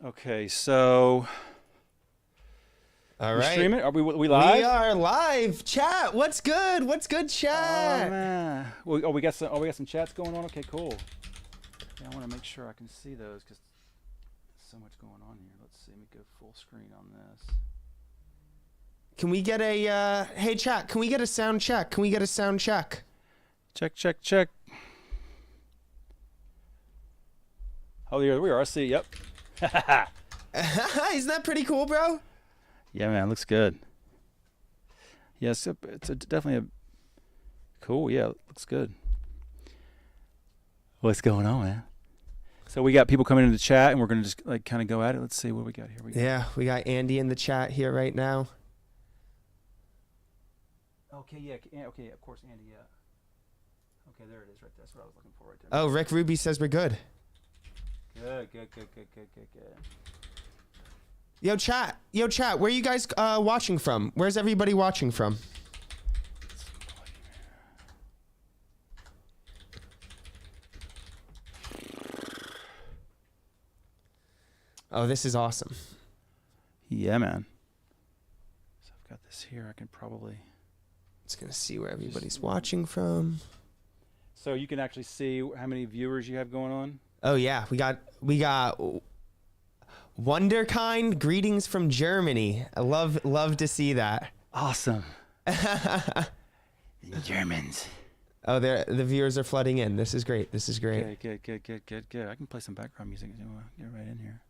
Okay, so All we right. streaming? Are we live? We are live. Chat. What's good? What's good, chat? Oh man. Well, we got some chats going on. Okay, cool. Yeah, I want to make sure I can see those because there's so much going on here. Let's see. Let me go full screen on this. Can we get a hey chat, can we get a sound check? Can we get a sound check? Check, check, check. Oh, here we are. I see. Yep. Isn't that pretty cool, bro? Yeah, man, looks good. Yes, it's definitely a cool. Yeah, looks good. What's going on, man? So we got people coming into the chat, and we're gonna just like kind of go at it. Let's see what we got here. Yeah, we got Andy in the chat here right now. Okay, yeah, okay, of course, Andy. Yeah. Okay, there it is, right there. That's what I was looking for, right there. Oh, Rick Ruby says we're good. Good. Yo, chat, where are you guys watching from? Where's everybody watching from? Oh, this is awesome. Yeah, man. So I've got this here. I can probably. It's gonna see where everybody's watching from. So you can actually see how many viewers you have going on. Oh yeah, we got Wonderkind, greetings from Germany. I love to see that. Awesome. The Germans. Oh, the viewers are flooding in. This is great. Okay, good. I can play some background music. Get right in here.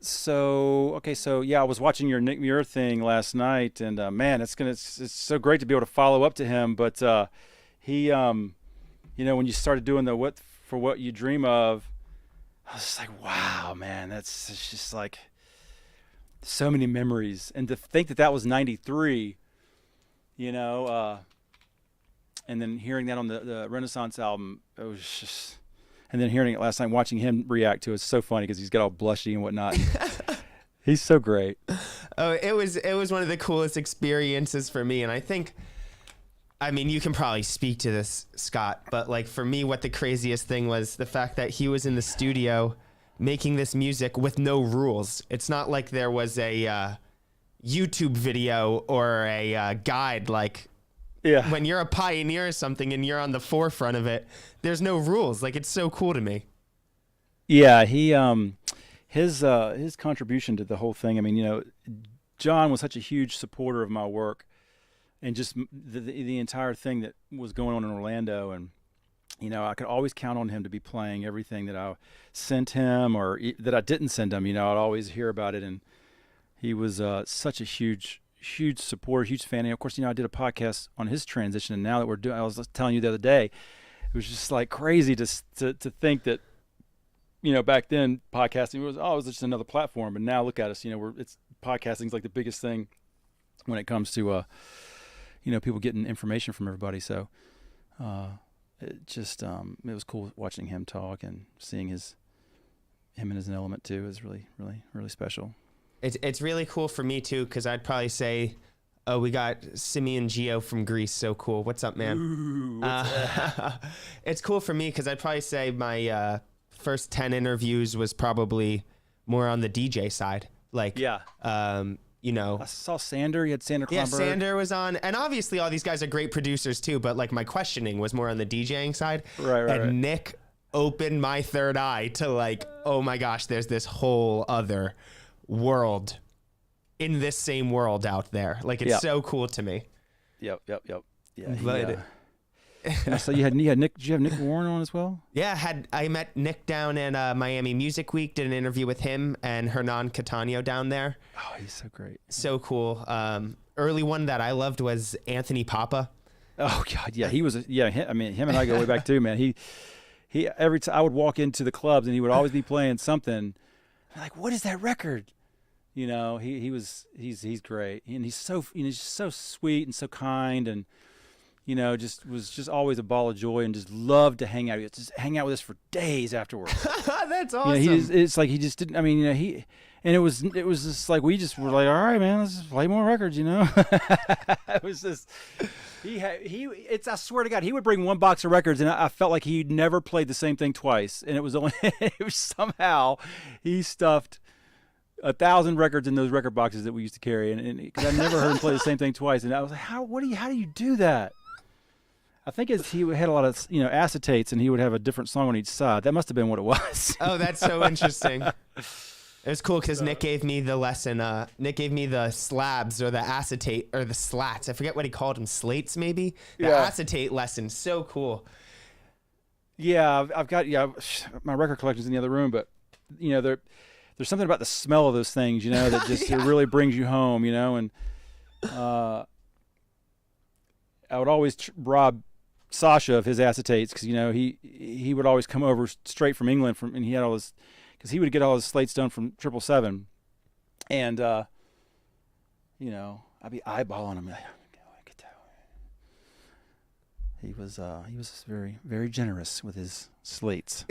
So yeah, I was watching your Nick Muir thing last night, and man, it's so great to be able to follow up to him. But he, when you started doing the what you dream of, I was just like, wow, man, it's just like so many memories, and to think that was '93, and then hearing that on the Renaissance album, it was just. And then hearing it last night, watching him react to it, it's so funny because he's got all blushy and whatnot. He's so great. Oh, it was one of the coolest experiences for me, and I mean, you can probably speak to this, Scott, but like for me, what the craziest thing was the fact that he was in the studio making this music with no rules. It's not like there was a YouTube video or a guide like. Yeah. When you're a pioneer or something and you're on the forefront of it, there's no rules. Like, it's so cool to me. Yeah, he his contribution to the whole thing. I mean, John was such a huge supporter of my work, and just the entire thing that was going on in Orlando. And I could always count on him to be playing everything that I sent him or that I didn't send him. I'd always hear about it, and he was such a huge supporter, huge fan. And of course, I did a podcast on his transition, and now that I was telling you the other day, it was just like crazy to think that, back then podcasting was just another platform, but now look at us, podcasting's like the biggest thing when it comes to, people getting information from everybody. So, it was cool watching him talk and seeing him in his element too is really, really, really special. It's really cool for me too, because I'd probably say, oh, we got Simeon Gio from Greece. So cool. What's up, man? Ooh, it's cool for me because I'd probably say my first 10 interviews was probably more on the DJ side. Like, yeah. I saw Sander. You had Sander Klumberg. Yeah, Sander was on. And obviously all these guys are great producers too, but like my questioning was more on the DJing side. Right. Nick opened my third eye to like, oh my gosh, there's this whole other world in this same world out there. Like, it's so cool to me. Yep. Yeah. So you had Nick. Did you have Nick Warren on as well? Yeah, I met Nick down in Miami Music Week, did an interview with him and Hernan Catania down there. Oh, he's so great. So cool. Early one that I loved was Anthony Papa. Oh God, yeah, he was. Him and I go way back too, man. He every time I would walk into the clubs and he would always be playing something. I'm like, what is that record? He's great, and he's so he's just so sweet and so kind, and was always a ball of joy, and just loved to hang out. He'd just hang out with us for days afterwards. That's awesome. It's like he just didn't. I mean, it was just like we just were like, all right, man, let's just play more records. It was just I swear to God, he would bring one box of records, and I felt like he never played the same thing twice. And it was only it was somehow he stuffed 1,000 records in those record boxes that we used to carry, and because I never heard him play the same thing twice. And I was like, how do you do that? I think he had a lot of acetates, and he would have a different song on each side. That must have been what it was. Oh, that's so interesting. It was cool because Nick gave me the lesson. Nick gave me the slabs or the acetate or the slats. I forget what he called them. Slates, maybe? The acetate lesson. So cool. Yeah, I've got my record collection's in the other room, but there's something about the smell of those things, that just it really brings you home, and I would always rob Sasha of his acetates because he would always come over straight from England and he had all his. Because he would get all his slates done from 777, and I'd be eyeballing him. He was very, very generous with his slates.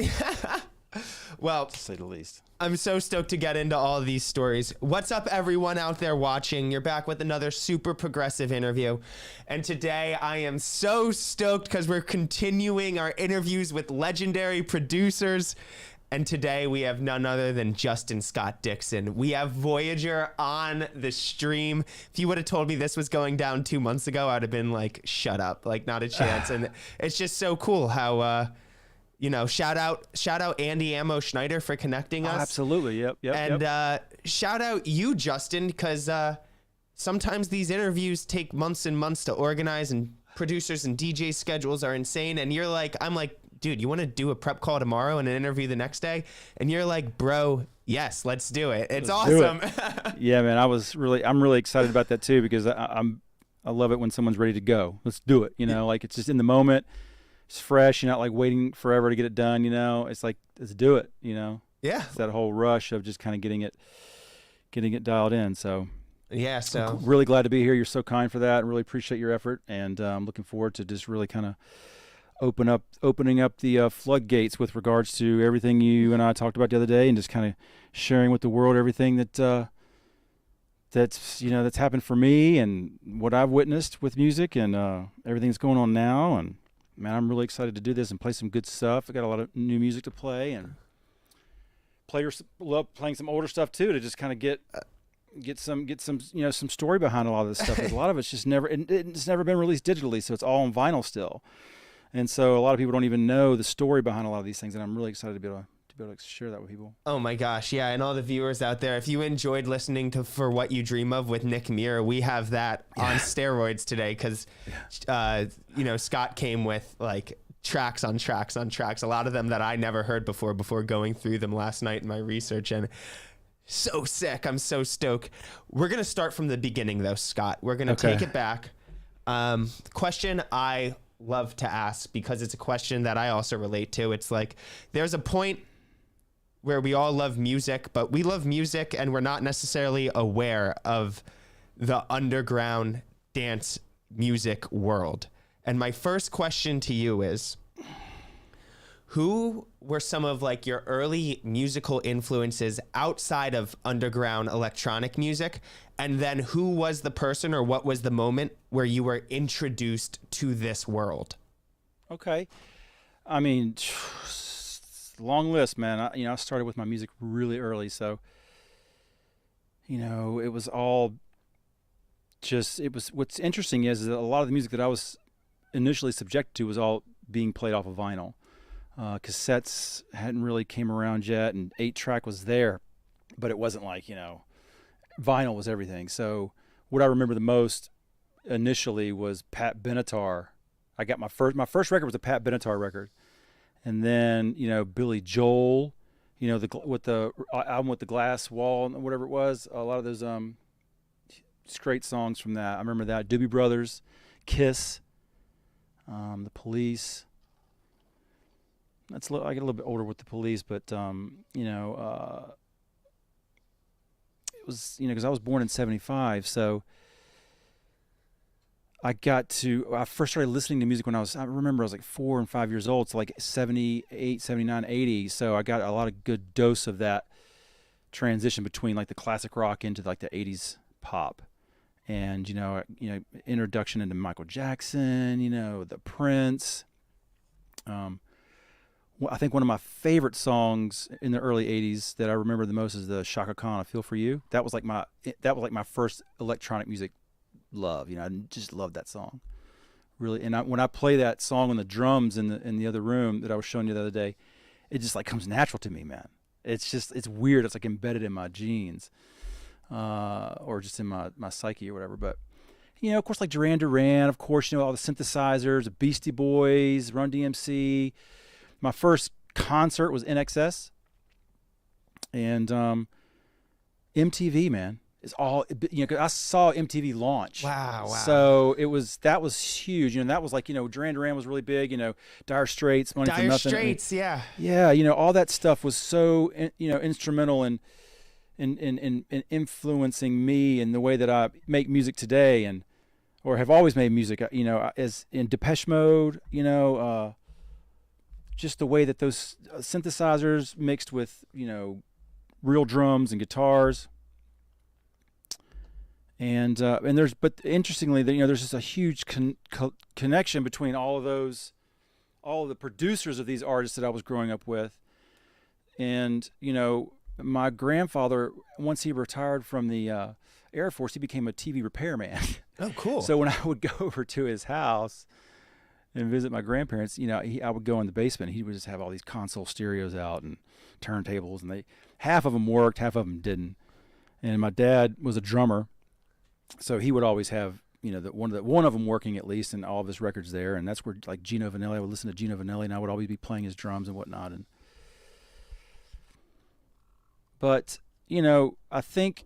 Well, to say the least. I'm so stoked to get into all of these stories. What's up, everyone out there watching? You're back with another super progressive interview, and today I am so stoked because we're continuing our interviews with legendary producers. And today we have none other than Justin Scott Dixon. We have Voyager on the stream. If you would have told me this was going down 2 months ago, I'd have been like, shut up, like not a chance. And it's just so cool how, shout out Andy Ammo Schneider for connecting us. Absolutely. Yep. And shout out you, Justin, because sometimes these interviews take months and months to organize, and producers and DJ schedules are insane. And I'm like, dude, you want to do a prep call tomorrow and an interview the next day? And you're like, bro, yes, let's do it. It's awesome. Yeah, man, I'm really excited about that too, because I love it when someone's ready to go. Let's do it. Like it's just in the moment. It's fresh. You're not like waiting forever to get it done. It's like, let's do it. Yeah. It's that whole rush of just kind of getting it dialed in. So yeah, I'm really glad to be here. You're so kind for that. I really appreciate your effort, and I'm looking forward to just really kind of opening up the floodgates with regards to everything you and I talked about the other day, and just kind of sharing with the world everything that's happened for me and what I've witnessed with music and everything that's going on now. And man, I'm really excited to do this and play some good stuff. I got a lot of new music to play, and love playing some older stuff too, to just kind of get some some story behind a lot of this stuff. 'Cause a lot of it's just it's never been released digitally, so it's all on vinyl still. And so a lot of people don't even know the story behind a lot of these things, and I'm really excited to be able to share that with people. Oh my gosh, yeah, and all the viewers out there, if you enjoyed listening to For What You Dream Of with Nick Muir, we have that on steroids today because, Scott came with like tracks on tracks on tracks, a lot of them that I never heard before going through them last night in my research, and so sick. I'm so stoked. We're going to start from the beginning though, Scott. We're going to take it back. Question I love to ask because it's a question that I also relate to. It's like there's a point where we all love music, but we love music and we're not necessarily aware of the underground dance music world. And my first question to you is, who were some of like your early musical influences outside of underground electronic music? And then who was the person or what was the moment where you were introduced to this world? Okay. I mean, long list, man. I started with my music really early. So, it was all what's interesting is that a lot of the music that I was initially subjected to was all being played off of vinyl. Cassettes hadn't really came around yet, and 8-track was there, but it wasn't like, vinyl was everything. So what I remember the most initially was Pat Benatar. I got my first record was a Pat Benatar record, and then Billy Joel, with the album with the glass wall and whatever it was. A lot of those great songs from that. I remember that. Doobie Brothers, Kiss, the Police. I get a little bit older with the Police, but it was because I was born in '75, so I first started listening to music when I remember I was like 4 and 5 years old, so like 78, 79, 80. So I got a lot of good dose of that transition between like the classic rock into like the 80s pop. and introduction into Michael Jackson, the Prince. I think one of my favorite songs in the early '80s that I remember the most is the Shaka Khan, "I Feel for You." That was like my first electronic music love. I just loved that song, really. And when I play that song on the drums in the other room that I was showing you the other day, it just like comes natural to me, man. It's weird. It's like embedded in my genes, or just in my psyche or whatever. But of course, like Duran Duran, of course, all the synthesizers, the Beastie Boys, Run DMC. My first concert was NXS, and MTV, man, is all. 'Cause I saw MTV launch. Wow. So that was huge. That was like Duran Duran was really big. Dire Straits, Money for Dire Nothing. Straits, yeah. Yeah, all that stuff was so instrumental in influencing me and the way that I make music today, or have always made music. As in Depeche Mode, just the way that those synthesizers mixed with real drums and guitars, and but interestingly, there's just a huge connection between all of the producers of these artists that I was growing up with, and my grandfather, once he retired from the Air Force, he became a TV repairman. Oh, cool. So when I would go over to his house and visit my grandparents, I would go in the basement. He would just have all these console stereos out and turntables, and half of them worked, half of them didn't. And my dad was a drummer, so he would always have one of them working at least, and all of his records there. And that's where like Gino Vanelli, I would listen to Gino Vanelli, and I would always be playing his drums and whatnot. But I think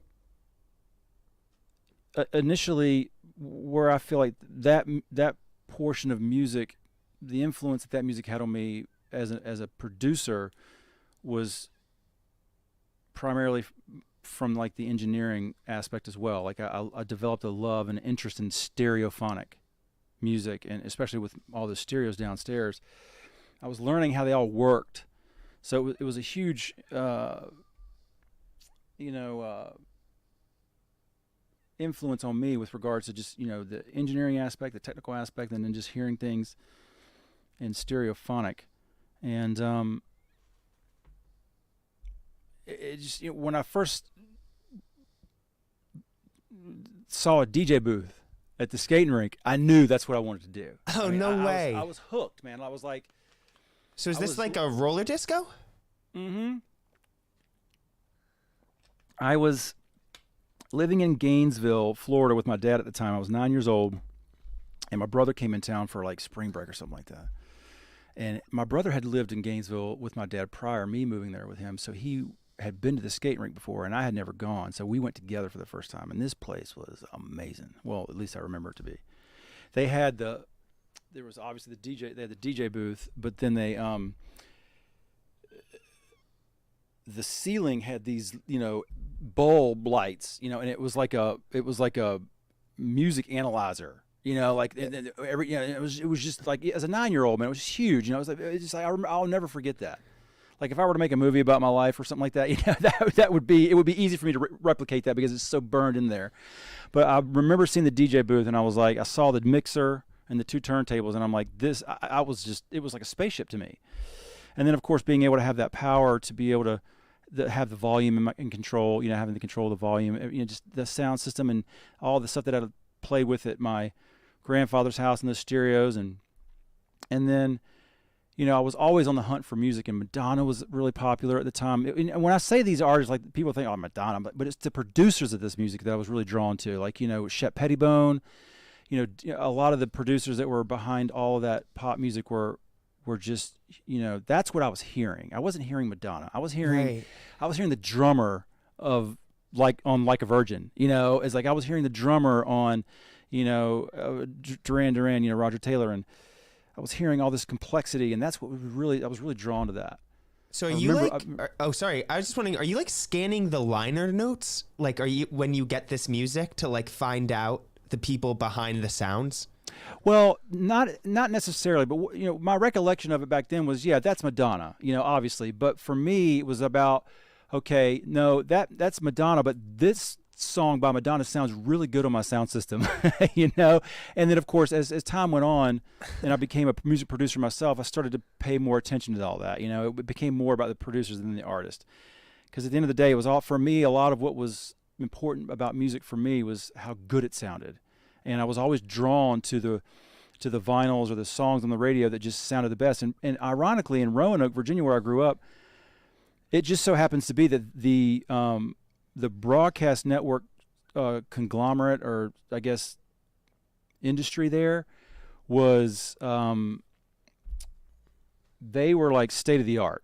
initially where I feel like that portion of music, the influence that music had on me as a producer, was primarily from like the engineering aspect as well. Like I developed a love and interest in stereophonic music, and especially with all the stereos downstairs, I was learning how they all worked. So it was a huge, influence on me with regards to just the engineering aspect, the technical aspect, and then just hearing things in stereophonic. And it just when I first saw a DJ booth at the skating rink, I knew that's what I wanted to do. Oh, no way! I was hooked, man. I was like, so is this like a roller disco? Mm-hmm. I was living in Gainesville, Florida with my dad at the time. I was 9 years old, and my brother came in town for like spring break or something like that. And my brother had lived in Gainesville with my dad prior, me moving there with him. So he had been to the skating rink before, and I had never gone. So we went together for the first time, and this place was amazing. Well, at least I remember it to be. They had there was obviously they had the DJ booth, but then the ceiling had these, bulb lights, and it was like a music analyzer, it was just like, as a 9-year-old, man, it was just huge, it was like, I'll never forget that. Like if I were to make a movie about my life or something like that, it would be easy for me to replicate that because it's so burned in there. But I remember seeing the DJ booth, and I was like, I saw the mixer and the two turntables, and I'm like, it was like a spaceship to me. And then of course being able to have that power to be able to have the volume in control, having the control of the volume, just the sound system and all the stuff that I played with at my grandfather's house and the stereos, and then I was always on the hunt for music, and Madonna was really popular at the time. And when I say these artists, like people think, oh, Madonna, but it's the producers of this music that I was really drawn to, like Shep Pettibone, a lot of the producers that were behind all of that pop music were just, that's what I was hearing. I wasn't hearing Madonna. I was hearing the drummer of Like a Virgin, it's like I was hearing the drummer on, Duran Duran, Roger Taylor, and I was hearing all this complexity, and that's what I was really drawn to that. So are you sorry, I was just wondering, are you like scanning the liner notes? Like, are you, when you get this music, to like find out the people behind the sounds? Well, not necessarily, but my recollection of it back then was, that's Madonna, obviously. But for me, it was about, okay, no, that's Madonna, but this song by Madonna sounds really good on my sound system, you know? And then, of course, as time went on and I became a music producer myself, I started to pay more attention to all that. You know, it became more about the producers than the artist. Because at the end of the day, it was all, for me, a lot of what was important about music for me was how good it sounded. And I was always drawn to the vinyls or the songs on the radio that just sounded the best. And ironically, in Roanoke, Virginia, where I grew up, it just so happens to be that the broadcast network conglomerate, or I guess industry there, was they were like state of the art.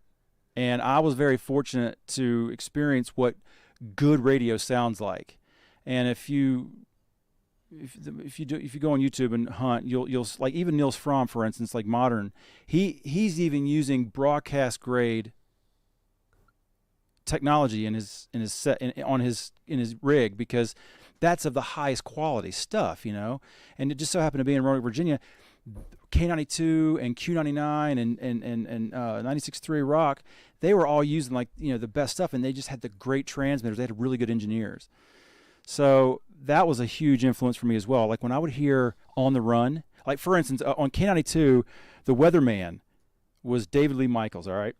And I was very fortunate to experience what good radio sounds like. And if you go on YouTube and hunt, you'll like, even Niels Fromm, for instance, like modern, he's even using broadcast grade technology in his rig, because that's of the highest quality stuff, you know. And it just so happened to be in Roanoke, Virginia, K92 and Q99 and 96.3 Rock, they were all using, like, you know, the best stuff, and they just had the great transmitters. They had really good engineers. So that was a huge influence for me as well. Like when I would hear On the Run, like for instance, on K92, the weatherman was David Lee Michaels, all right?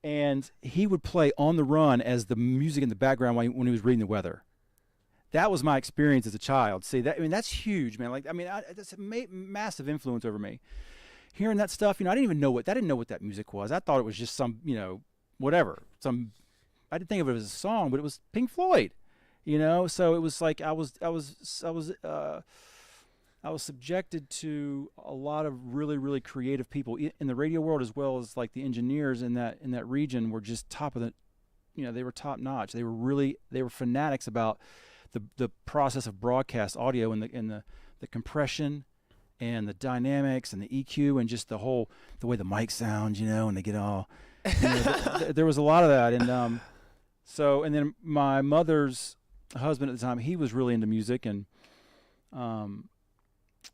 And he would play On the Run as the music in the background when he was reading the weather. That was my experience as a child. See, that, I mean, that's huge, man. Like, I mean, that's a massive influence over me. Hearing that stuff, you know, I didn't know what that music was. I thought it was just some, you know, whatever. I didn't think of it as a song, but it was Pink Floyd, you know. So it was like I was subjected to a lot of really, really creative people in the radio world, as well as like the engineers in that region were just top of the, you know, they were top notch. They were fanatics about the process of broadcast audio and the compression and the dynamics and the EQ and just the way the mic sounds, you know, and they get all, you know, there was a lot of that. And and then my mother's husband at the time, he was really into music, and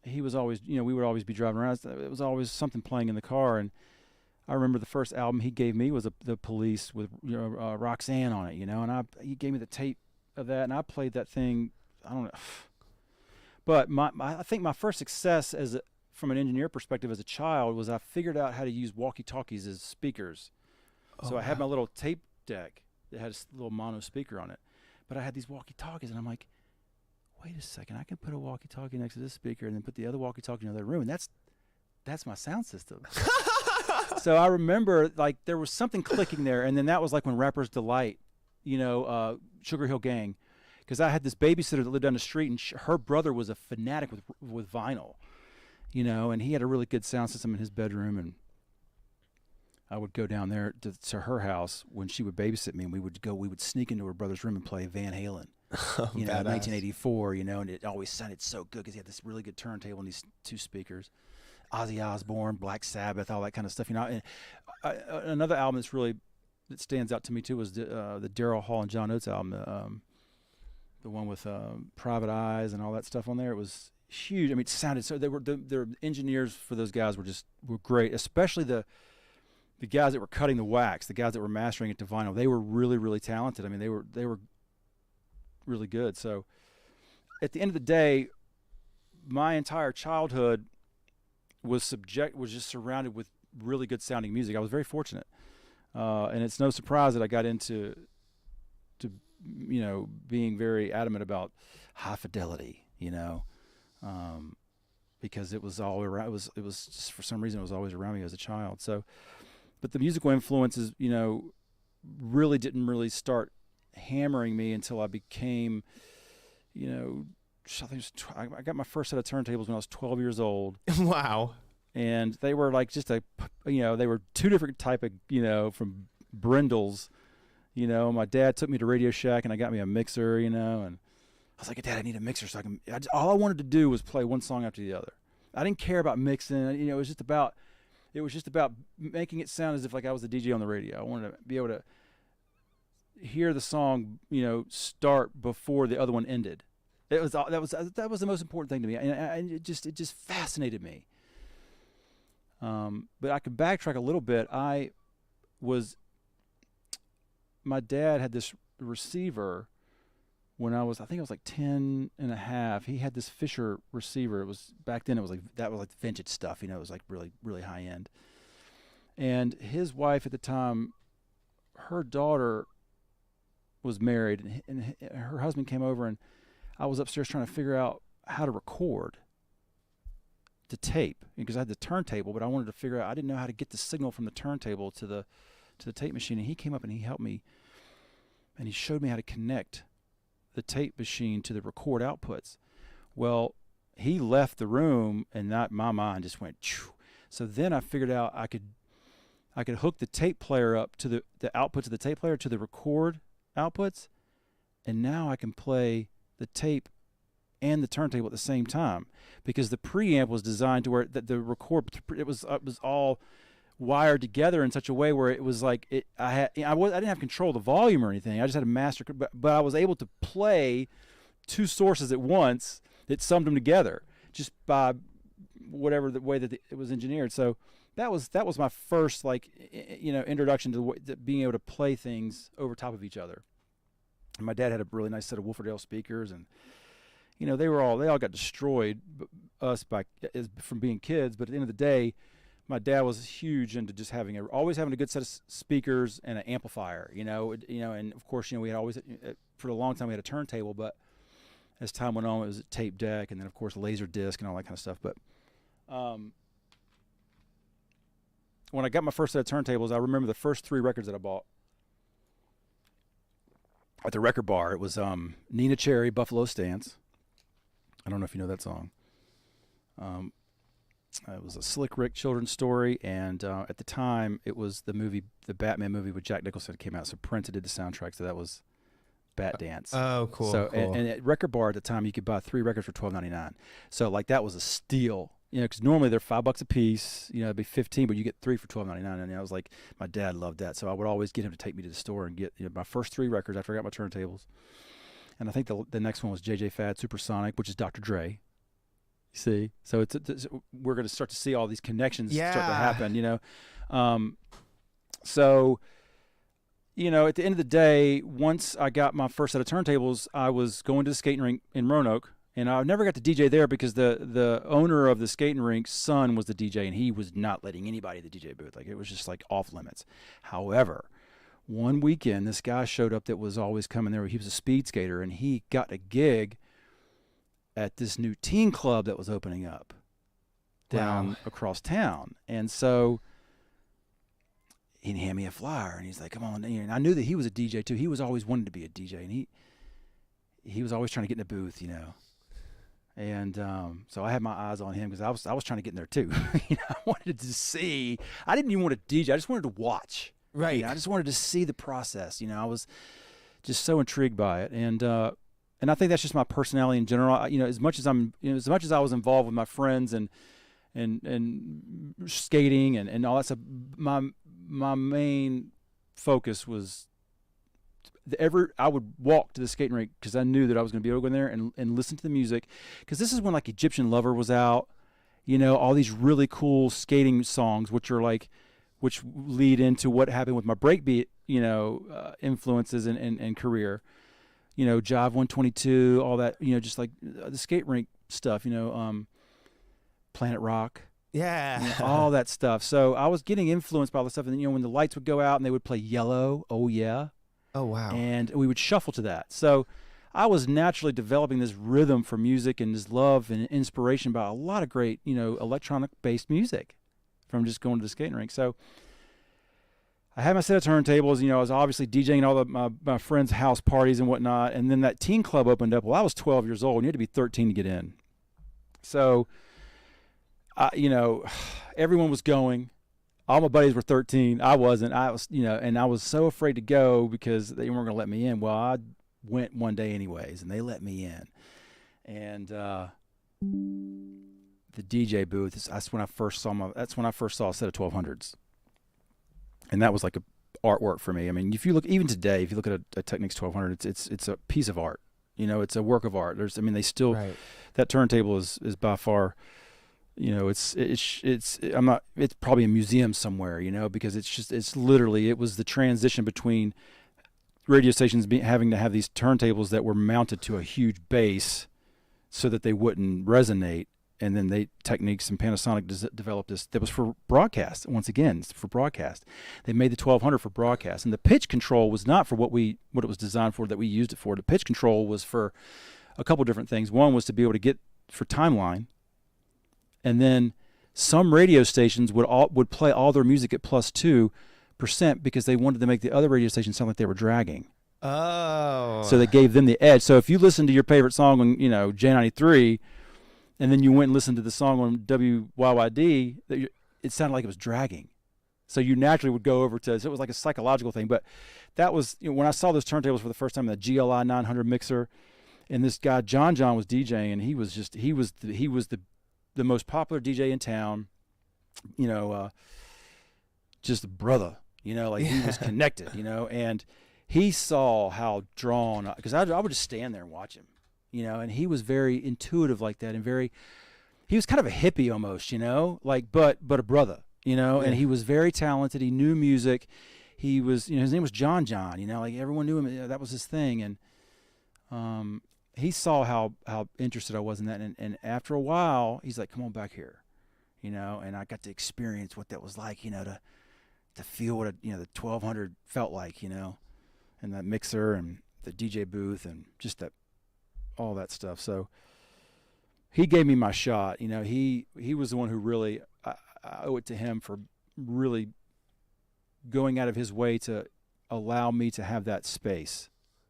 he was always, you know, we would always be driving around. It was always something playing in the car. And I remember the first album he gave me was the Police with, you know, Roxanne on it, you know, and he gave me the tape of that, and I played that thing. I don't know, but I think my first success from an engineer perspective as a child was I figured out how to use walkie-talkies as speakers. So I had my little tape deck that had a little mono speaker on it, but I had these walkie-talkies, and I'm like, wait a second, I can put a walkie-talkie next to this speaker and then put the other walkie-talkie in the other room, and that's my sound system. So I remember, like, there was something clicking there, and then that was like when Rapper's Delight, you know, Sugar Hill Gang, because I had this babysitter that lived down the street, and her brother was a fanatic with vinyl, you know, and he had a really good sound system in his bedroom, and I would go down there to her house when she would babysit me, and we would sneak into her brother's room and play Van Halen, you know, 1984, you know, and it always sounded so good because he had this really good turntable and these two speakers. Ozzy Osbourne, Black Sabbath, all that kind of stuff, you know. And another album that stands out to me too was the Daryl Hall and John Oates album, the one with Private Eyes and all that stuff on there. It was huge. I mean, it sounded so. Their engineers for those guys were great, especially the guys that were cutting the wax, the guys that were mastering it to vinyl. They were really, really talented. I mean, they were really good. So at the end of the day, my entire childhood was just surrounded with really good sounding music. I was very fortunate. And it's no surprise that I got into you know, being very adamant about high fidelity, you know, because it was all around. It was just, for some reason, it was always around me as a child. So, but the musical influences, you know, really didn't really start hammering me until I became, you know, I got my first set of turntables when I was 12 years old. Wow. And they were like just they were two different type of, you know, from Brindles. You know, my dad took me to Radio Shack and I got me a mixer, you know, and I was like, Dad, I need a mixer so all I wanted to do was play one song after the other. I didn't care about mixing, you know, it was just about making it sound as if like I was the DJ on the radio. I wanted to be able to hear the song, you know, start before the other one ended. That was the most important thing to me, and it just fascinated me. But I could backtrack a little bit. My dad had this receiver I think I was like 10 and a half. He had this Fisher receiver. It was back then. It was like that was like vintage stuff. You know, it was like really really high end. And his wife at the time, her daughter was married, and her husband came over, and I was upstairs trying to figure out how to record the tape because I had the turntable, but I wanted to figure out. I didn't know how to get the signal from the turntable to the tape machine. And he came up and he helped me, and he showed me how to connect the tape machine to the record outputs. Well, he left the room, and my mind just went. Phew. So then I figured out I could hook the tape player up to the outputs of the tape player to the record outputs, and now I can play the tape and the turntable at the same time because the preamp was designed to where the record it was all wired together in such a way where it was like I didn't have control of the volume or anything. I just had a master, but I was able to play two sources at once that summed them together just by whatever the way that it was engineered. So that was my first introduction to being able to play things over top of each other. And my dad had a really nice set of Wolferdale speakers, and they all got destroyed from being kids. But at the end of the day, my dad was huge into just always having a good set of speakers and an amplifier. And of course we had always for a long time we had a turntable, but as time went on it was a tape deck, and then of course laser disc and all that kind of stuff. But when I got my first set of turntables, I remember the first 3 records that I bought at the record bar. It was Nina Cherry, Buffalo Stance. I don't know if you know that song. It was a Slick Rick children's story, and at the time, it was the Batman movie with Jack Nicholson came out, so Prince did the soundtrack, so that was Bat Dance. Oh, cool. So, cool. And at record bar at the time, you could buy 3 records for $12.99. So, that was a steal. Because normally they're $5 a piece. It'd be 15, but you get 3 for $12.99. And I was like, my dad loved that, so I would always get him to take me to the store and get my first 3 records after I got my turntables. And I think the next one was J.J. Fad Supersonic, which is Dr. Dre. You see, so we're going to start to see all these connections start to happen. So at the end of the day, once I got my first set of turntables, I was going to the skating rink in Roanoke. And I never got to DJ there because the owner of the skating rink's son was the DJ, and he was not letting anybody at the DJ booth. It was just off limits. However, one weekend this guy showed up that was always coming there. He was a speed skater, and he got a gig at this new teen club that was opening up down across town. And so he'd hand me a flyer, and he's like, "Come on." And I knew that he was a DJ too. He was always wanting to be a DJ, and he was always trying to get in the booth, And so I had my eyes on him because I was trying to get in there too. I wanted to see. I didn't even want to DJ. I just wanted to watch. Right. I just wanted to see the process. I was just so intrigued by it, and I think that's just my personality in general. As much as I was involved with my friends and skating and all that stuff, my main focus was. I would walk to the skating rink because I knew that I was going to be able to go in there and listen to the music, because this is when Egyptian Lover was out, all these really cool skating songs which lead into what happened with my breakbeat influences and career, Jive 122, all that, just the skate rink stuff, Planet Rock. Yeah. All that stuff. So I was getting influenced by all the stuff, and when the lights would go out and they would play Yellow, oh yeah. Oh, wow. And we would shuffle to that. So I was naturally developing this rhythm for music and this love and inspiration by a lot of great, electronic-based music from just going to the skating rink. So I had my set of turntables. I was obviously DJing all my friends' house parties and whatnot. And then that teen club opened up. Well, I was 12 years old, and you had to be 13 to get in. So, everyone was going. All my buddies were 13. I wasn't. I was, and I was so afraid to go because they weren't going to let me in. Well, I went one day anyways, and they let me in. And the DJ booth, that's when I first saw a set of 1200s. And that was like a artwork for me. I mean, if you look at a Technics 1200, it's a piece of art. It's a work of art. They still, right. That turntable is by far. It's probably a museum somewhere, because it was the transition between radio stations having to have these turntables that were mounted to a huge bass so that they wouldn't resonate. And then Techniques and Panasonic developed this that was for broadcast. Once again, it's for broadcast. They made the 1200 for broadcast, and the pitch control was not for what it was designed for, that we used it for. The pitch control was for a couple different things. One was to be able to get for timeline, and then some radio stations would play all their music at +2% because they wanted to make the other radio stations sound like they were dragging. Oh. So they gave them the edge. So if you listen to your favorite song on J93. And then you went and listened to the song on WYYD, it sounded like it was dragging. So you naturally would go over to, so it was like a psychological thing. But that was, when I saw those turntables for the first time, the GLI 900 mixer, and this guy, John was DJing, and he was the most popular DJ in town, just a brother, like he was connected, and he saw how drawn, because I would just stand there and watch him. And he was very intuitive like that, and he was kind of a hippie almost, but a brother, and he was very talented. He knew music. He was, his name was John, like everyone knew him. That was his thing. And he saw how interested I was in that. And after a while, he's like, come on back here, and I got to experience what that was like, to feel what the 1200 felt like, and that mixer and the DJ booth and just all that stuff. So he gave me my shot. He was the one who really, I owe it to him for really going out of his way to allow me to have that space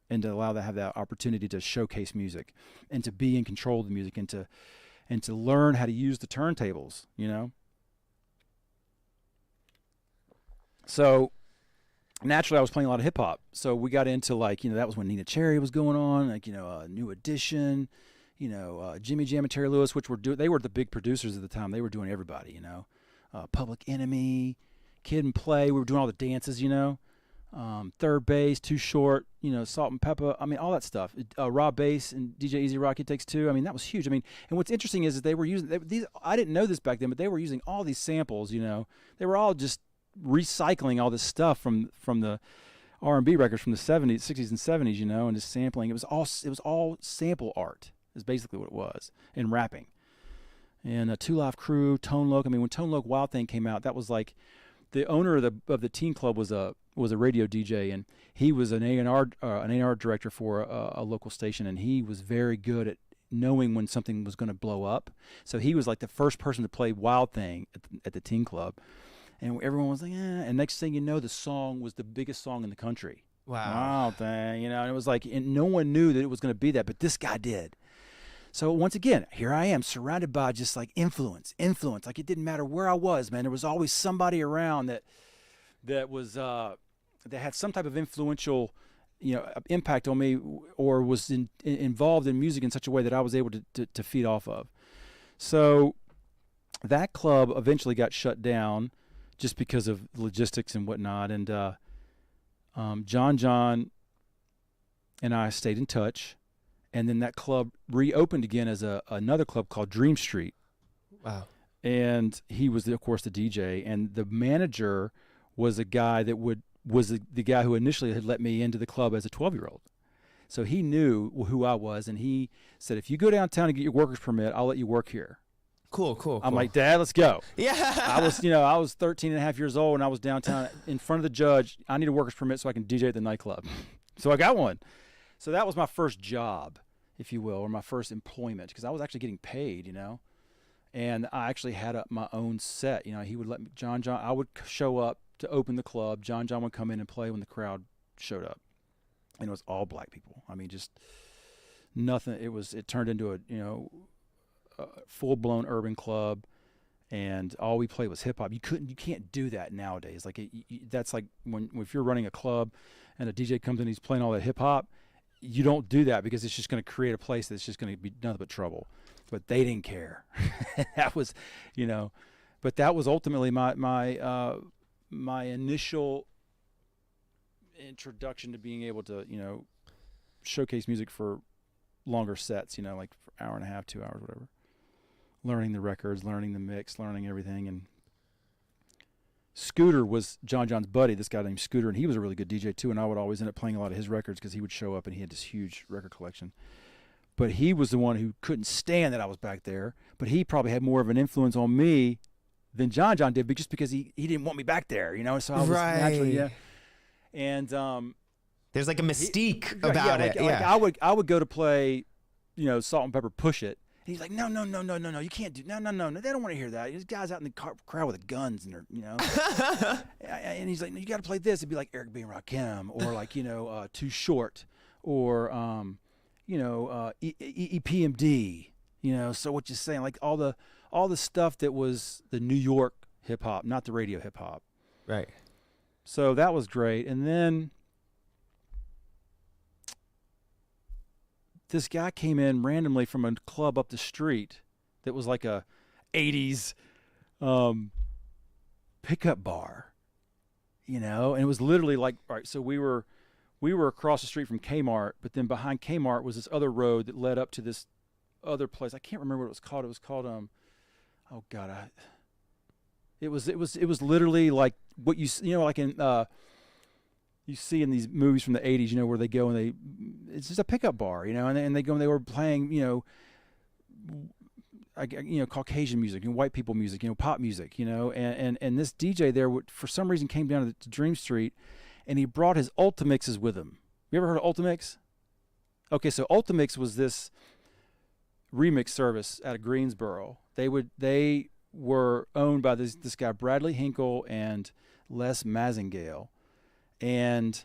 and to have that opportunity to showcase music and to be in control of the music and to learn how to use the turntables, So naturally, I was playing a lot of hip hop, so we got into that was when Nina Cherry was going on, New Edition, Jimmy Jam and Terry Lewis, they were the big producers at the time. They were doing everybody, Public Enemy, Kid and Play. We were doing all the dances, Third Bass, Too Short, Salt and Pepper. I mean, all that stuff. Raw Bass and DJ Easy Rock It Takes Two. I mean, that was huge. I mean, and what's interesting is that they were using these. I didn't know this back then, but they were using all these samples. They were all just recycling all this stuff from the R&B records from the 70s, 60s and 70s, and just sampling. It was all sample art is basically what it was, and rapping. And Two Live Crew, Tone Loc. I mean, when Tone Loc Wild Thing came out, that was like the owner of the teen club was a radio DJ, and he was an A&R director for a local station, and he was very good at knowing when something was going to blow up. So he was like the first person to play Wild Thing at the teen club. And everyone was like, and next thing you know, the song was the biggest song in the country. Wow. Thing, and it was like, and no one knew that it was going to be that, but this guy did. So once again, here I am surrounded by just like influence. Like it didn't matter where I was, man. There was always somebody around that was, that had some type of influential, impact on me, or was involved in music in such a way that I was able to feed off of. So that club eventually got shut down, just because of logistics and whatnot. And John and I stayed in touch. And then that club reopened again as another club called Dream Street. Wow. And he was, of course, the DJ. And the manager was a guy that was the guy who initially had let me into the club as a 12-year-old. So he knew who I was. And he said, if you go downtown and get your worker's permit, I'll let you work here. Cool. I'm like, Dad, let's go. Yeah. I was 13 and a half years old, and I was downtown in front of the judge. I need a worker's permit so I can DJ at the nightclub. So I got one. So that was my first job, if you will, or my first employment, because I was actually getting paid, and I actually had my own set. He would let me, John, I would show up to open the club. John would come in and play when the crowd showed up. And it was all black people. I mean, just nothing. It turned into a full-blown urban club, and all we played was hip-hop. You can't do that nowadays. Like that's like if you're running a club and a DJ comes in, he's playing all that hip-hop, you don't do that, because it's just going to create a place that's just going to be nothing but trouble. But they didn't care. That was, but that was ultimately my initial introduction to being able to showcase music for longer sets, like for hour and a half, 2 hours, whatever. Learning the records, learning the mix, learning everything, and Scooter was John's buddy, this guy named Scooter, and he was a really good DJ too, and I would always end up playing a lot of his records because he would show up and he had this huge record collection. But he was the one who couldn't stand that I was back there, but he probably had more of an influence on me than John did, just because he didn't want me back there, so I was naturally, yeah. And there's like a mystique about it. Like I would go to play, Salt and Pepper Push It. And he's like, no, you can't do, no, they don't want to hear that. There's guys out in the crowd with guns, and they're, and he's like, no, you got to play this. It'd be like Eric B. and Rakim, or like, Too Short, or, EPMD, so what you're saying, like all the stuff that was the New York hip hop, not the radio hip hop. Right. So that was great. And then this guy came in randomly from a club up the street that was like a 80s pickup bar, and it was literally like, all right, so we were across the street from Kmart, but then behind Kmart was this other road that led up to this other place. I can't remember what it was called. It was called oh God, it was literally like what like in you see in these movies from the 80s, where they go and it's just a pickup bar, and they go and they were playing, Caucasian music, white people music, pop music, and this DJ there for some reason came down to Dream Street, and he brought his Ultimixes with him. You ever heard of Ultimix? Okay, so Ultimix was this remix service out of Greensboro. They were owned by this guy Bradley Hinkle and Les Mazingale. And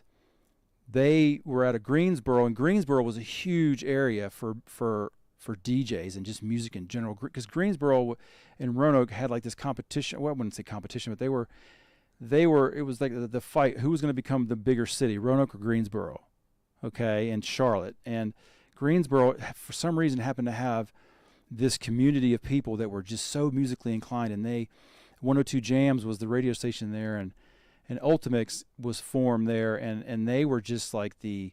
they were out of Greensboro, and Greensboro was a huge area for DJs and just music in general, because Greensboro and Roanoke had like this competition. Well, I wouldn't say competition, but it was like the fight, who was going to become the bigger city, Roanoke or Greensboro, okay, and Charlotte. And Greensboro, for some reason, happened to have this community of people that were just so musically inclined, and 102 Jams was the radio station there, and Ultimix was formed there, and they were just like the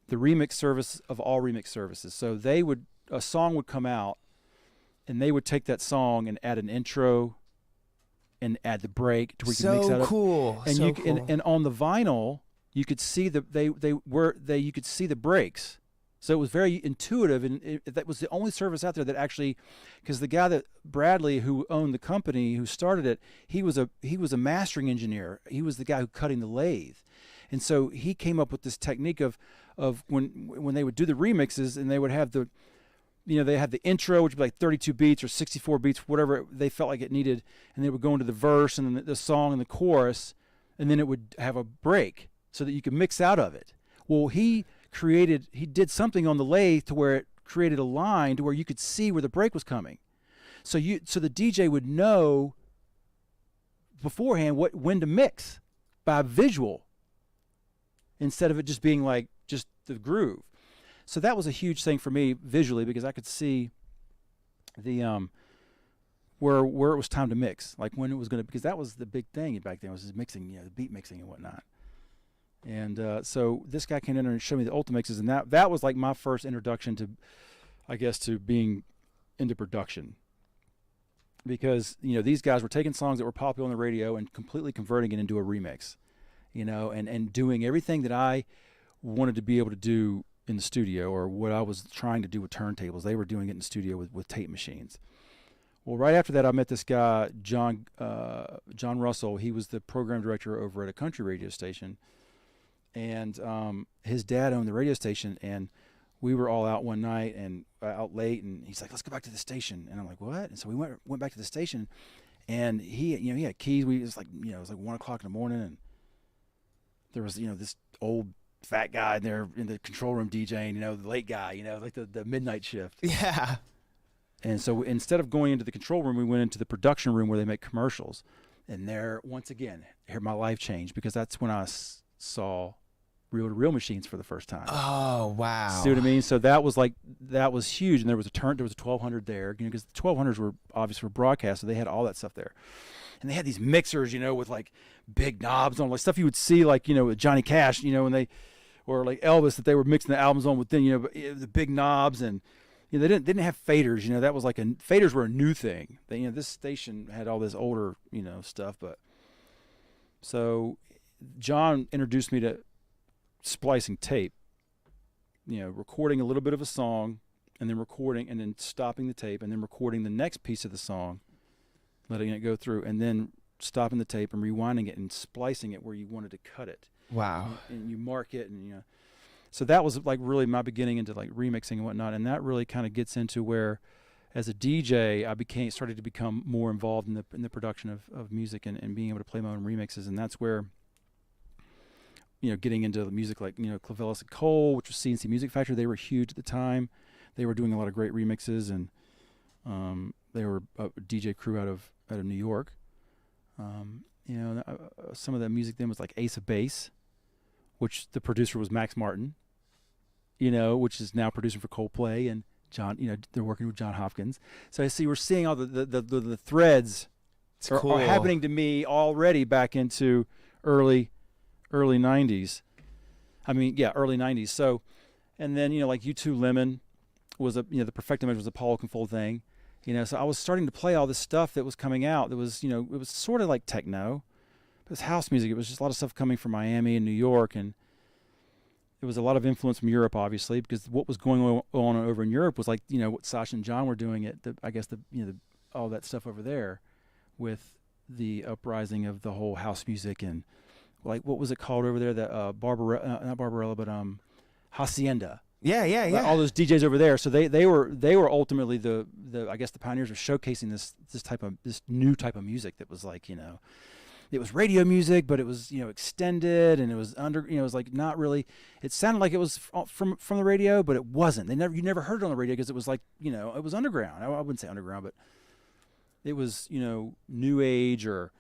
remix service of all remix services. So a song would come out, and they would take that song and add an intro and add the break to where you could mix that up. Cool. And so cool. And on the vinyl, you could see you could see the breaks. So it was very intuitive, and that was the only service out there that actually, because the guy that Bradley, who owned the company, who started it, he was a mastering engineer. He was the guy who cutting the lathe, and so he came up with this technique of when they would do the remixes, and they would have they had the intro, which would be like 32 beats or 64 beats, whatever they felt like it needed, and they would go into the verse and then the song and the chorus, and then it would have a break so that you could mix out of it. Well, he did something on the lathe to where it created a line to where you could see where the break was coming. So the DJ would know beforehand when to mix by visual, instead of it just being like just the groove. So that was a huge thing for me visually, because I could see the where it was time to mix, like when it was going to, because that was the big thing back then, was just mixing, the beat mixing and whatnot. And so this guy came in and showed me the Ultimixes, and that was like my first introduction to, I guess, to being into production. Because, these guys were taking songs that were popular on the radio and completely converting it into a remix, and doing everything that I wanted to be able to do in the studio, or what I was trying to do with turntables. They were doing it in the studio with tape machines. Well, right after that, I met this guy, John Russell. He was the program director over at a country radio station. And his dad owned the radio station, and we were all out one night and out late, and he's like, "Let's go back to the station." And I'm like, "What?" And so we went back to the station, and he had keys. It was like 1 o'clock in the morning, and there was this old fat guy there in the control room DJing, the late guy, like the midnight shift. Yeah. And so instead of going into the control room, we went into the production room where they make commercials, and there, once again, here my life changed, because that's when I saw reel-to-reel machines for the first time. Oh, wow. See what I mean? So that was huge, and there was a 1200 there, because the 1200s were obviously for broadcast, so they had all that stuff there. And they had these mixers, with like big knobs on, like stuff you would see like, with Johnny Cash, when they, or like Elvis, that they were mixing the albums on with, then, the big knobs, and they didn't have faders, that was like faders were a new thing. They, this station had all this older, stuff, but So John introduced me to splicing tape, recording a little bit of a song and then recording and then stopping the tape and then recording the next piece of the song, letting it go through, and then stopping the tape and rewinding it and splicing it where you wanted to cut it. Wow. And you mark it, and so that was like really my beginning into like remixing and whatnot. And that really kind of gets into where, as a DJ, I started to become more involved in the production of music and being able to play my own remixes. And that's where, getting into the music like, Clavellis and Cole, which was CNC Music Factory, they were huge at the time. They were doing a lot of great remixes, and they were a DJ crew out of New York. Some of the music then was like Ace of Base, which the producer was Max Martin, which is now producing for Coldplay, and John, they're working with John Hopkins. So I see we're seeing all the threads are happening to me already back into early 90s. Early 90s. So, and then, like U2 Lemon was the Perfect Image was a Paul Oakenfold thing. So I was starting to play all this stuff that was coming out that was, it was sort of like techno. But it was house music. It was just a lot of stuff coming from Miami and New York, and it was a lot of influence from Europe, obviously, because what was going on over in Europe was like, what Sasha and John were doing all that stuff over there with the uprising of the whole house music and like, what was it called over there? That not Barbarella, but Hacienda. Yeah. Like all those DJs over there. So they were ultimately the pioneers of showcasing this new type of music that was like, it was radio music, but it was, extended, and it was it was like not really, it sounded like it was from the radio, but it wasn't. You never heard it on the radio because it was like, it was underground. I wouldn't say underground, but it was, new age, or,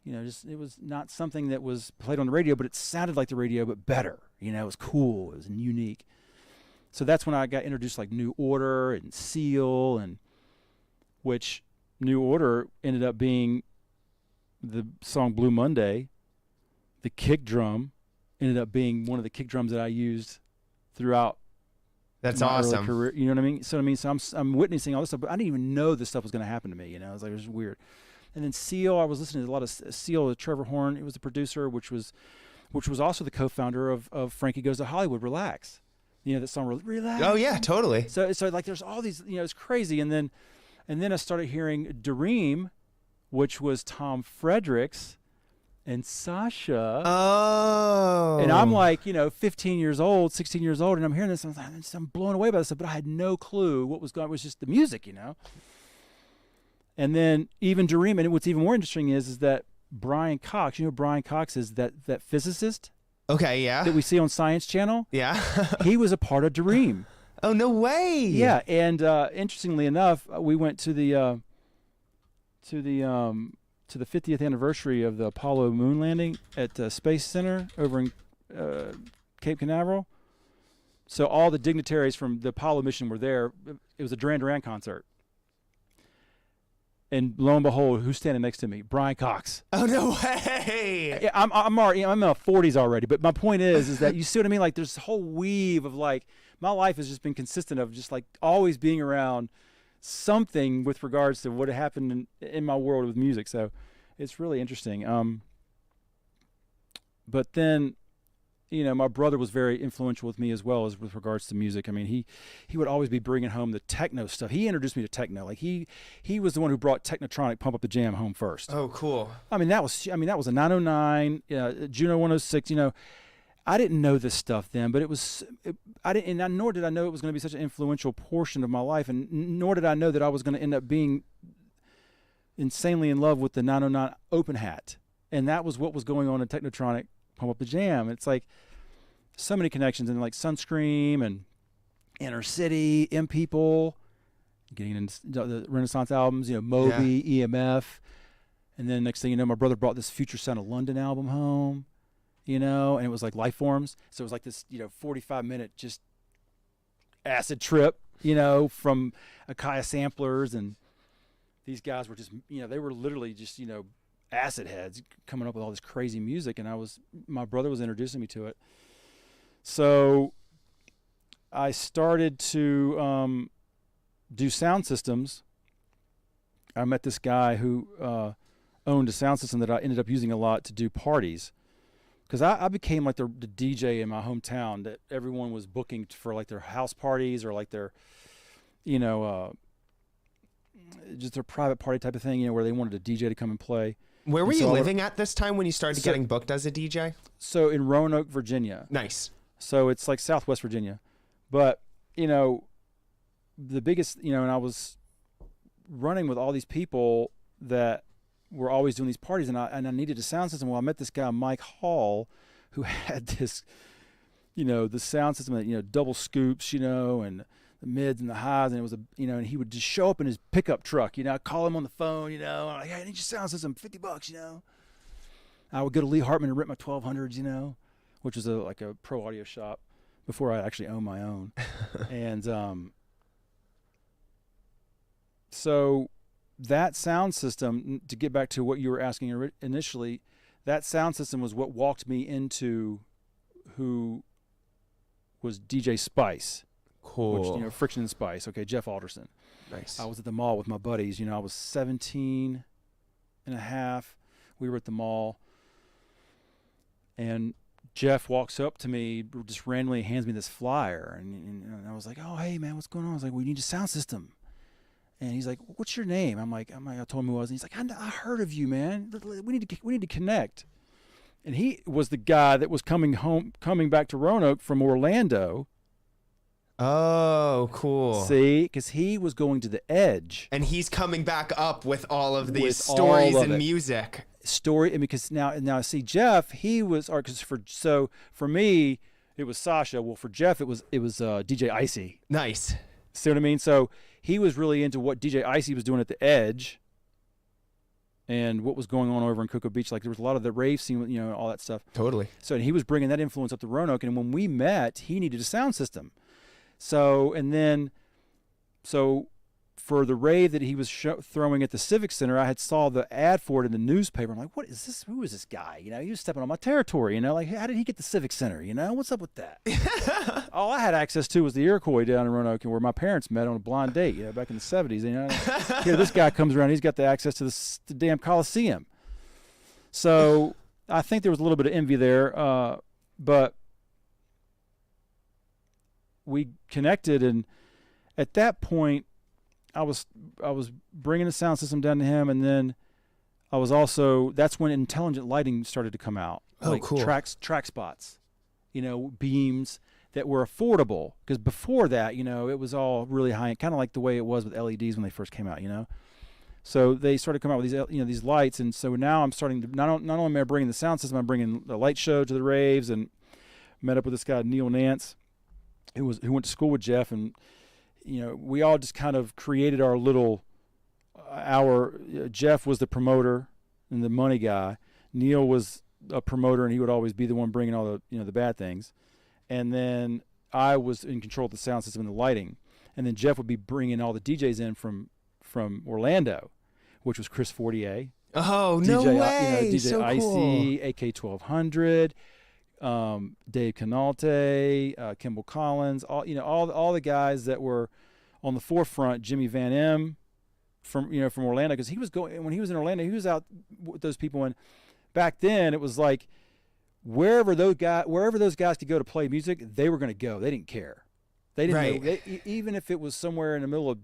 it was not something that was played on the radio, but it sounded like the radio, but better. It was cool. It was unique. So that's when I got introduced like New Order and Seal, and which New Order ended up being the song Blue Monday. The kick drum ended up being one of the kick drums that I used throughout. That's my awesome. early career. You know what I mean? So I'm witnessing all this stuff, but I didn't even know this stuff was going to happen to me. It was like, it was weird. And then Seal, I was listening to a lot of Seal with Trevor Horn. It was the producer, which was also the co-founder of Frankie Goes to Hollywood. Relax. That song, Relax. Oh yeah, totally. So like there's all these, it's crazy. And then I started hearing Dream, which was Tom Fredericks and Sasha. Oh. And I'm like, 15 years old, 16 years old, and I'm hearing this, and I'm blown away by this stuff, but I had no clue what was going on. It was just the music, And then even Dream, and what's even more interesting is that Brian Cox, Brian Cox is that physicist. Okay, yeah. That we see on Science Channel. Yeah. He was a part of Dream. Oh, no way. Yeah, and interestingly enough, we went to the 50th anniversary of the Apollo moon landing at the Space Center over in Cape Canaveral. So all the dignitaries from the Apollo mission were there. It was a Duran Duran concert. And lo and behold, who's standing next to me? Brian Cox. Oh, no way. I'm already, I'm in my 40s already. But my point is that you see what I mean? Like there's this whole weave of like, my life has just been consistent of just like always being around something with regards to what happened in my world with music. So it's really interesting. But then, my brother was very influential with me as well as with regards to music. I mean, he would always be bringing home the techno stuff. He introduced me to techno. Like he was the one who brought Technotronic Pump Up the Jam home first. Oh, cool. I mean, that was a 909, Juno 106, I didn't know this stuff then, but nor did I know it was going to be such an influential portion of my life, and nor did I know that I was going to end up being insanely in love with the 909 open hat. And that was what was going on in Technotronic Pump Up the Jam. It's like so many connections, and like Sunscream and Inner City, M People, getting into the Renaissance albums, Moby, EMF. And then next thing you know, my brother brought this Future Sound of London album home. And it was like Lifeforms. So it was like this, 45-minute just acid trip, from Akai samplers. And these guys were just, they were literally just, acid heads coming up with all this crazy music. And my brother was introducing me to it. So I started to do sound systems. I met this guy who owned a sound system that I ended up using a lot to do parties. Because I became like the DJ in my hometown that everyone was booking for like their house parties or like their, you know, just their private party type of thing, you know, where they wanted a DJ to come and play. Where were you living at this time when you started getting booked as a DJ? So in Roanoke, Virginia. Nice. So it's like Southwest Virginia. But, you know, the biggest, you know, and I was running with all these people that were always doing these parties, and I needed a sound system. Well, I met this guy, Mike Hall, who had this, you know, the sound system that, you know, double scoops, you know, and the mids and the highs, and it was a, you know, and he would just show up in his pickup truck, you know, I'd call him on the phone, you know, I'm like, hey, I need your sound system, $50, you know. I would go to Lee Hartman and rent my 1200s, you know, which was like a pro audio shop before I actually owned my own. And so that sound system, to get back to what you were asking initially, that sound system was what walked me into who was DJ Spice. Cool. Which, you know, Friction and Spice. Okay, Jeff Alderson. Nice. I was at the mall with my buddies. You know, I was 17 and a half. We were at the mall. And Jeff walks up to me, just randomly hands me this flyer. And I was like, oh, hey, man, what's going on? I was like, we need a sound system. And he's like, what's your name? I'm like, I told him who I was. And he's like, I heard of you, man. We need to connect. And he was the guy that was coming back to Roanoke from Orlando. Oh, cool. See, because he was going to the Edge. And he's coming back up with all of these stories and music. Because now see, Jeff, he was, because for me, it was Sasha. Well, for Jeff, it was DJ Icy. Nice. See what I mean? So he was really into what DJ Icy was doing at the Edge and what was going on over in Cocoa Beach. Like there was a lot of the rave scene, you know, all that stuff. Totally. So and he was bringing that influence up to Roanoke. And when we met, he needed a sound system. So for the rave that he was throwing at the Civic Center, I had saw the ad for it in the newspaper. I'm like, what is this? Who is this guy? You know, he was stepping on my territory, you know, like how did he get the Civic Center? You know, what's up with that? All I had access to was the Iroquois down in Roanoke, where my parents met on a blind date, you know, back in the 70s. You know, here this guy comes around, he's got the access to the damn Coliseum. So I think there was a little bit of envy there, but we connected, and at that point, I was bringing the sound system down to him, and then I was also, that's when intelligent lighting started to come out. Oh, like cool. Track spots, you know, beams that were affordable. Because before that, you know, it was all really high, kind of like the way it was with LEDs when they first came out, you know. So they started coming out with these, you know, these lights, and so now I'm starting to not only am I bringing the sound system, I'm bringing the light show to the raves, and met up with this guy Neil Nance, who went to school with Jeff, and you know, we all just kind of created our little, Jeff was the promoter and the money guy. Neil was a promoter, and he would always be the one bringing all the, you know, the bad things. And then I was in control of the sound system and the lighting. And then Jeff would be bringing all the DJs in from Orlando, which was Chris Fortier. Oh, no way. You know, DJ so Icy, cool. AK1200. Dave Canalte, Kimball Collins, all the guys that were on the forefront. Jimmy Van M from Orlando, because he was when he was in Orlando, he was out with those people. And back then, it was like wherever those guys could go to play music, they were going to go. They didn't care. They didn't know, even if it was somewhere in the middle of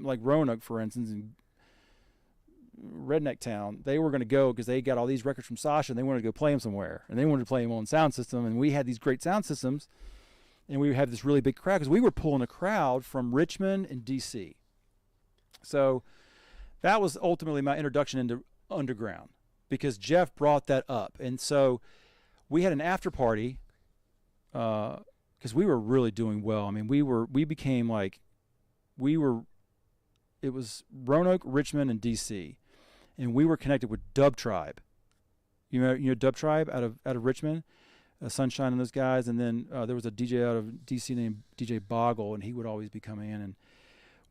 like Roanoke, for instance, and redneck town, they were going to go because they got all these records from Sasha, and they wanted to go play them somewhere, and they wanted to play them on sound system, and we had these great sound systems, and we had this really big crowd because we were pulling a crowd from Richmond and DC. So that was ultimately my introduction into underground, because Jeff brought that up. And so we had an after party because we were really doing well. I mean, it was Roanoke, Richmond, and DC. And we were connected with Dub Tribe. You know Dub Tribe out of Richmond, Sunshine and those guys. And then there was a DJ out of DC named DJ Boggle, and he would always be coming in. And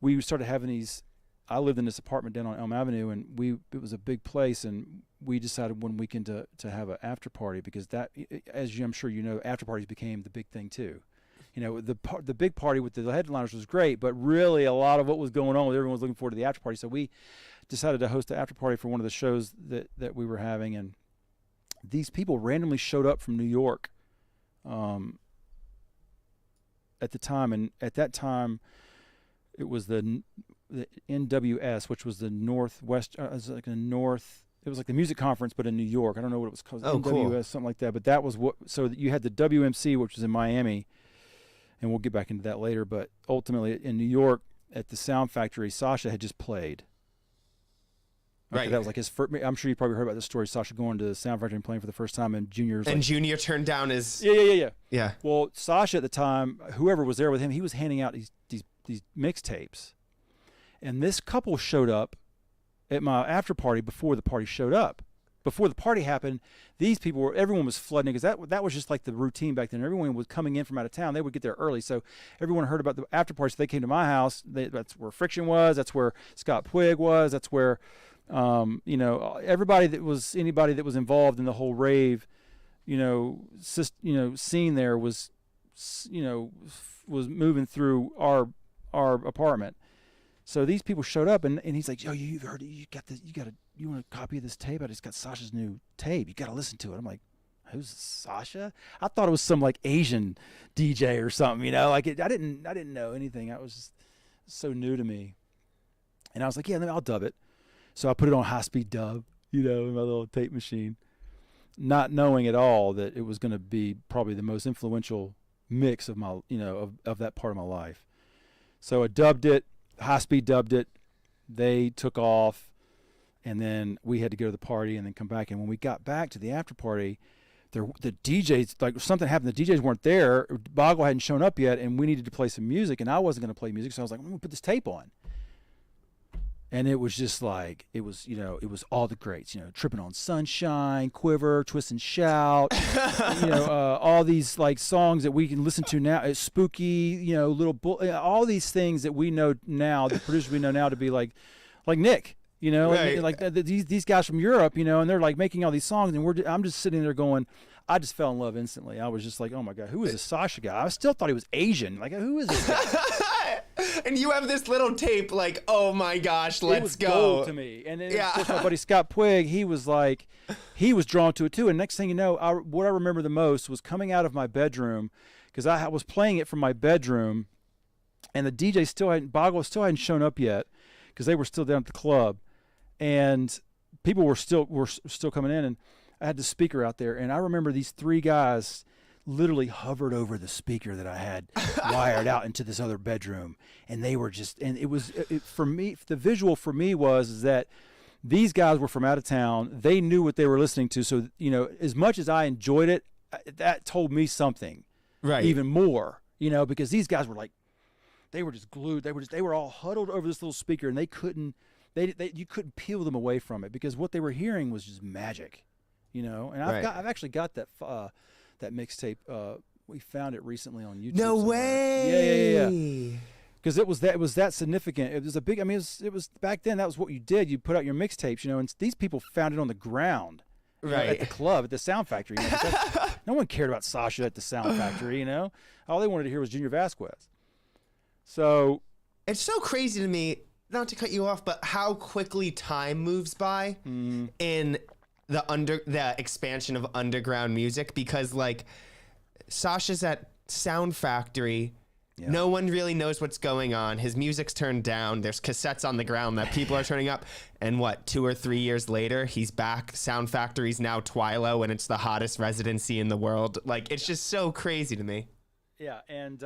we started having these. I lived in this apartment down on Elm Avenue, and it was a big place, and we decided one weekend to have an after party, because that, as I'm sure you know, after parties became the big thing too. the big party with the headliners was great, but really a lot of what was going on, everyone was looking forward to the after party. So we decided to host the after party for one of the shows that we were having, and these people randomly showed up from New York at the time, and at that time it was the NWS, which was the Northwest. It was like the music conference, but in New York. I don't know what it was called. Oh, NWS, cool. something like that. But that was what. So you had the WMC, which was in Miami, and we'll get back into that later. But ultimately, in New York, at the Sound Factory, Sasha had just played. Okay, Right. that was like his first. I'm sure you probably heard about this story. Sasha going to the Sound Factory and playing for the first time, and Junior's And like, Junior turned down his. yeah. Yeah. Well, Sasha at the time, whoever was there with him, he was handing out these mixtapes, and this couple showed up at my after party before the party showed up. Before the party happened, everyone was flooding, because that was just like the routine back then. Everyone was coming in from out of town. They would get there early, so everyone heard about the after party. So they came to my house. That's where Friction was. That's where Scott Puig was. That's where anybody that was involved in the whole rave, scene there was moving through our apartment. So these people showed up, and he's like, "Yo, you've heard it? You want a copy of this tape? I just got Sasha's new tape. You got to listen to it." I'm like, "Who's Sasha?" I thought it was some like Asian DJ or something, I didn't know anything. I was just so new to me, and I was like, "Yeah, I'll dub it." So I put it on high-speed dub, in my little tape machine, not knowing at all that it was going to be probably the most influential mix of my, of that part of my life. So I dubbed it, high-speed dubbed it. They took off, and then we had to go to the party and then come back. And when we got back to the after party, the DJs, like something happened. The DJs weren't there. Boggle hadn't shown up yet, and we needed to play some music, and I wasn't going to play music. So I was like, I'm going to put this tape on. And it was just like, it was all the greats, Tripping on Sunshine, Quiver, Twist and Shout, all these like songs that we can listen to now. It's Spooky, all these things that we know now, the producers we know now to be like Nick, Right. like these guys from Europe, and they're like making all these songs, and I'm just sitting there going, I just fell in love instantly. I was just like, oh my God, who is this Sasha guy? I still thought he was Asian. Like, who is this guy? And you have this little tape, like, oh my gosh, let's it was go. gold to me. And then, Yeah. of course, my buddy Scott Puig, he was drawn to it too. And next thing you know, what I remember the most was coming out of my bedroom, because I was playing it from my bedroom, and the DJ Boggle still hadn't shown up yet, because they were still down at the club, and people were still coming in, and I had the speaker out there, and I remember these three guys literally hovered over the speaker that I had wired out into this other bedroom, and they were just, and for me, the visual for me was that these guys were from out of town. They knew what they were listening to, so as much as I enjoyed it, that told me something, Right. even more, because these guys were like, they were just glued. They were all huddled over this little speaker, and you couldn't peel them away from it, because what they were hearing was just magic, And Right. I've actually got that mixtape. We found it recently on YouTube. No somewhere. way. Yeah. Because it was that significant. It was a big. I mean, it was back then. That was what you did. You put out your mixtapes, and these people found it on the ground, Right. at the club, at the Sound Factory. No one cared about Sasha at the Sound Factory. All they wanted to hear was Junior Vasquez. So It's so crazy to me, not to cut you off, but how quickly time moves by in the expansion of underground music, because like Sasha's at Sound Factory. Yeah. No one really knows what's going on. His music's turned down. There's cassettes on the ground that people are turning up. And 2 or 3 years later, he's back. Sound Factory's now Twilo, and it's the hottest residency in the world. Like, it's just so crazy to me. yeah, and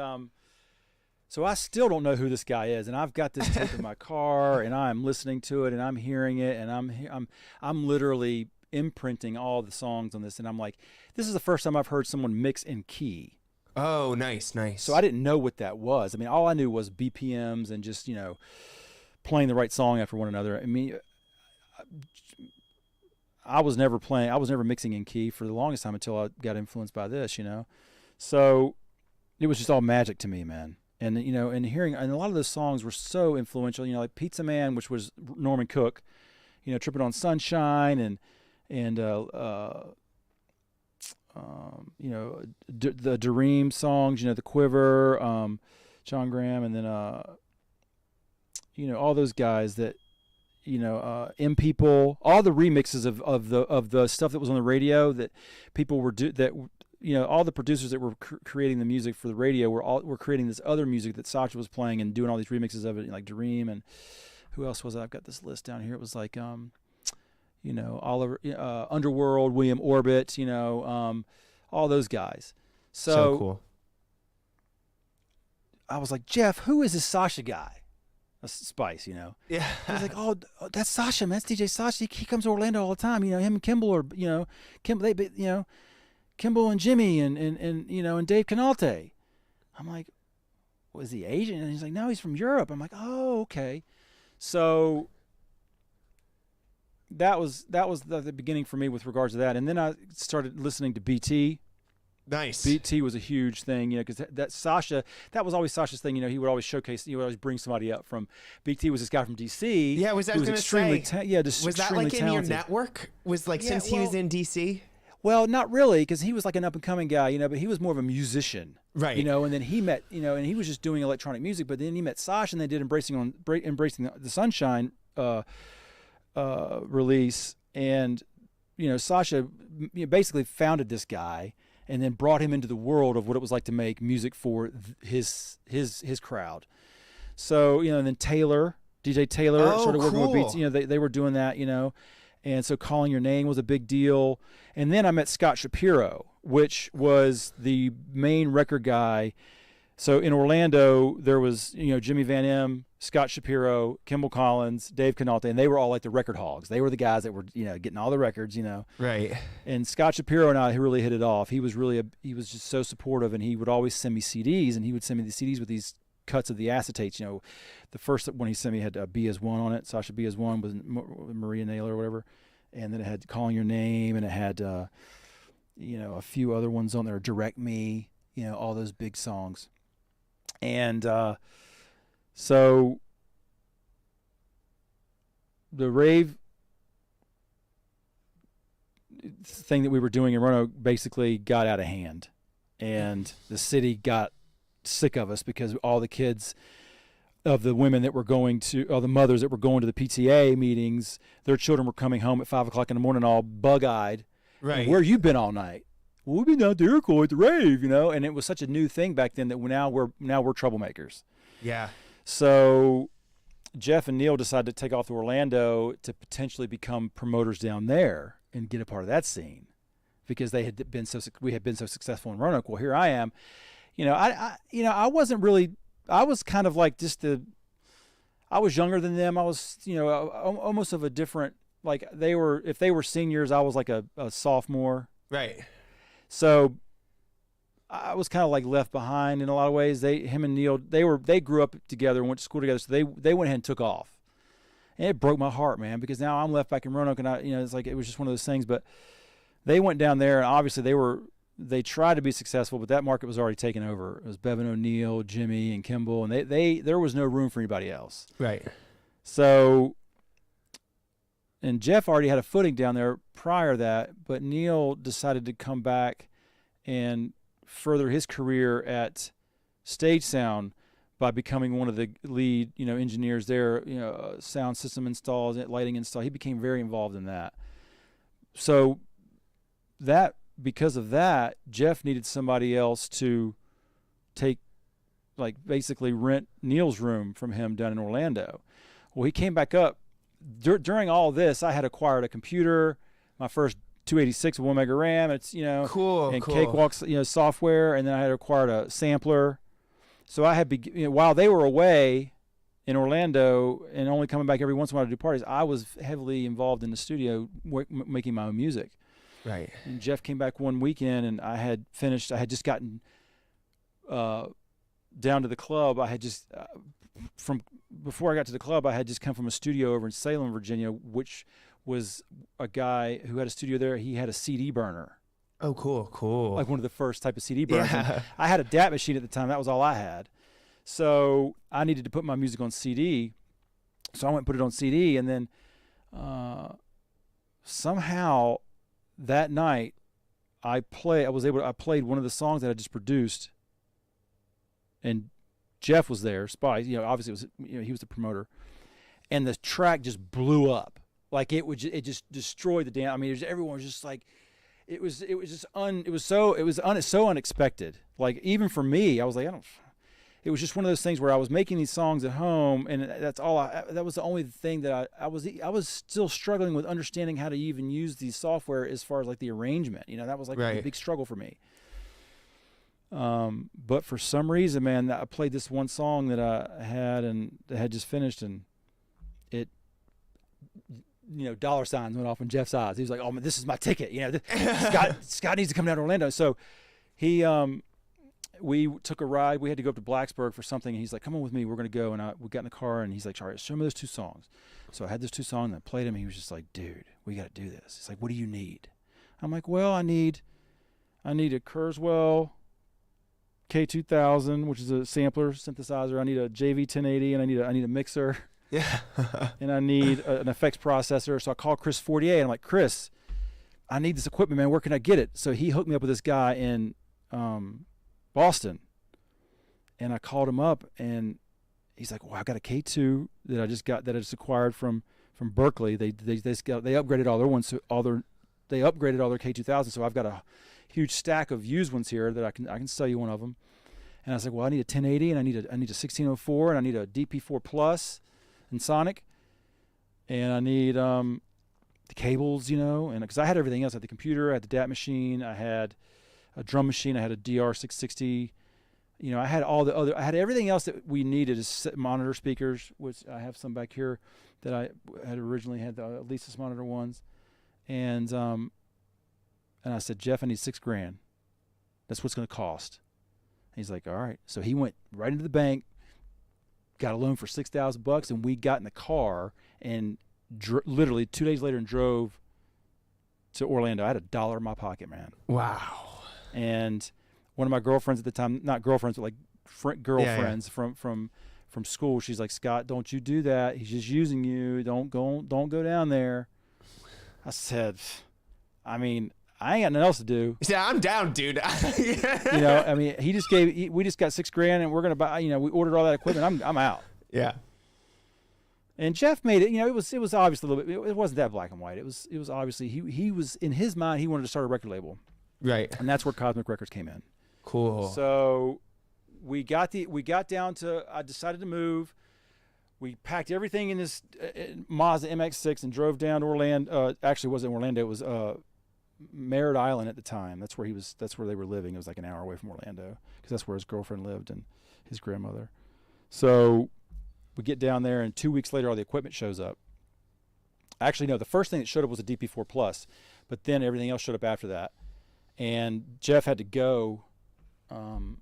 so I still don't know who this guy is, and I've got this tape in my car, and I'm listening to it, and I'm hearing it, and I'm literally imprinting all the songs on this, and I'm like, this is the first time I've heard someone mix in key. Oh, nice. So I didn't know what that was. I mean, all I knew was BPMs and just, playing the right song after one another. I mean, I was never mixing in key for the longest time until I got influenced by this, So it was just all magic to me, man. And, and hearing, and a lot of those songs were so influential, like Pizza Man, which was Norman Cook, Tripping on Sunshine, and the Dream songs, the Quiver, John Graham, and then all those guys that M People, all the remixes of the stuff that was on the radio that people were all the producers that were creating the music for the radio were creating this other music that Sasha was playing and doing all these remixes of it, like Dream, and who else was it? I've got this list down here. It was like Oliver, Underworld, William Orbit, all those guys. So cool. I was like, Jeff, who is this Sasha guy? Spice, Yeah. I was like, oh, that's Sasha, man. That's DJ Sasha. He comes to Orlando all the time. Him and Kimball are, Kimball and Jimmy and Dave Canalte. I'm like, was he Asian? And he's like, no, he's from Europe. I'm like, oh, okay. So that was the beginning for me with regards to that. And then I started listening to BT. Nice. BT was a huge thing, because that was always Sasha's thing. He would always showcase, he would always bring somebody up from BT. Was this guy from DC? Yeah, was that going to say? Was that like in your network? Since he was in DC? Well, not really, because he was like an up and coming guy, but he was more of a musician, right? And then he met, and he was just doing electronic music. But then he met Sasha, and they did Embracing the Sunshine release, and Sasha basically founded this guy. And then brought him into the world of what it was like to make music for his crowd. So and then DJ Taylor started working with Beats. They were doing that. And so Calling Your Name was a big deal. And then I met Scott Shapiro, which was the main record guy. So in Orlando, there was Jimmy Van M, Scott Shapiro, Kimball Collins, Dave Canalte, and they were all like the record hogs. They were the guys that were getting all the records. Right. And Scott Shapiro and I really hit it off. He was just so supportive, and he would always send me CDs, and he would send me the CDs with these cuts of the acetates. The first one he sent me had B as One on it. Sasha B as One was Maria Naylor or whatever, and then it had Calling Your Name, and it had a few other ones on there, Direct Me, all those big songs. And so the rave thing that we were doing in Roanoke basically got out of hand, and the city got sick of us because all the kids of the women that were the mothers that were going to the PTA meetings, their children were coming home at 5 o'clock in the morning all bug-eyed. Right. Where you been all night? Well, we've been down to Iroquois at the rave, and it was such a new thing back then that now we're troublemakers. Yeah. So Jeff and Neil decided to take off to Orlando to potentially become promoters down there and get a part of that scene, because we had been so successful in Roanoke. Well, here I am. I wasn't really. I was kind of like I was younger than them. I was almost of a different, like if they were seniors, I was like a sophomore. Right. So I was kind of like left behind in a lot of ways. Him and Neil, they grew up together and went to school together. So they went ahead and took off, and it broke my heart, man, because now I'm left back in Roanoke, and it's like it was just one of those things. But they went down there, and obviously they tried to be successful, but that market was already taken over. It was Bevan O'Neill, Jimmy, and Kimball, and there was no room for anybody else. Right. So. And Jeff already had a footing down there prior to that, but Neil decided to come back and further his career at Stage Sound by becoming one of the lead, engineers there, sound system installs, lighting install. He became very involved in that. So because of that, Jeff needed somebody else to basically rent Neil's room from him down in Orlando. Well, he came back up. During all this, I had acquired a computer, my first 286 with 1 mega RAM. It's cool, and Cakewalk's software, and then I had acquired a sampler. So I had while they were away in Orlando and only coming back every once in a while to do parties, I was heavily involved in the studio making my own music. Right. And Jeff came back one weekend, and I had just gotten down to the club. I had just before I got to the club, I had just come from a studio over in Salem, Virginia, which was a guy who had a studio there. He had a CD burner. Oh, cool. Like one of the first type of CD burners. Yeah. I had a DAT machine at the time. That was all I had. So I needed to put my music on CD. So I went and put it on CD, and then somehow that night I played one of the songs that I just produced, and Jeff was there. Spice, obviously it was, he was the promoter, and the track just blew up. Like it just destroyed the damn. I mean, everyone was just like, it was so unexpected. Like even for me, I was like, it was just one of those things where I was making these songs at home, and that was the only thing that I was still struggling with understanding how to even use the software as far as like the arrangement. That was like a big struggle for me. But for some reason, man, I played this one song that I had and that had just finished, and it, dollar signs went off in Jeff's eyes. He was like, "Oh man, this is my ticket." Scott needs to come down to Orlando. So we took a ride. We had to go up to Blacksburg for something, and he's like, "Come on with me. We're gonna go." And we got in the car, and he's like, "All right, show me those 2 songs." So I had those 2 songs, and I played them. And he was just like, "Dude, we got to do this." He's like, "What do you need?" I'm like, "Well, I need a Kurzweil K2000, which is a sampler synthesizer. I need a JV 1080, and I need a mixer." Yeah. And I need an effects processor. So I called Chris 48. I'm like, "Chris, I need this equipment, man. Where can I get it?" So he hooked me up with this guy in Boston. And I called him up, and he's like, "Well, I got a K2 that I just acquired from Berkeley. They upgraded all their ones, they upgraded all their K2000. So I've got a huge stack of used ones here that I can sell you one of them." And I was like, "Well, I need a 1080, and I need a 1604, and I need a DP4 Plus and Sonic, and I need the cables, and because I had everything else. I had the computer, I had the DAT machine, I had a drum machine, I had a DR660, I had everything else that we needed as monitor speakers, which I have some back here that I had originally had, the Alesis monitor ones, and I said, "Jeff, I need $6,000. That's what's going to cost." And he's like, "All right." So he went right into the bank, got a loan for $6,000, and we got in the car and literally 2 days later and drove to Orlando. I had $1 in my pocket, man. Wow. And one of my girlfriends at the time, not girlfriends, but like girlfriends from school, she's like, "Scott, don't you do that. He's just using you. Don't go down there." I said, "I mean, I ain't got nothing else to do." Yeah, I'm down, dude. I mean, we just got $6,000, and we're gonna buy. We ordered all that equipment. I'm out. Yeah. And Jeff made it. It was obviously a little bit. It wasn't that black and white. It was obviously he was in his mind. He wanted to start a record label. Right. And that's where Cosmic Records came in. Cool. So we got down to. I decided to move. We packed everything in this Mazda MX-6 and drove down to Orlando. Actually, it wasn't Orlando. It was Merritt Island at the time. That's where they were living. It was like an hour away from Orlando because that's where his girlfriend lived and his grandmother. So we get down there, and 2 weeks later, all the equipment shows up. Actually, no, the first thing that showed up was a DP4 Plus, but then everything else showed up after that. And Jeff had to go to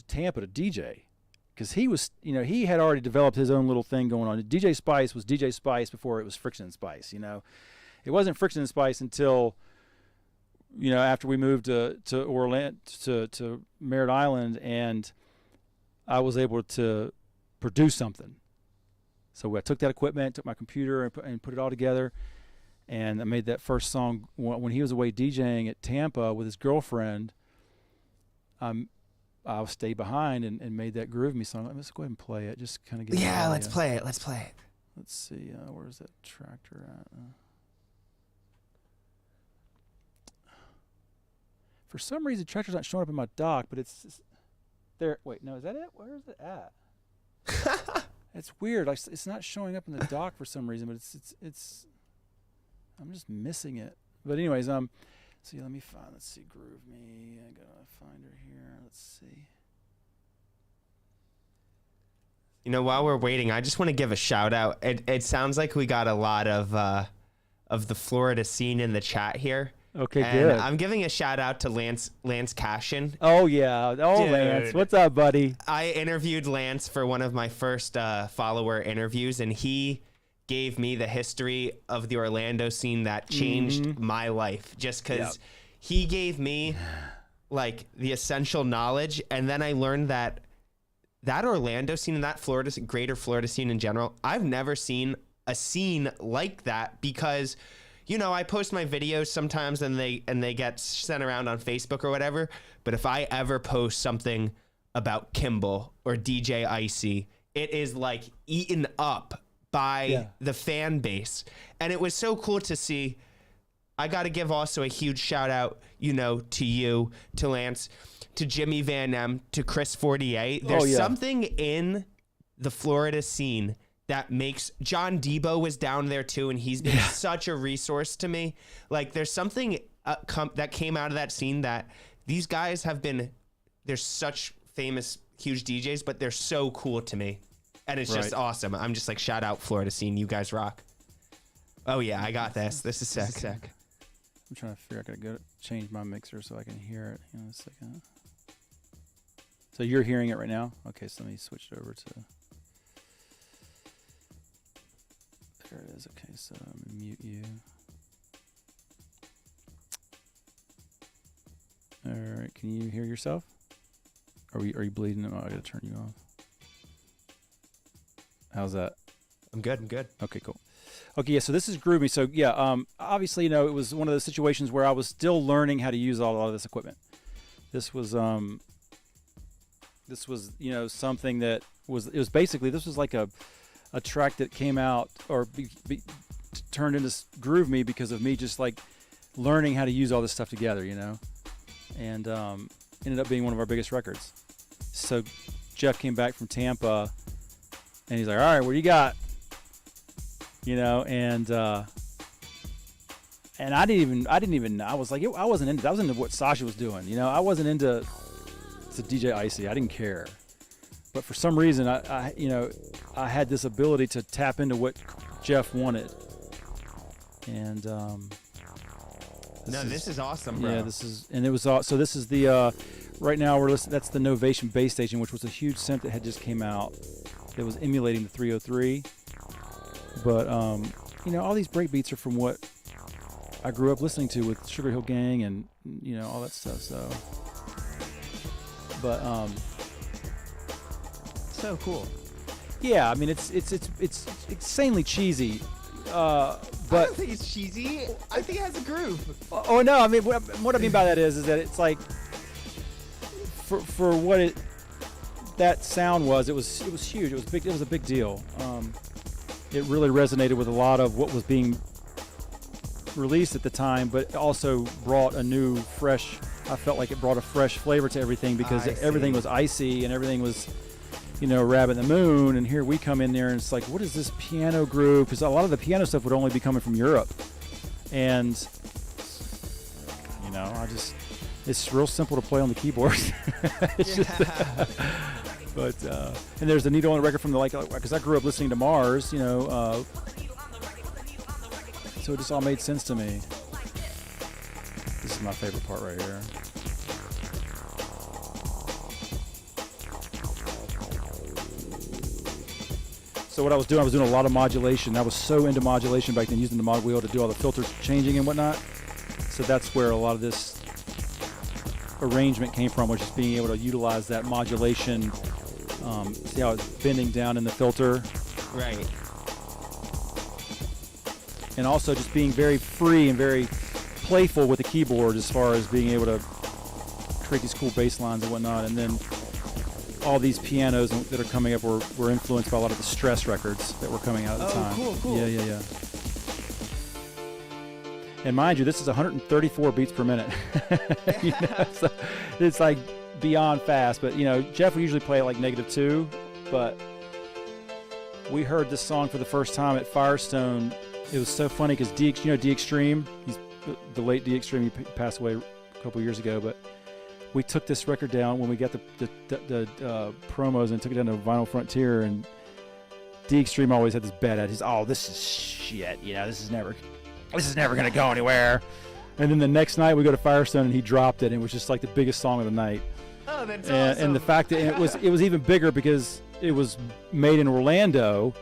Tampa to DJ because he was, he had already developed his own little thing going on. DJ Spice was DJ Spice before it was Friction and Spice, It wasn't Friction and Spice until, after we moved to Orlando, to Merritt Island, and I was able to produce something. So I took that equipment, took my computer, and put it all together, and I made that first song when he was away DJing at Tampa with his girlfriend. I stayed behind and made that Groove Me song. Let's go ahead and play it. Just kind of get. Yeah, let's play it. Let's see, where's that tractor at? For some reason, tractor's not showing up in my dock, but it's there. Wait, no, is that it? Where is it at? It's weird. It's not showing up in the dock for some reason, but it's. I'm just missing it. But anyways, see, let me find. Let's see, Groove Me. I gotta find her here. Let's see. While we're waiting, I just want to give a shout out. It sounds like we got a lot of the Florida scene in the chat here. Okay, and good. I'm giving a shout out to Lance Cashin. Oh yeah, Dude, Lance, what's up, buddy? I interviewed Lance for one of my first follower interviews, and he gave me the history of the Orlando scene that changed my life. Just because he gave me like the essential knowledge, and then I learned that Orlando scene and that greater Florida scene in general, I've never seen a scene like that because. you know, I post my videos sometimes and they get sent around on Facebook or whatever. But if I ever post something about Kimball or DJ Icy, it is like eaten up by the fan base. And it was so cool to see. I got to give also a huge shout out, you know, to you, to Lance, to Jimmy Van M, to Chris 48. There's something in the Florida scene that makes John Debo was down there too, and he's been such a resource to me. Like, there's something that came out of that scene that these guys have been. They're such famous, huge DJs, but they're so cool to me, and it's just awesome. I'm just like, shout out Florida scene, you guys rock. Oh yeah, I got this. This is sick. I'm trying to figure out. I gotta change my mixer so I can hear it. Hang on a second. So you're hearing it right now? Okay, so let me switch it over to. There it is. Okay, so I'm gonna mute you. All right, can you hear yourself? Are you bleeding? Oh, I gotta turn you off. How's that? I'm good. Okay, cool. Okay, yeah, so this is groovy. So yeah, obviously, you know, it was one of those situations where I was still learning how to use a lot of this equipment. This was you know, something that was, it was basically, this was like a track that came out or turned into Groove Me because of me just like learning how to use all this stuff together, you know, and ended up being one of our biggest records. So Jeff came back from Tampa and he's like, all right, what do you got? You know, and I didn't even I was like, I wasn't into what Sasha was doing, you know. I wasn't into DJ Icy. I didn't care. But for some reason I you know, I had this ability to tap into what Jeff wanted. And this is awesome, bro. Yeah, this is the right now we're listening, that's the Novation Bass Station, which was a huge synth that had just came out. It was emulating the 303. But you know, all these break beats are from what I grew up listening to with Sugar Hill Gang and, you know, all that stuff. So, but so cool. Yeah, I mean, it's insanely cheesy. But I don't think it's cheesy. I think it has a groove. Oh no, I mean, what I mean by that is that it's like for what that sound was, it was huge. It was big. It was a big deal. It really resonated with a lot of what was being released at the time, but also brought a new, fresh. I felt like it brought a fresh flavor to everything because everything was icy and everything was, you know, Rabbit in the Moon. And here we come in there and it's like, what is this piano groove? Because a lot of the piano stuff would only be coming from Europe, and you know, it's real simple to play on the keyboard. But and there's a needle on the record from the because I grew up listening to Mars, you know, so it just all made sense to me. This is my favorite part right here. So what I was doing a lot of modulation. I was so into modulation back then, using the mod wheel to do all the filter changing and whatnot. So that's where a lot of this arrangement came from, was just being able to utilize that modulation. See how it's bending down in the filter, right? And also just being very free and very playful with the keyboard as far as being able to create these cool bass lines and whatnot. And then all these pianos that are coming up were influenced by a lot of the Stress records that were coming out at the time. Cool. Yeah. And mind you, this is 134 beats per minute. You know, so it's like beyond fast. But you know, Jeff would usually play at like -2, but we heard this song for the first time at Firestone. It was so funny because D Extreme, he's the late D Extreme, he passed away a couple years ago, but we took this record down when we got the promos and took it down to Vinyl Frontier, and D Extreme always had this bad attitude. Oh, this is shit, you know, this is never gonna go anywhere. And then the next night we go to Firestone and he dropped it, and it was just like the biggest song of the night. Oh, that's awesome. And the fact that it was even bigger because it was made in Orlando,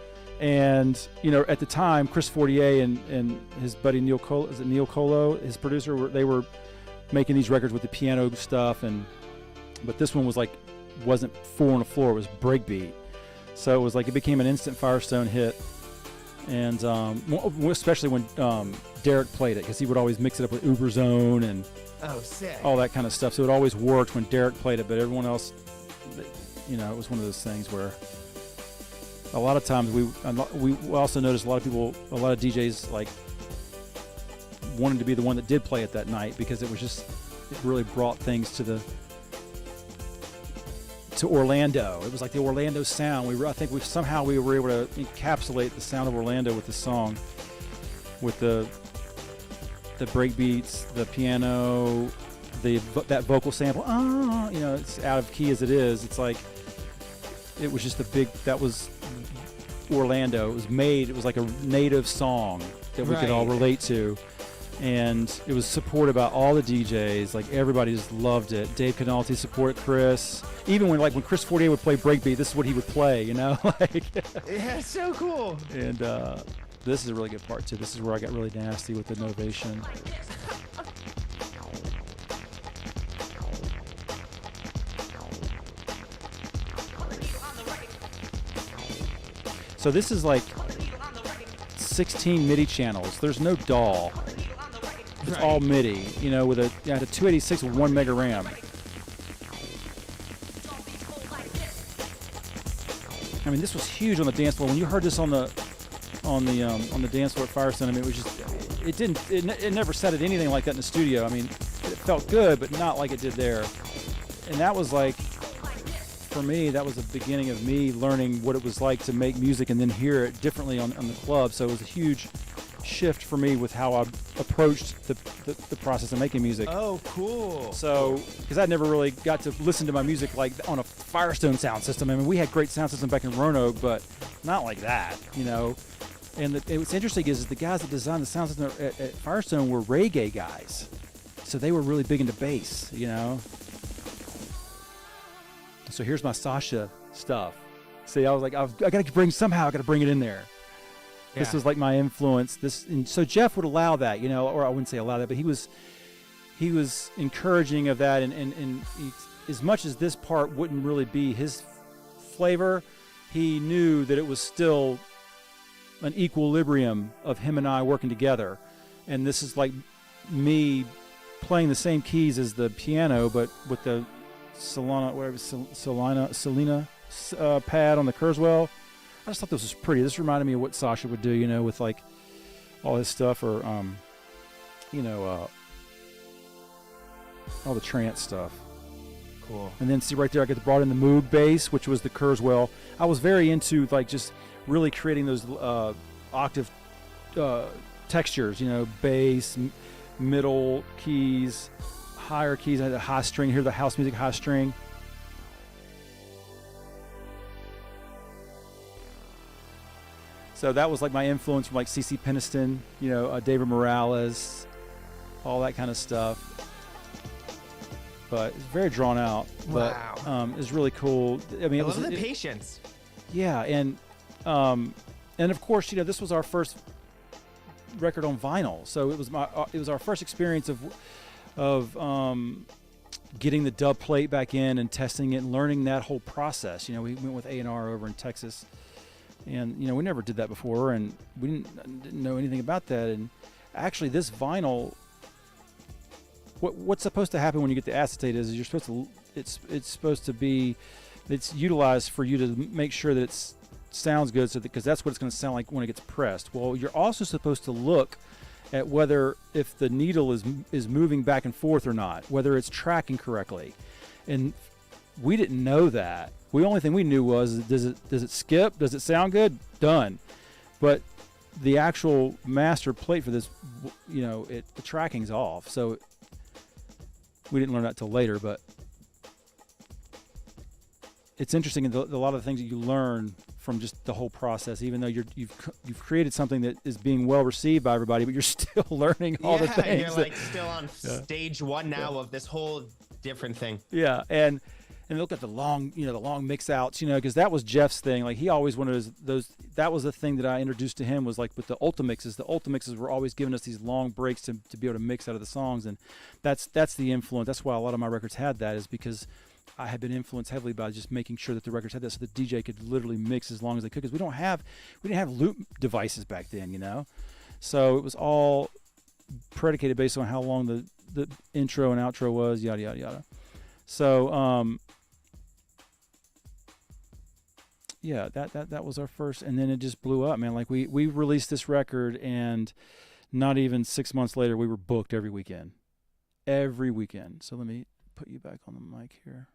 and you know, at the time Chris 48 and his buddy Neil Colo, his producer, they were making these records with the piano stuff, but this one wasn't 4 on the floor, it was breakbeat. So it was like, it became an instant Firestone hit. And especially when Derek played it, because he would always mix it up with Uberzone and sick. all that kind of stuff. So it always worked when Derek played it, but everyone else, you know, it was one of those things where a lot of times we also noticed a lot of DJs like wanted to be the one that did play it that night, because it really brought things to Orlando. It was like the Orlando sound. I think we were able to encapsulate the sound of Orlando with the song, with the break beats, the piano, that vocal sample. You know, it's out of key as it is. It's like it was just that was Orlando. It was like a native song that we could all relate to. And it was supported by all the DJs. Like, everybody just loved it. Dave Canalti supported Chris. Even when Chris Fortier would play breakbeat, this is what he would play, you know? Yeah, so cool. And this is a really good part, too. This is where I got really nasty with the Novation. So this is like 16 MIDI channels. There's no DAW. It's all MIDI, you know, with a 286 with 1 mega RAM. I mean, this was huge on the dance floor. When you heard this on the dance floor at Firestone, I mean, it was just, it never sounded anything like that in the studio. I mean, it felt good, but not like it did there. And that was like, for me, that was the beginning of me learning what it was like to make music and then hear it differently on the club. So it was a huge shift for me with how I approached the process of making music. Oh, cool. So, because I never really got to listen to my music like on a Firestone sound system. I mean, we had great sound system back in Roanoke, but not like that, you know. And what's interesting is the guys that designed the sound system at Firestone were reggae guys. So they were really big into bass, you know. So here's my Sasha stuff. See, I was like, I got to bring it in there. Yeah. This was like my influence. And so Jeff would allow that, you know, or I wouldn't say allow that, but he was encouraging of that. And as much as this part wouldn't really be his flavor, he knew that it was still an equilibrium of him and I working together. And this is like me playing the same keys as the piano, but with the Selena pad on the Kurzweil. I just thought this was pretty. This reminded me of what Sasha would do, you know, with like all his stuff, or you know, all the trance stuff. Cool. And then see right there, I brought in the Moog bass, which was the Kurzweil. I was very into like just really creating those octave textures, you know, bass, middle keys, higher keys. I had a high string here, the house music high string. So that was like my influence from like CeCe Peniston, you know, David Morales, all that kind of stuff. But it's very drawn out. But it's really cool. I mean, I love the patience. Yeah, and of course, you know, this was our first record on vinyl, so it was our first experience of getting the dub plate back in and testing it and learning that whole process. You know, we went with A&R over in Texas. And, you know, we never did that before, and we didn't know anything about that. And actually, this vinyl, what's supposed to happen when you get the acetate is you're supposed to, it's utilized for you to make sure that it sounds good, so because that's what it's going to sound like when it gets pressed. Well, you're also supposed to look at if the needle is moving back and forth or not, whether it's tracking correctly. And we didn't know that. The only thing we knew was, does it skip? Does it sound good? Done. But the actual master plate for this, you know, the tracking's off. So we didn't learn that till later. But it's interesting, a lot of the things that you learn from just the whole process, even though you've created something that is being well received by everybody, but you're still learning all the things. You're like still on stage one now of this whole different thing. Yeah, and and look at the long, the long mix outs, because that was Jeff's thing. Like he always wanted those. That was the thing that I introduced to him, was like with the Ultimixes. The Ultimixes were always giving us these long breaks to be able to mix out of the songs, and that's the influence. That's why a lot of my records had that, is because I had been influenced heavily by just making sure that the records had that, so the DJ could literally mix as long as they could. Because we didn't have loop devices back then, so it was all predicated based on how long the intro and outro was, yada yada yada. So yeah, that was our first, and then it just blew up, man. Like we released this record, and not even 6 months later, we were booked every weekend. So let me put you back on the mic here.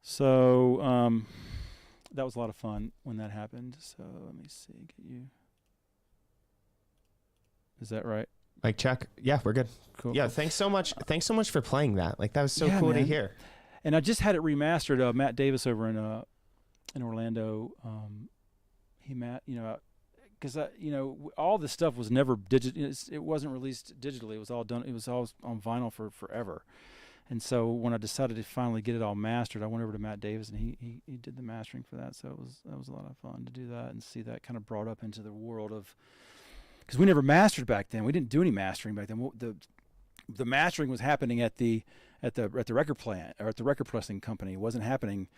So that was a lot of fun when that happened. So let me see, get you. Is that right? Mic check. Yeah, we're good. Cool. Yeah, thanks so much. Thanks so much for playing that. Like that was so cool to hear. And I just had it remastered. Matt Davis over in Orlando. Because all this stuff was never digital. It wasn't released digitally. It was all done. It was all on vinyl for forever. And so when I decided to finally get it all mastered, I went over to Matt Davis, and he did the mastering for that. So that was a lot of fun to do that and see that kind of brought up into the world of, because we never mastered back then. We didn't do any mastering back then. The mastering was happening at the record plant or at the record pressing company. It wasn't happening,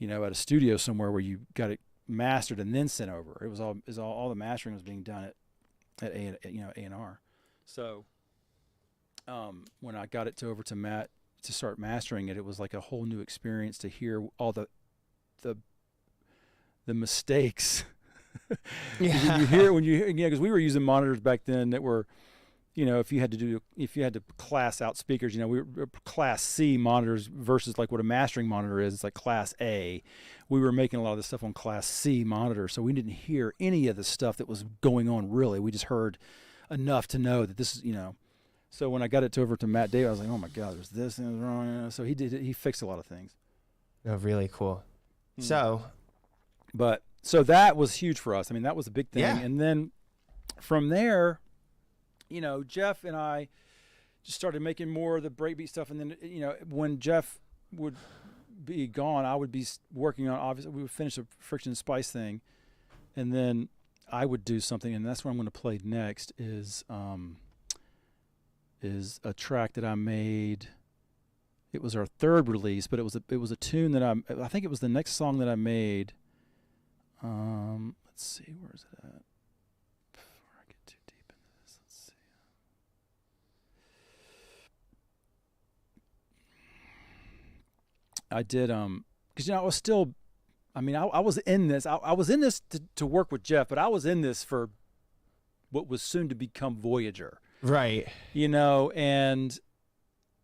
at a studio somewhere where you got it mastered and then sent over. It was all the mastering was being done at A&R. So when I got it over to Matt to start mastering it, it was like a whole new experience to hear all the mistakes. Yeah. Because we were using monitors back then that were, if you had to class out speakers, we were class C monitors versus like what a mastering monitor is. It's like class A. We were making a lot of this stuff on class C monitors, so we didn't hear any of the stuff that was going on really. We just heard enough to know that this is, So when I got it over to Matt Davis, I was like, oh my God, there's this and it was wrong. So he fixed a lot of things. Oh, really cool. So that was huge for us. I mean, that was a big thing. Yeah. And then from there, Jeff and I just started making more of the breakbeat stuff. And then, when Jeff would be gone, I would be working on, obviously, we would finish the Friction Spice thing. And then I would do something. And that's what I'm going to play next is a track that I made. It was our third release, but it was a tune that I think it was the next song that I made. Let's see, where is it at? Before I get too deep into this, let's see. I did, because I was still, I was in this. I was in this to work with Jeff, but I was in this for what was soon to become Voyager. Right. And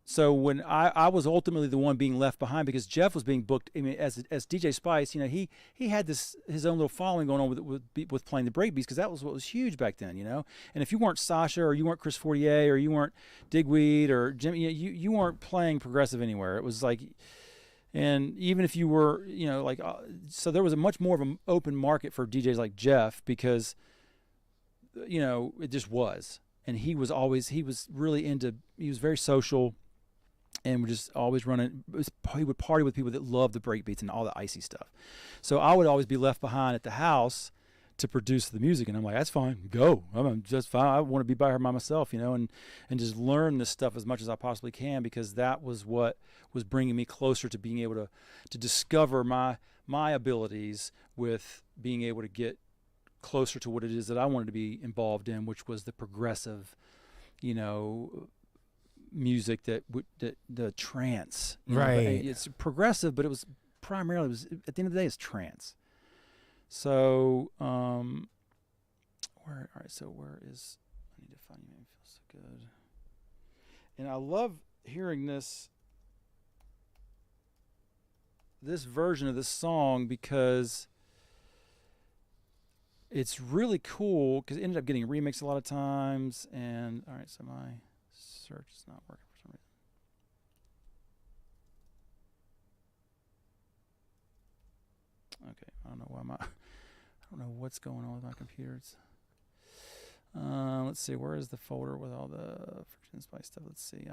so when I was ultimately the one being left behind, because Jeff was being booked, as DJ Spice, he had his own little following going on with playing the breakbeats, because that was what was huge back then, And if you weren't Sasha, or you weren't Chris Fortier, or you weren't Digweed or Jimmy, you weren't playing progressive anywhere. It was like, and even if you were, so there was a much more of an open market for DJs like Jeff, because, it just was. And he was really he was very social. And we're just always running. He would party with people that loved the breakbeats and all the icy stuff. So I would always be left behind at the house to produce the music, and I'm like, that's fine, go. I'm just fine. I want to be by her by myself, and just learn this stuff as much as I possibly can, because that was what was bringing me closer to being able to discover my abilities with being able to get closer to what it is that I wanted to be involved in, which was the progressive, music that the trance, right? It's progressive, but it was primarily at the end of the day, it's trance. So where is, I need to find You Make Me Feel So Good. And I love hearing this version of this song, because it's really cool, because it ended up getting remixed a lot of times. And all right, so my search is not working for some reason. Okay, I don't know why I don't know what's going on with my computer. Let's see, where is the folder with all the Friction Spice stuff? Let's see.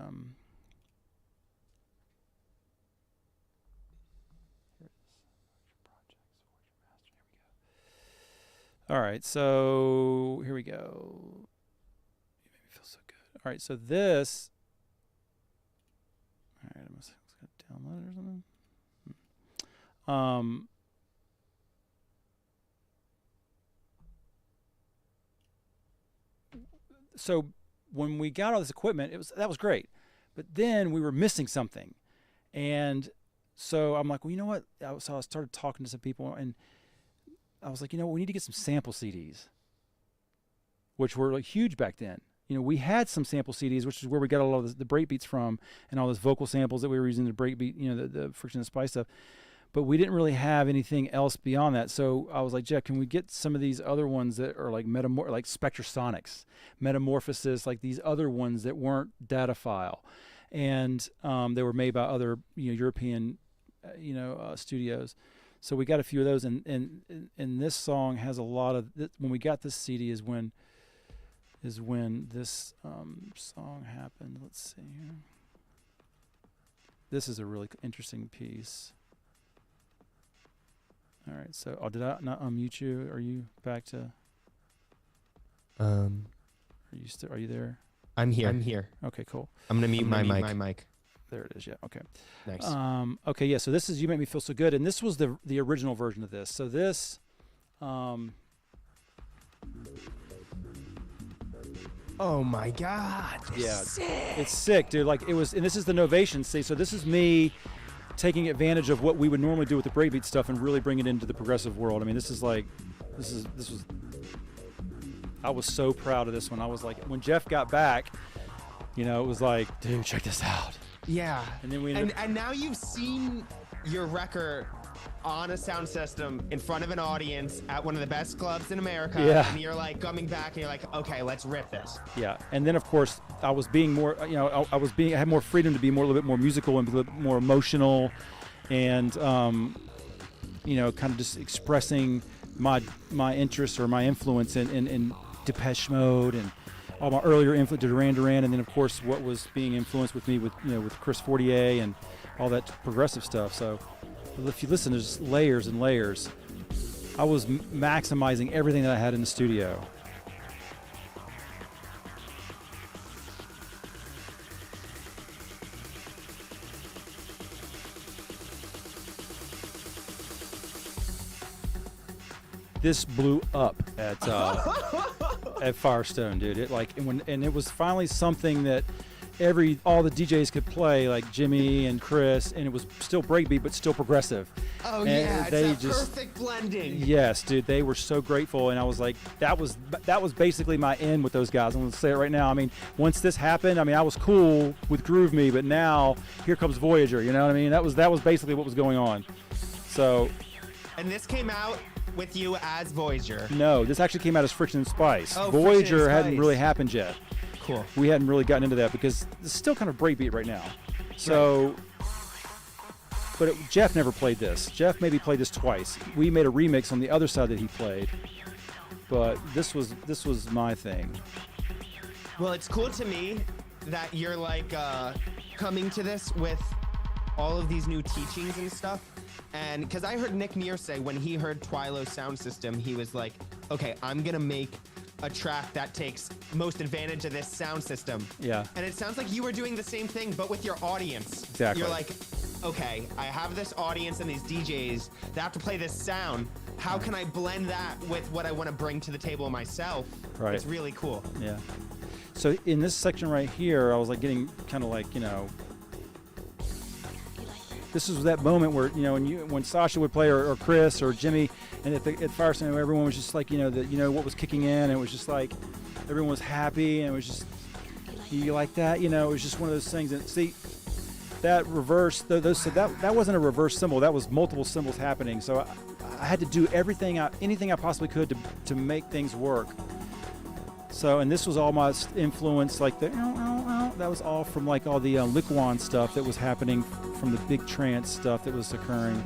All right, so here we go. You make me feel so good. All right, so this. All right, I must have download it or something. So when we got all this equipment, that was great, but then we were missing something, and so I'm like, well, you know what? So I started talking to some people, and I was like, you know what? We need to get some sample CDs, which were like huge back then. You know, we had some sample CDs, which is where we got a lot of the breakbeats from, and all those vocal samples that we were using to breakbeat, you know, the Friction and Spice stuff. But we didn't really have anything else beyond that. So I was like, Jeff, can we get some of these other ones that are like like Spectrasonics, Metamorphosis, like these other ones that weren't data file, and they were made by other, you know, European, studios. So we got a few of those, and this song has a lot of. When we got this CD is when this song happened. Let's see here. This is a really interesting piece. All right, so did I not unmute you? Are you back to? Are you there? I'm here. Okay, cool. I'm gonna mute my mic. There it is. Yeah. Okay. Nice. Okay. Yeah. So this is "You Make Me Feel So Good," and this was the original version of this. So this. Oh my God. Yeah. Sick. It's sick, dude. Like it was, and this is the Novation. See, so this is me taking advantage of what we would normally do with the breakbeat stuff and really bring it into the progressive world. I mean, this was. I was so proud of this one. I was like, when Jeff got back, you know, it was like, dude, check this out. Yeah. And then and now you've seen your record on a sound system in front of an audience at one of the best clubs in America. Yeah. And you're like coming back and you're like, okay, let's rip this. Yeah. And then of course I was being more, I had more freedom to be a little bit more musical and a little bit more emotional, and kind of just expressing my interests or my influence in Depeche Mode and all my earlier influence to Duran Duran, and then of course what was being influenced with me with Chris Fortier and all that progressive stuff. So if you listen, there's layers and layers. I was maximizing everything that I had in the studio. This blew up at Firestone, dude. It was finally something that all the DJs could play, like Jimmy and Chris, and it was still breakbeat but still progressive. Oh, and yeah, they it's that perfect blending. Yes, dude, they were so grateful, and I was like, that was basically my end with those guys. I'm gonna say it right now. I mean, once this happened, I mean, I was cool with Groove Me, but now here comes Voyager. You know what I mean? That was basically what was going on. So. And this came out with you as Voyager. No, this actually came out as Friction and Spice. Oh, Voyager hadn't really happened yet. Cool. We hadn't really gotten into that because it's still kind of breakbeat right now. So, but Jeff never played this. Jeff maybe played this twice. We made a remix on the other side that he played, but this was my thing. Well, it's cool to me that you're like coming to this with all of these new teachings and stuff. And because I heard Nick Muir say when he heard Twilo's sound system, he was like, okay, I'm gonna make a track that takes most advantage of this sound system. Yeah. And it sounds like you were doing the same thing, but with your audience. Exactly. You're like, okay, I have this audience and these DJs that have to play this sound. How can I blend that with what I want to bring to the table myself? Right. It's really cool. Yeah. So in this section right here, I was like getting kind of like, this was that moment where, when Sasha would play or Chris or Jimmy, and at Firestone, everyone was just like, what was kicking in, and it was just like, everyone was happy, and it was just, you like that, it was just one of those things. And see, that reverse, that wasn't a reverse cymbal, that was multiple cymbals happening. So I had to do anything I possibly could to make things work. So, and this was all my influence, like that was all from like all the Liquan stuff that was happening from the big trance stuff that was occurring.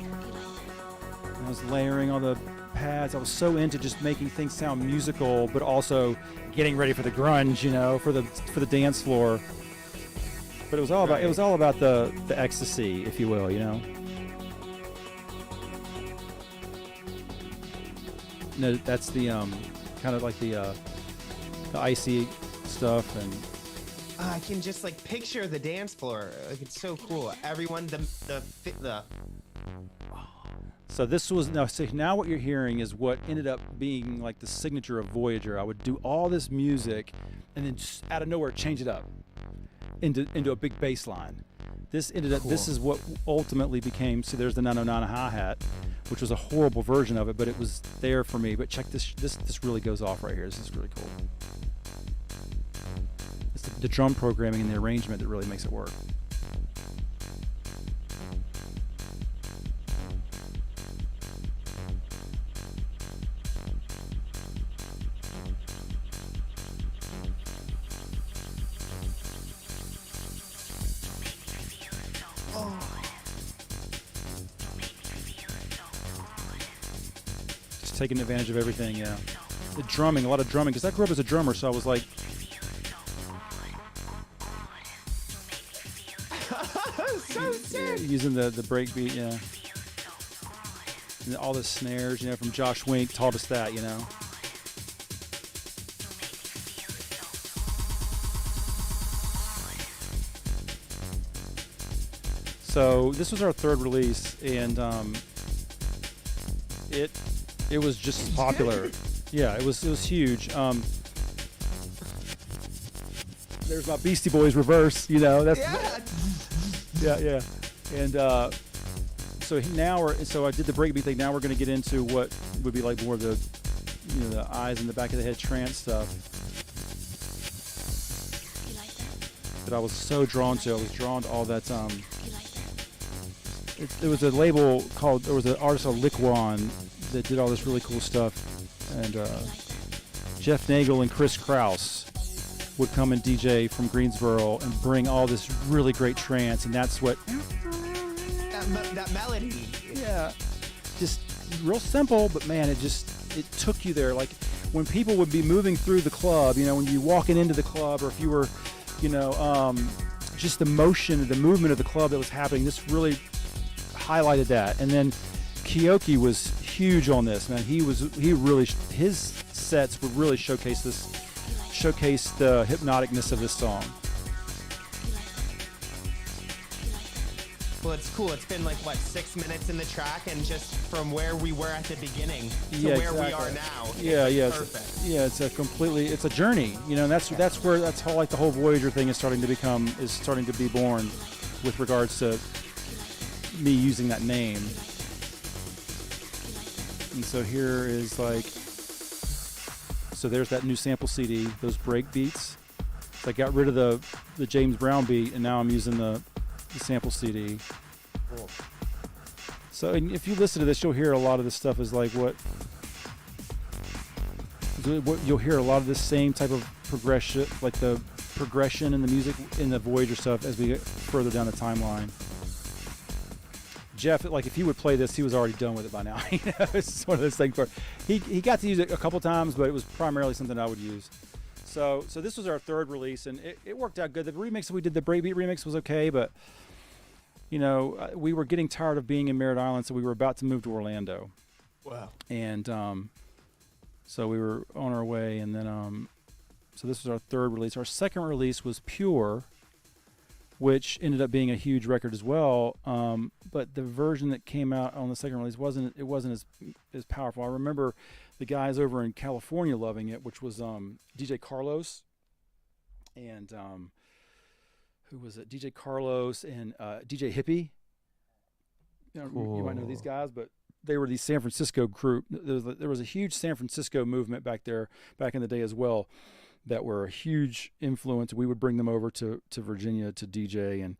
And I was layering all the pads. I was so into just making things sound musical, but also getting ready for the grunge, for the dance floor. But it was all about the ecstasy, if you will, No, that's the kind of like the icy stuff, and I can just like picture the dance floor. Like it's so cool. Everyone, the so this was now what you're hearing is what ended up being like the signature of Voyager. I would do all this music, and then just out of nowhere change it up into a big bass line. This ended up. Cool. This is what ultimately became. See, there's the 909 hi-hat, which was a horrible version of it, but it was there for me. But check this. This really goes off right here. This is really cool. It's the drum programming and the arrangement that really makes it work. Taking advantage of everything, yeah. The drumming, a lot of drumming, because I grew up as a drummer, so I was like, so sick. Using the break beat, yeah. And all the snares, you know, from Josh Wink taught us that, you know. So this was our third release, and it was just as popular. Yeah, it was huge. There's my Beastie Boys reverse, you know. That's yeah. And so I did the breakbeat thing. Now we're going to get into what would be like more of the, you know, the eyes in the back of the head trance stuff that I was so drawn to. I was drawn to all that. There was a label called, there was an artist called Liquan that did all this really cool stuff, and Jeff Nagel and Chris Kraus would come and DJ from Greensboro and bring all this really great trance, and that's what that melody. Yeah, just real simple, but man, it took you there. Like when people would be moving through the club, you know, when you walking into the club, or if you were, you know, just the motion, the movement of the club that was happening. This really highlighted that. And then Keoki was huge on this, man. His sets would really showcase the hypnoticness of this song. Well, it's cool. It's been like, what, 6 minutes in the track, and just from where we were at the beginning to where we are now. It's perfect. It's a journey, you know, and that's how like the whole Voyager thing is starting to be born with regards to me using that name. And so here is like, so there's that new sample CD, those break beats. So I got rid of the James Brown beat, and now I'm using the sample CD. Cool. So, and if you listen to this, you'll hear a lot of this stuff is like what you'll hear a lot of this same type of progression, like the progression in the music in the Voyager stuff as we get further down the timeline. Jeff, like if he would play this, he was already done with it by now. You know, it's one of those things where he got to use it a couple times, but it was primarily something I would use. So this was our third release, and it worked out good. The remix that we did, the breakbeat remix, was okay, but you know, we were getting tired of being in Merritt Island, so we were about to move to Orlando. Wow. And so we were on our way, and then so this was our third release. Our second release was Pure, which ended up being a huge record as well. But the version that came out on the second release wasn't as powerful. I remember the guys over in California loving it, which was DJ Carlos and who was it? DJ Carlos and DJ Hippie. You know, cool. You might know these guys, but they were the San Francisco group. There was a huge San Francisco movement back there, back in the day as well, that were a huge influence. We would bring them over to Virginia to DJ, and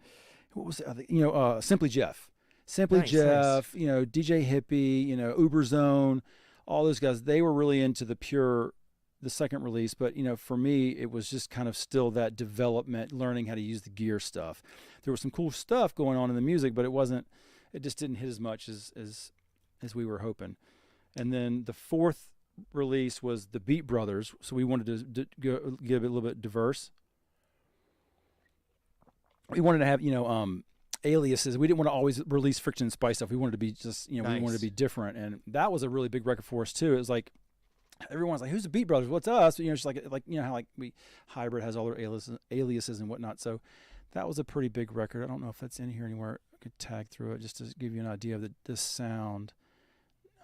what was it? You know, Simply Jeff, Nice. you know, DJ Hippie, you know, Uber Zone, all those guys. They were really into the Pure, the second release. But you know, for me, it was just kind of still that development, learning how to use the gear stuff. There was some cool stuff going on in the music, but it just didn't hit as much as we were hoping. And then the fourth release was the Beat Brothers, so we wanted to get a little bit diverse. We wanted to have, you know, aliases. We didn't want to always release Friction and Spice stuff. We wanted to be just, you know, Nice. we wanted to be different, and that was a really big record for us too. It was like everyone's like, who's the Beat Brothers? What's us? You know, just like you know how like Hybrid has all their aliases and whatnot. So that was a pretty big record. I don't know if that's in here anywhere. I could tag through it just to give you an idea of the sound.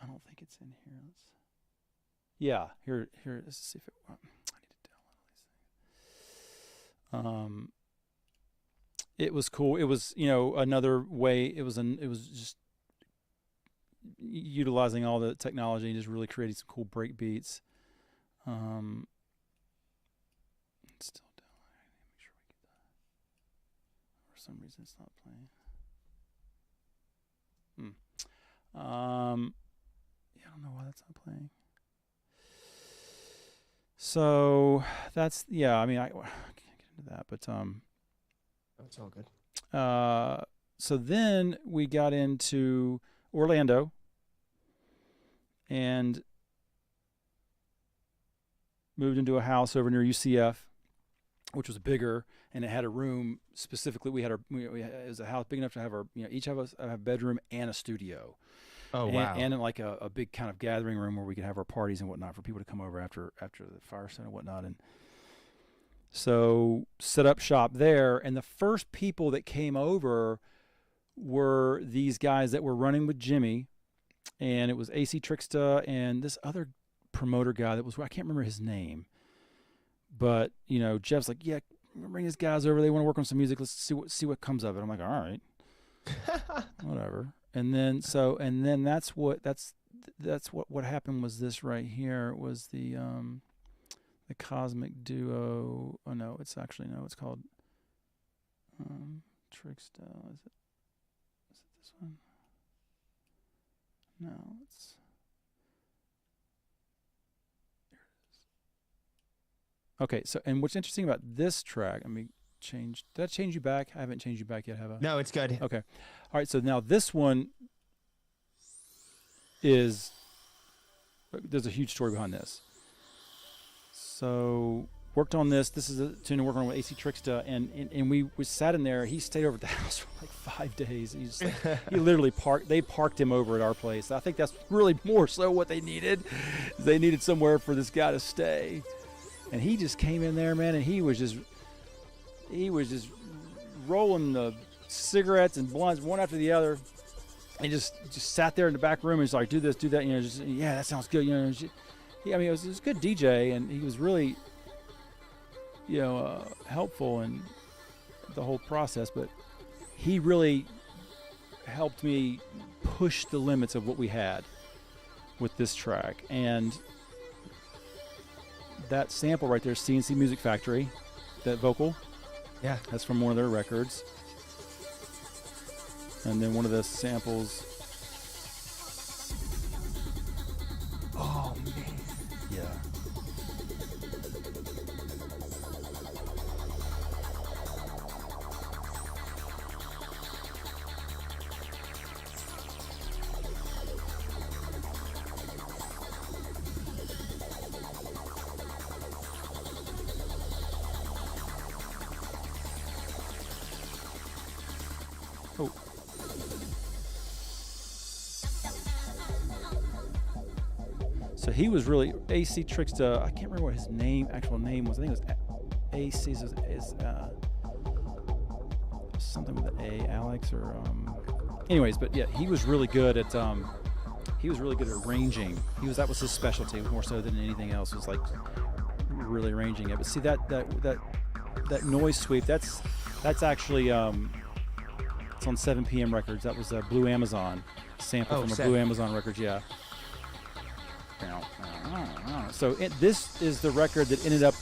I don't think it's in here. Yeah, here. Let's see if it. I need to download all these things. It was cool. It was, you know, another way. It was just utilizing all the technology and just really creating some cool break beats. It's still downloading. Make sure we get that. For some reason, it's not playing. Yeah, I don't know why that's not playing. So that's, yeah, I mean, I can't get into that, but That's all good. so then we got into Orlando and moved into a house over near UCF, which was bigger, and it had a room specifically. It was a house big enough to have each of us have a bedroom and a studio. Oh, wow. And like a big kind of gathering room where we could have our parties and whatnot for people to come over after the Firestone and whatnot. And so set up shop there. And the first people that came over were these guys that were running with Jimmy. And it was AC Trixta and this other promoter guy that was, I can't remember his name. But, you know, Jeff's like, yeah, bring these guys over. They want to work on some music. Let's see what comes of it. I'm like, all right, whatever. And then that's what happened was this right here. It was the Cosmic Duo. Oh no, it's called Trixta. Is it this one? No, it's there it is. Okay, so and what's interesting about this track, let me change. Did I change you back? I haven't changed you back yet, have I? No, it's good. Okay. All right, so now this one there's a huge story behind this. So worked on this. This is a tune to work on with AC Trixta, and we sat in there. He stayed over at the house for like 5 days. He literally parked him over at our place. I think that's really more so what they needed. They needed somewhere for this guy to stay. And he just came in there, man, and he was just rolling the cigarettes and blunts one after the other, and just sat there in the back room and was like, do this, do that, you know, just, yeah, that sounds good, you know. I mean, it was a good DJ, and he was really, you know, helpful in the whole process, but he really helped me push the limits of what we had with this track. And that sample right there, CNC Music Factory, that vocal, yeah, that's from one of their records. And then one of the samples. Oh man. Yeah. Oh. So he was really AC Trixta. I can't remember what his actual name was. I think it was AC is something with an A, Alex or anyways, but yeah, he was really good at arranging. That was his specialty more so than anything else, was like really arranging it. But see that noise sweep, that's actually it's on 7 PM Records. That was a Blue Amazon sample from a Blue Amazon Records, yeah. So this is the record that ended up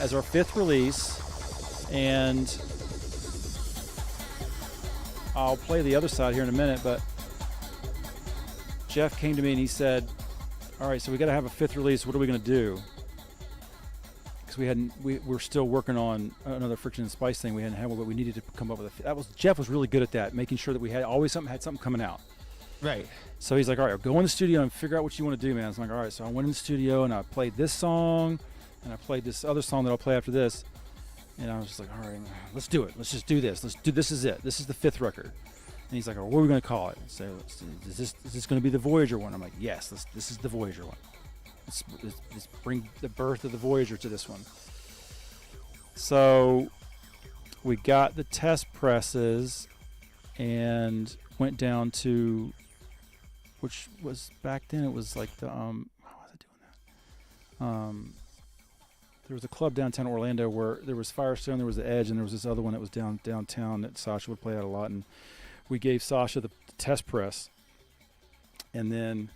as our 5th release, and I'll play the other side here in a minute, but Jeff came to me and he said, all right, so we got to have a 5th release. What are we going to do? Because we're still working on another Friction and Spice thing. We hadn't had one, but we needed to come up with Jeff was really good at that, making sure that we had something coming out. Right. So he's like, all right, go in the studio and figure out what you want to do, man. So I'm like, all right. So I went in the studio and I played this song and I played this other song that I'll play after this. And I was just like, all right, let's do it. Let's just do this. This is it. This is the 5th record. And he's like, oh, what are we going to call it? So is this going to be the Voyager one? I'm like, yes, this is the Voyager one. let's bring the birth of the Voyager to this one. So we got the test presses and went down to, which was back then it was like the how was I doing that? There was a club downtown Orlando where there was Firestone, there was the Edge, and there was this other one that was downtown that Sasha would play at a lot. And we gave Sasha the test press. And then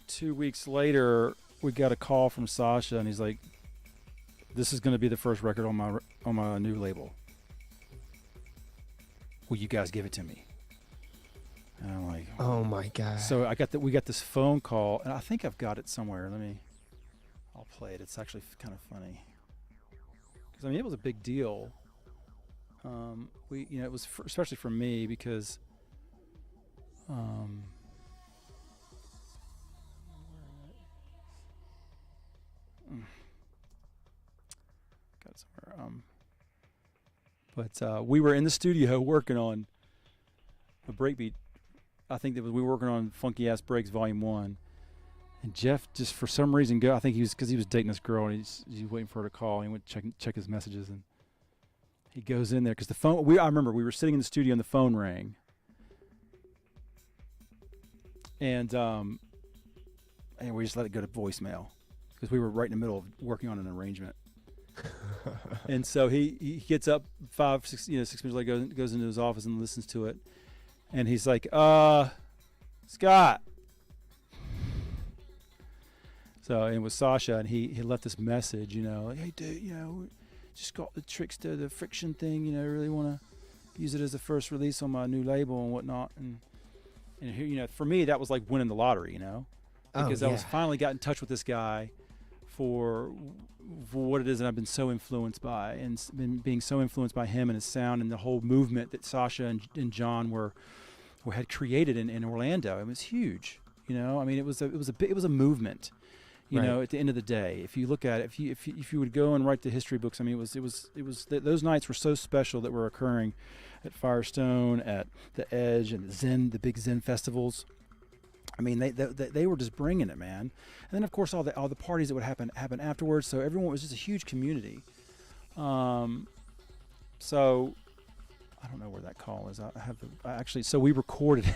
2 weeks later, we got a call from Sasha, and he's like, "This is going to be the first record on my new label. Will you guys give it to me?" And I'm like, "Oh my god!" So we got this phone call, and I think I've got it somewhere. I'll play it. It's actually kind of funny because I mean it was a big deal. It was especially for me because got it somewhere. But we were in the studio working on a breakbeat. I think we were working on Funky Ass Breaks Volume 1. And Jeff just for some reason I think because he was dating this girl and he's waiting for her to call. And he went to check his messages and he goes in there because the phone. I remember we were sitting in the studio and the phone rang. And we just let it go to voicemail because we were right in the middle of working on an arrangement. And so he gets up 6 minutes later, goes into his office and listens to it, and he's like, Scott. So it was Sasha, and he left this message, like, "Hey dude, just got the tricks to the friction thing, really want to use it as the first release on my new label and whatnot." And here, for me that was like winning the lottery, because I was finally got in touch with this guy for what it is that I've been so influenced by, and been being so influenced by him and his sound and the whole movement that Sasha and John had created in Orlando. It was huge, I mean it was a movement, Right. At the end of the day. If you look at it, if you would go and write the history books, I mean those nights were so special that were occurring at Firestone, at the Edge, and the big Zen festivals. I mean, they were just bringing it, man. And then of course all the parties that would happen afterwards. So everyone was just a huge community. So I don't know where that call is. So we recorded it.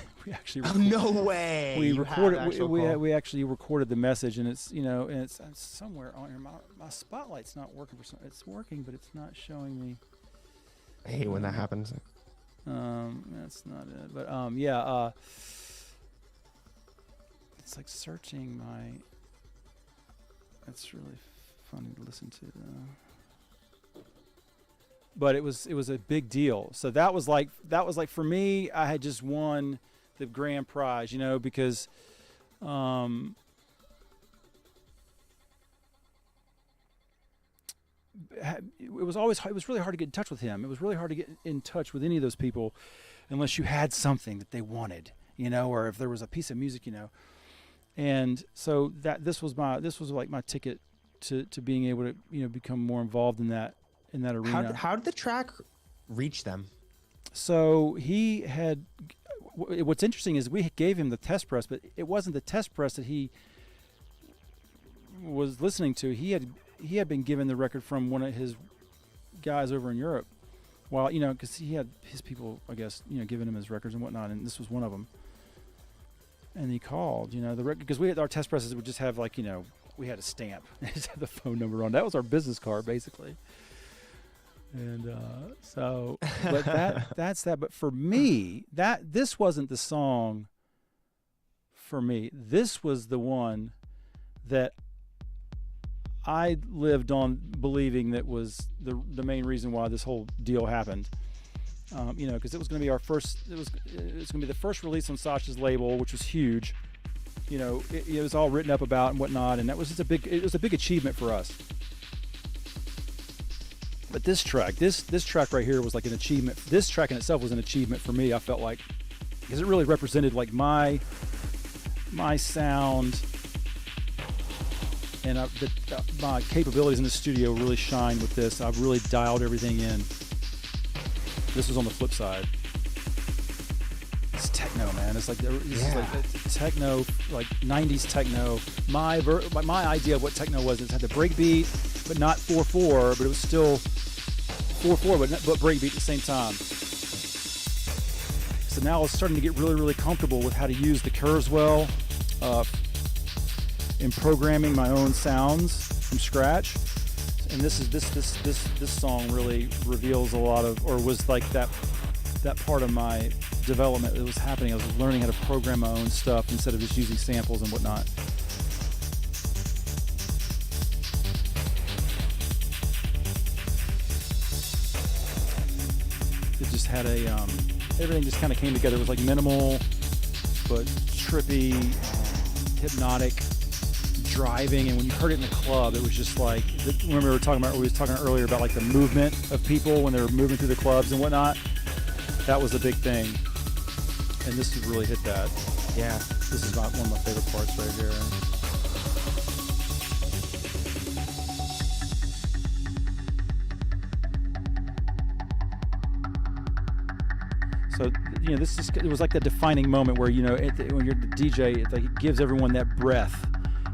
Oh, no way! We recorded. We actually recorded the message, and it's and it's somewhere on here. My spotlight's not working for some. It's working, but it's not showing me. I hate when that happens. That's not it. But it's like searching my. That's really funny to listen to. But it was a big deal. So that was like for me, I had just won the grand prize, because it was really hard to get in touch with him. It was really hard to get in touch with any of those people unless you had something that they wanted, or if there was a piece of music, And so this was like my ticket to being able to, become more involved in that arena. How did the track reach them? So what's interesting is we gave him the test press, but it wasn't the test press that he was listening to. He had been given the record from one of his guys over in Europe, because he had his people, I guess, giving him his records and whatnot, and this was one of them. And he called, the record, because our test presses would just have we had a stamp, it just had the phone number on. That was our business card, basically. And but that's that. But for me, this wasn't the song for me. This was the one that I lived on believing that was the main reason why this whole deal happened. Because it was going to be our first. It's going to be the first release on Sasha's label, which was huge. It was all written up about and whatnot, and that was just a big achievement for us. But this track right here was like an achievement. This track in itself was an achievement for me. I felt like, because it really represented like my sound, and my capabilities in the studio really shined with this. I've really dialed everything in. This was on the flip side. it's techno, man. It's like techno, like 90s techno. My idea of what techno was, it had the breakbeat, but not 4/4, but it was still 4/4, but breakbeat at the same time. So now I was starting to get really, really comfortable with how to use the curves well, in programming my own sounds from scratch. And this song really reveals a lot of, or was like that part of my development that was happening. I was learning how to program my own stuff instead of just using samples and whatnot. It just had a everything just kind of came together. It was like minimal but trippy, hypnotic, driving, and when you heard it in the club, it was just like, remember we were talking earlier about like the movement of people when they were moving through the clubs and whatnot. That was a big thing, and this really hit that. Yeah, this is one of my favorite parts right here. So, you know, it was like that defining moment where, you know, when you're the DJ, it gives everyone that breath.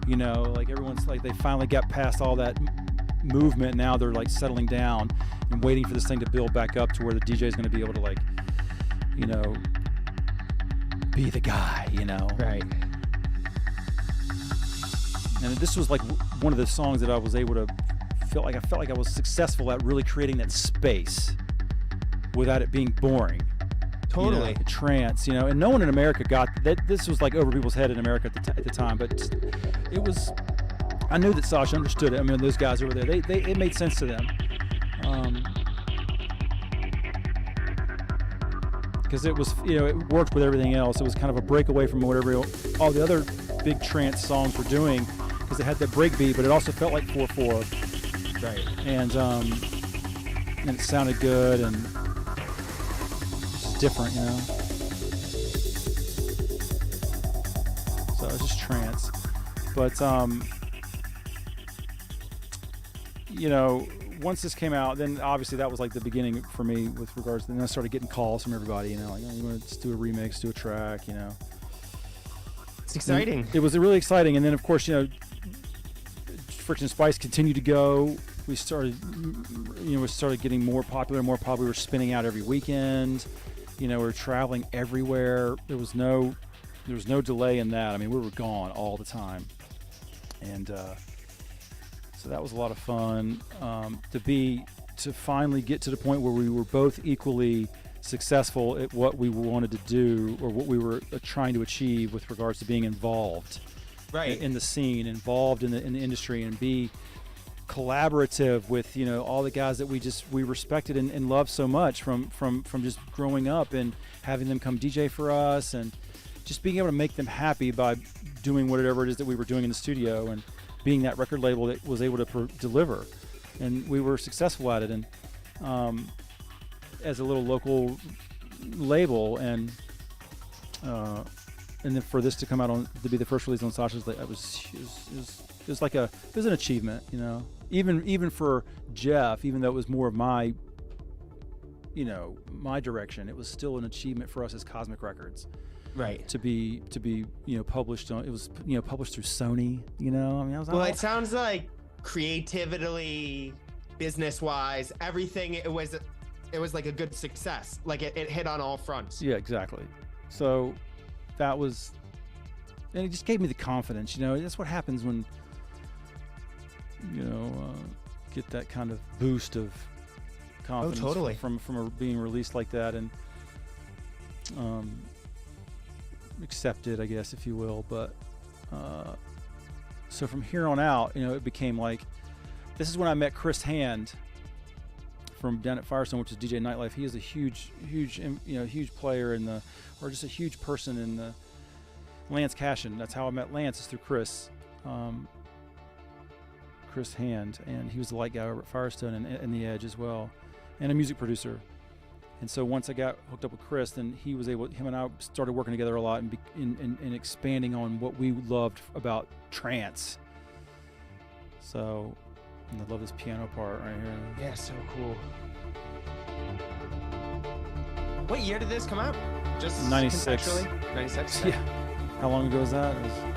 You know, like everyone's like, they finally got past all that movement. Now they're like settling down and waiting for this thing to build back up to where the DJ is going to be able to, like, you know, be the guy, you know. Right. And this was like one of the songs that I was able to I felt like I was successful at really creating that space without it being boring. Totally. You know, trance, you know, and no one in America got that. This was like over people's head in America at the time, but it was. I knew that Sasha understood it. I mean, those guys over there, it made sense to them, because it was, you know, it worked with everything else. It was kind of a breakaway from whatever all the other big trance songs were doing, because it had that breakbeat, but it also felt like 4/4, right? And it sounded good and. Different, you know. So it's just trance, but you know, once this came out, then obviously that was like the beginning for me with regards to. Then I started getting calls from everybody, you know, like, oh, you want to do a remix, do a track, you know. It's exciting. And it was really exciting, and then of course, you know, Friction Spice continued to go. We started getting more popular. We were spinning out every weekend. You know, we were traveling everywhere. There was no delay in that. I mean, we were gone all the time, and so that was a lot of fun. To finally get to the point where we were both equally successful at what we wanted to do, or what we were trying to achieve with regards to being involved, right, in the scene, involved in the industry, and be collaborative with, you know, all the guys that we respected and loved so much from just growing up, and having them come DJ for us, and just being able to make them happy by doing whatever it is that we were doing in the studio, and being that record label that was able to deliver, and we were successful at it, and as a little local label, and then for this to come out to be the first release on Sasha's, it was an achievement, you know. Even for Jeff, even though it was more of my direction, it was still an achievement for us as Cosmic Records, right? To be published on. It was published through Sony. You know, I mean, it sounds like creatively, business wise, everything. It was like a good success. Like it hit on all fronts. Yeah, exactly. So that was, and it just gave me the confidence. You know, that's what happens when. Get that kind of boost of confidence. Oh, totally. from being released like that, and accepted, I guess, if you will. But so from here on out, you know, it became like, this is when I met Chris Hand from down at Firestone, which is DJ Nightlife. He is a huge player or just a huge person in the Lance Cashin. That's how I met Lance, is through Chris. Chris Hand, and he was the light guy over at Firestone and The Edge as well, and a music producer. And so once I got hooked up with Chris, then him and I started working together a lot, and expanding on what we loved about trance. So, and I love this piano part right here. Yeah, so cool. What year did this come out? Just 96. conceptually? 96? Yeah. How long ago was that? It was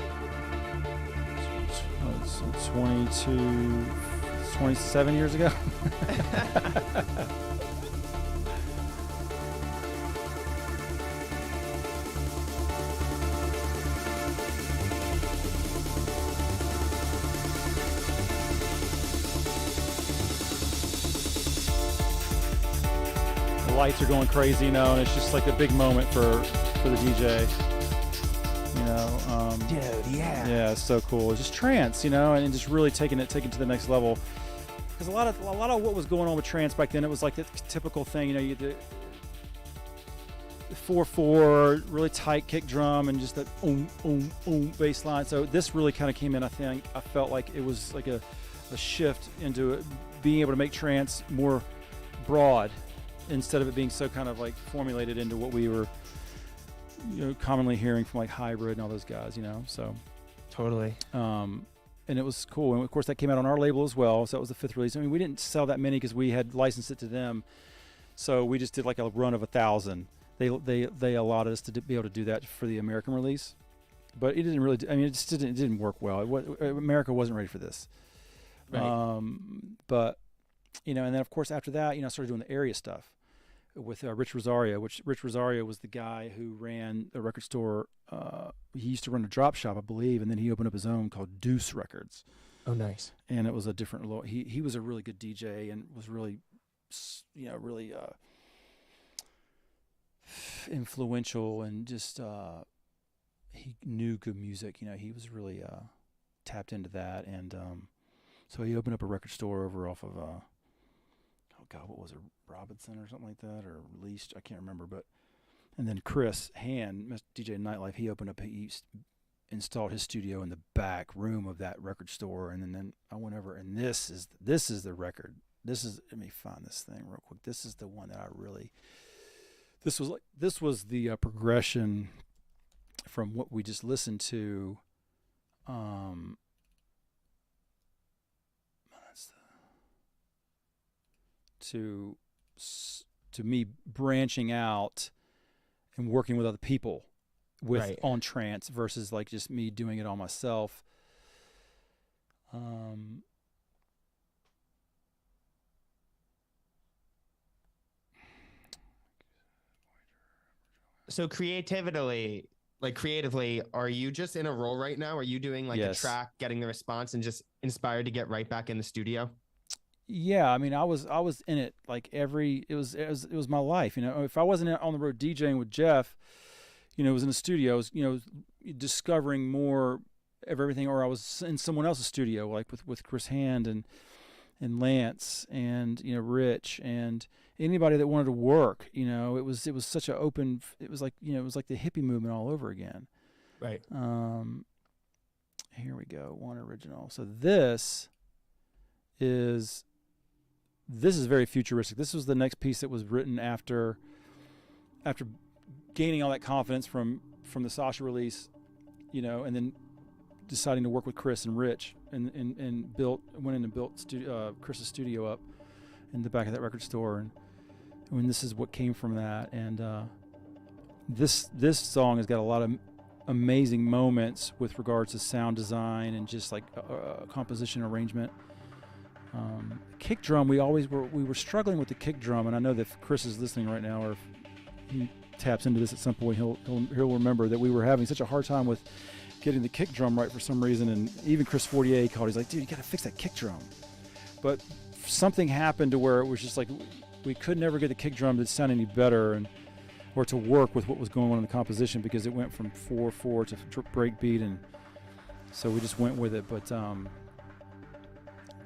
27 years ago. The lights are going crazy, you know, and it's just like a big moment for the DJ. You know, Dude, yeah. yeah, it's so cool. It's just trance, you know, and just really taking it to the next level. Because a lot of what was going on with trance back then, it was like the typical thing, you know, you did the 4/4, really tight kick drum, and just that bass line. So this really kind of came in. I felt like it was like a shift into being able to make trance more broad, instead of it being so kind of like formulated into what we were, you know, commonly hearing from like Hybrid and all those guys, you know. So Totally. and it was cool, and of course that came out on our label as well, so that was the 5th release. I mean, we didn't sell that many because we had licensed it to them, so we just did like a run of 1,000. They allowed us to be able to do that for the American release, but it didn't really, I mean, it didn't work well. America wasn't ready for this. Right. But you know, and then of course after that, you know, I started doing the area stuff with Rich Rosario, which Rich Rosario was the guy who ran a record store. He used to run a drop shop, I believe, and then he opened up his own called Deuce Records. Oh, nice. And it was a different, he was a really good DJ and was really, you know, really influential, and just he knew good music. You know, he was really tapped into that, and so he opened up a record store over off of oh God, what was it, Robinson or something like that, or Least, I can't remember. But and then Chris Hand, DJ Nightlife, he installed his studio in the back room of that record store, and then I went over, and this is the record. Let me find this thing real quick. This is the one that I really. This was the progression from what we just listened to. To me branching out and working with other people on trance versus like just me doing it all myself. So creatively, are you just in a role right now? Are you doing like a track, getting the response, and just inspired to get right back in the studio? Yeah, I mean, I was in it like it was my life, you know. If I wasn't on the road DJing with Jeff, you know, it was in the studio, I was, you know, discovering more of everything, or I was in someone else's studio, like with Chris Hand and Lance and, you know, Rich and anybody that wanted to work. You know, it was such an open. It was like, you know, it was like the hippie movement all over again. Right. Here we go. One original. So this is very futuristic. This was the next piece that was written after gaining all that confidence from the Sasha release, you know, and then deciding to work with Chris and Rich and went in and built Chris's studio up in the back of that record store, and I mean, this is what came from that. And this song has got a lot of amazing moments with regards to sound design and just like composition arrangement. Kick drum, we were struggling with the kick drum, and I know that if Chris is listening right now, or if he taps into this at some point, he'll remember that we were having such a hard time with getting the kick drum right for some reason. And even Chris Fortier called. He's like, "Dude, you got to fix that kick drum." But something happened to where it was just like we could never get the kick drum to sound any better or to work with what was going on in the composition, because it went from 4/4 to breakbeat, and so we just went with it. But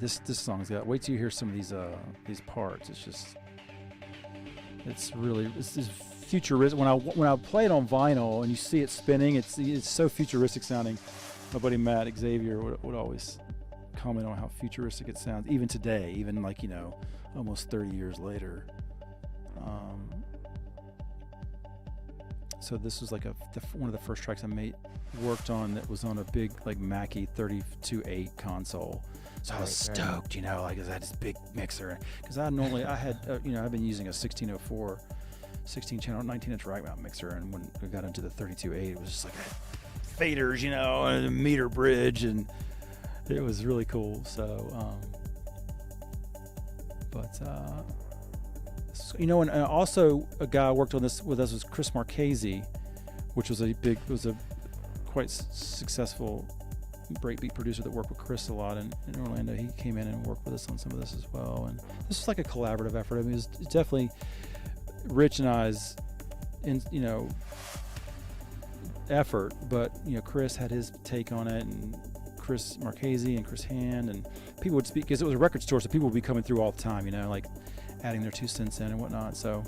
this song's got. Wait till you hear some of these parts. It's really futuristic. When I play it on vinyl and you see it spinning, it's so futuristic sounding. My buddy Matt Xavier would always comment on how futuristic it sounds, even today, even like, you know, almost 30 years later. So this was like one of the first tracks I worked on that was on a big like Mackie 32.8 console. So I was stoked, you know, like I had this big mixer, because I've been using a 1604 16 channel 19-inch rack mount mixer, and when we got into the 32.8, it was just like faders, you know, and a meter bridge, and it was really cool. So you know, and also a guy who worked on this with us was Chris Marchese, which was a quite successful breakbeat producer that worked with Chris a lot in Orlando. He came in and worked with us on some of this as well, and this was like a collaborative effort. I mean, it's definitely Rich and I's, you know, effort, but you know, Chris had his take on it, and Chris Marchese and Chris Hand, and people would speak, because it was a record store, so people would be coming through all the time, you know, like adding their 2 cents in and whatnot. So,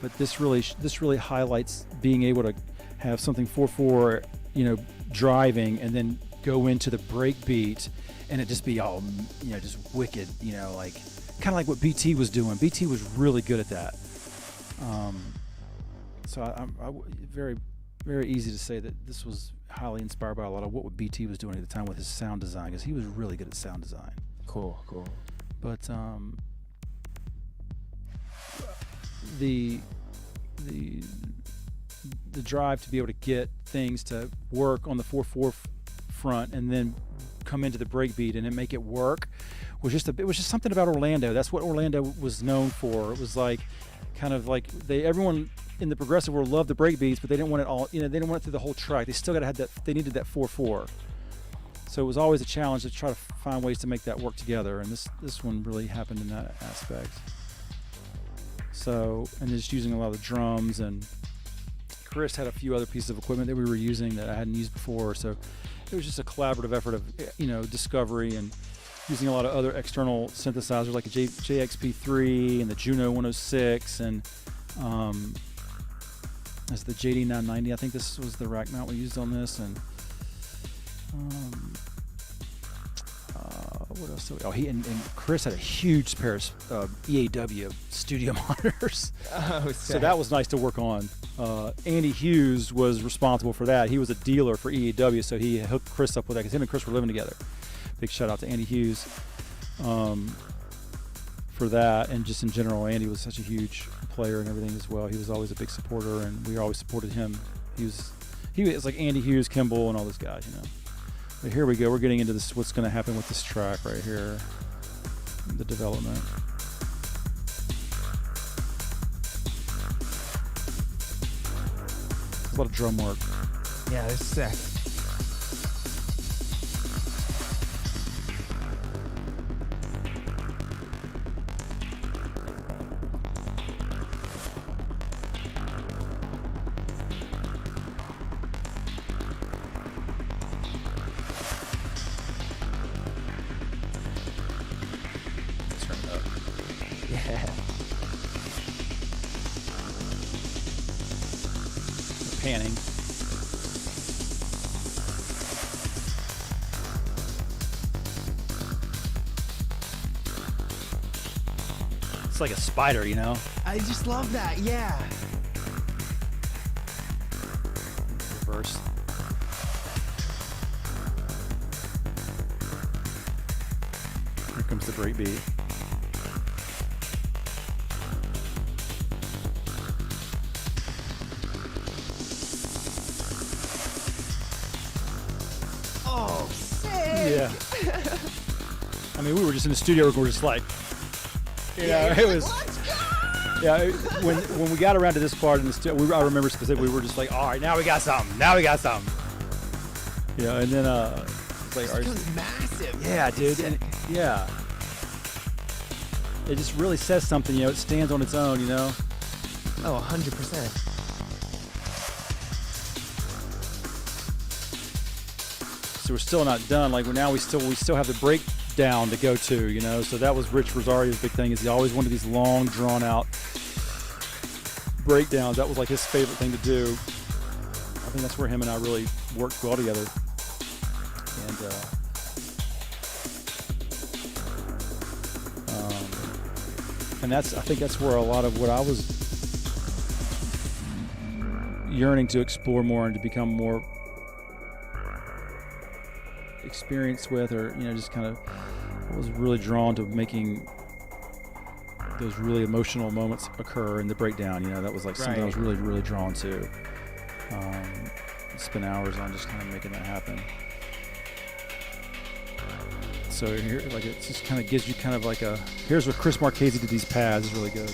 but this really highlights being able to have something 4/4, you know, driving, and then go into the break beat, and it just be all, you know, just wicked, you know, like kind of like what BT was doing. BT was really good at that. So I very, very easy to say that this was highly inspired by a lot of what BT was doing at the time with his sound design, because he was really good at sound design. Cool. But the drive to be able to get things to work on the 4/4 front, and then come into the breakbeat and then make it work, was just something about Orlando. That's what Orlando was known for. It was like kind of like everyone in the progressive world loved the breakbeats, but they didn't want it all. You know, they didn't want it through the whole track. They still got to have that. They needed that 4/4. So it was always a challenge to try to find ways to make that work together, and this one really happened in that aspect. So, and just using a lot of the drums, and Chris had a few other pieces of equipment that we were using that I hadn't used before. So it was just a collaborative effort of, you know, discovery, and using a lot of other external synthesizers like a JXP3 and the Juno 106, and that's the JD990. I think this was the rack mount we used on this, and what else? And Chris had a huge pair of EAW studio monitors. Oh, so that was nice to work on. Andy Hughes was responsible for that. He was a dealer for EAW, so he hooked Chris up with that, because him and Chris were living together. Big shout out to Andy Hughes for that, and just in general, Andy was such a huge player and everything as well. He was always a big supporter, and we always supported him. He was like Andy Hughes, Kimball, and all those guys, you know. But here we go. We're getting into this. What's going to happen with this track right here? The development. A lot of drum work. Yeah, this is sick. Panning. It's like a spider, you know? I just love that, yeah. Reverse. Here comes the breakbeat. Oh, sick! Yeah. I mean, we were just in the studio, we were just like, you know, it was. Yeah, when we got around to this part in the studio, I remember specifically, we were just like, all right, now we got something. Yeah, and then it's like, It becomes massive. yeah, dude, and yeah, it just really says something. You know, it stands on its own. You know. Oh, 100%. So we're still not done. Like now we still have the breakdown to go to, you know. So that was Rich Rosario's big thing, is he always wanted these long, drawn out breakdowns. That was like his favorite thing to do. I think that's where him and I really worked well together. And I think that's where a lot of what I was yearning to explore more and to become more experienced with, or, you know, just kind of, I was really drawn to making those really emotional moments occur in the breakdown. You know, that was like something I was really, really drawn to. Spent hours on just kind of making that happen. So here, like, it just kind of gives you kind of like a, here's what Chris Marchese did these pads is really good.